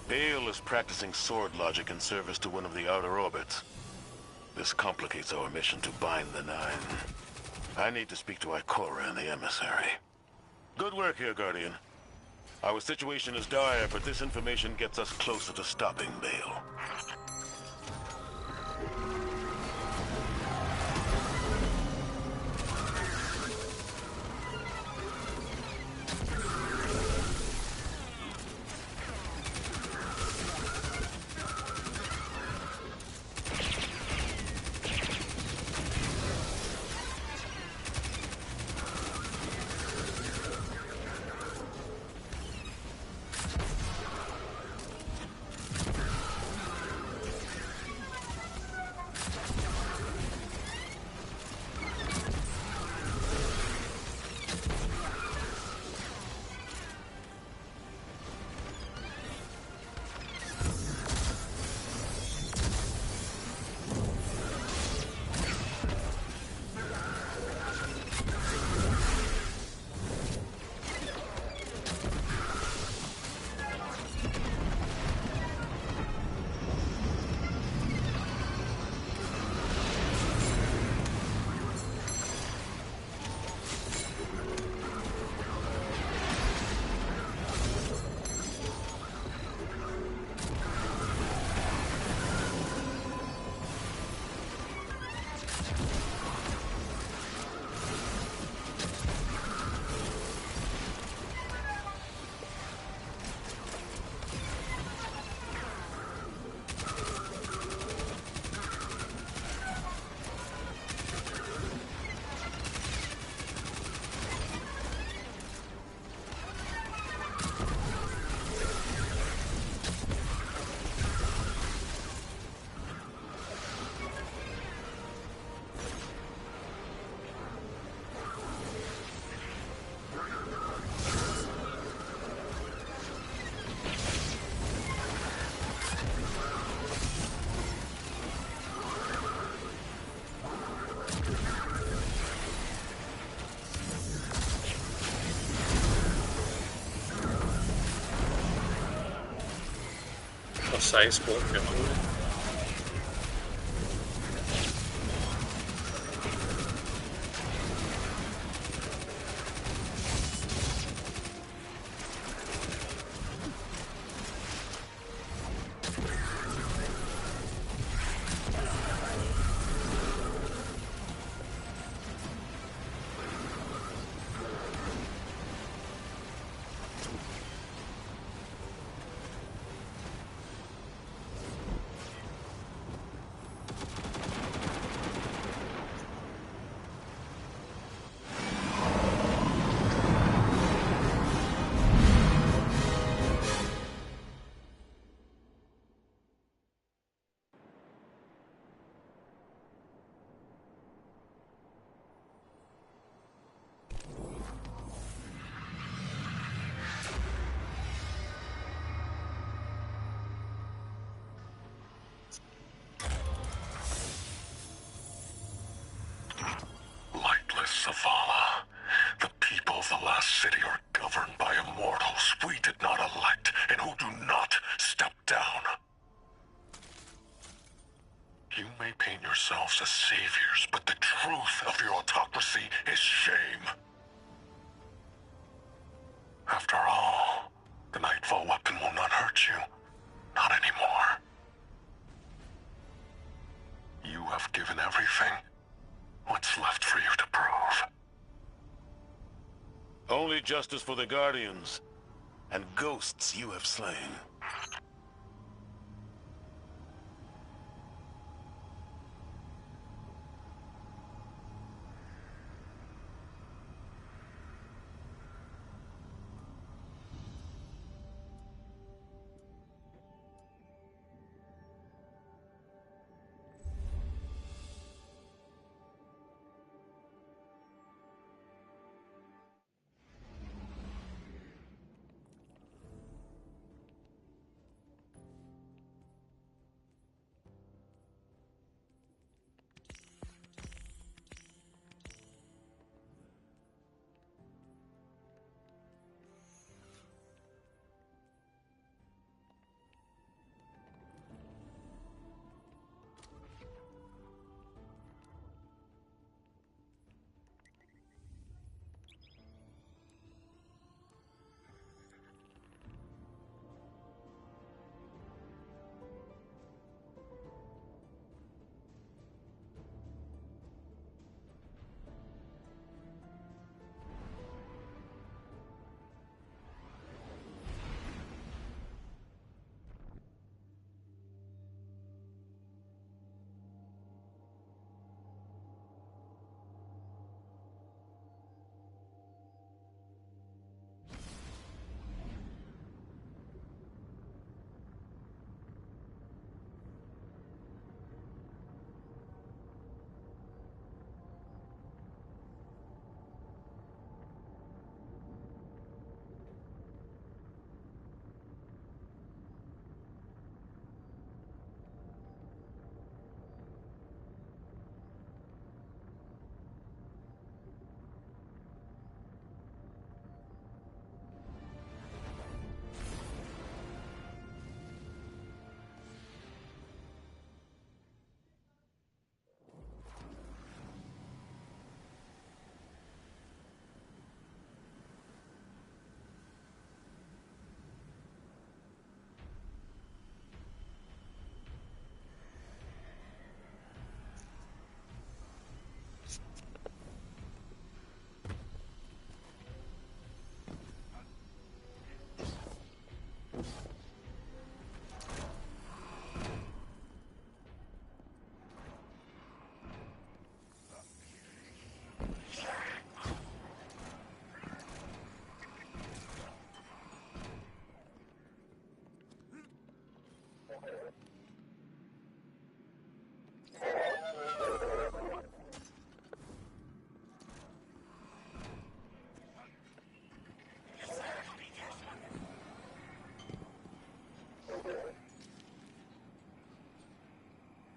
Bale is practicing sword logic in service to one of the outer orbits. This complicates our mission to bind the Nine. I need to speak to Ikora and the emissary. Good work here, Guardian. Our situation is dire, but this information gets us closer to stopping Bale. Say sport going. Zavala. The people of the last city are governed by immortals we did not elect and who do not step down. You may paint yourselves as saviors, but the truth of your autocracy is shame. After all, the Nightfall weapon will not hurt you. Not anymore. You have given everything. What's left for you to prove? Only justice for the Guardians, and ghosts you have slain.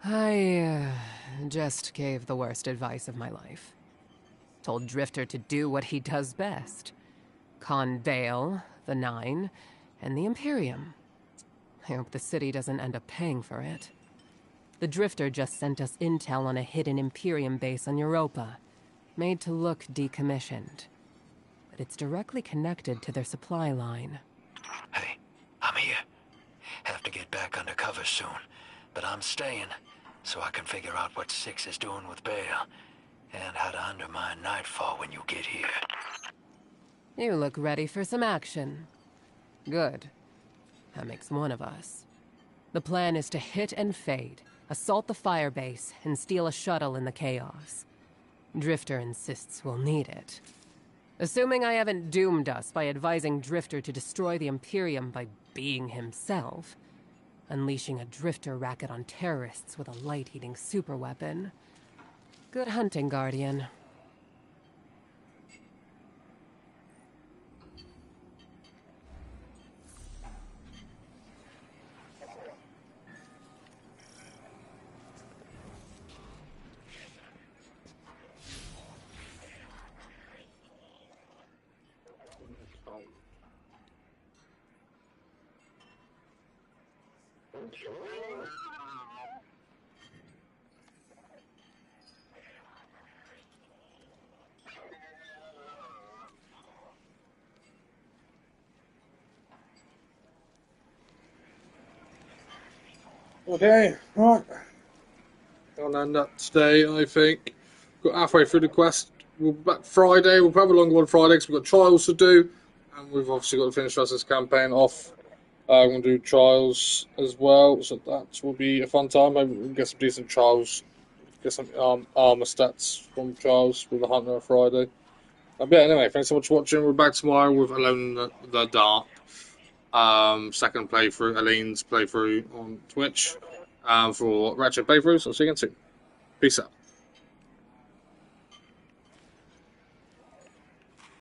I just gave the worst advice of my life. Told Drifter to do what he does best. Con Vale, the Nine, and the Imperium. I hope the city doesn't end up paying for it. The Drifter just sent us intel on a hidden Imperium base on Europa, made to look decommissioned. But it's directly connected to their supply line. Hey, I'm here. Have to get back under cover soon, but I'm staying, so I can figure out what Six is doing with Bale, and how to undermine Nightfall when you get here. You look ready for some action. Good. That makes one of us. The plan is to hit and fade, assault the firebase, and steal a shuttle in the chaos. Drifter insists we'll need it. Assuming I haven't doomed us by advising Drifter to destroy the Imperium by being himself, unleashing a Drifter racket on terrorists with a light-eating superweapon. Good hunting, Guardian. Okay, right. Gonna end that today, I think. Got halfway through the quest. We'll be back Friday. We'll probably have a longer one Friday because we've got trials to do. And we've obviously got to finish this campaign off. We're going to do trials as well. So that will be a fun time. Maybe we'll get some decent trials. Get some armor stats from trials with the Hunter on Friday. But yeah, anyway, thanks so much for watching. We're back tomorrow with Alone in the Dark. Second playthrough, Aline's playthrough on Twitch. For Ratchet playthroughs. I'll see you again soon. Peace out.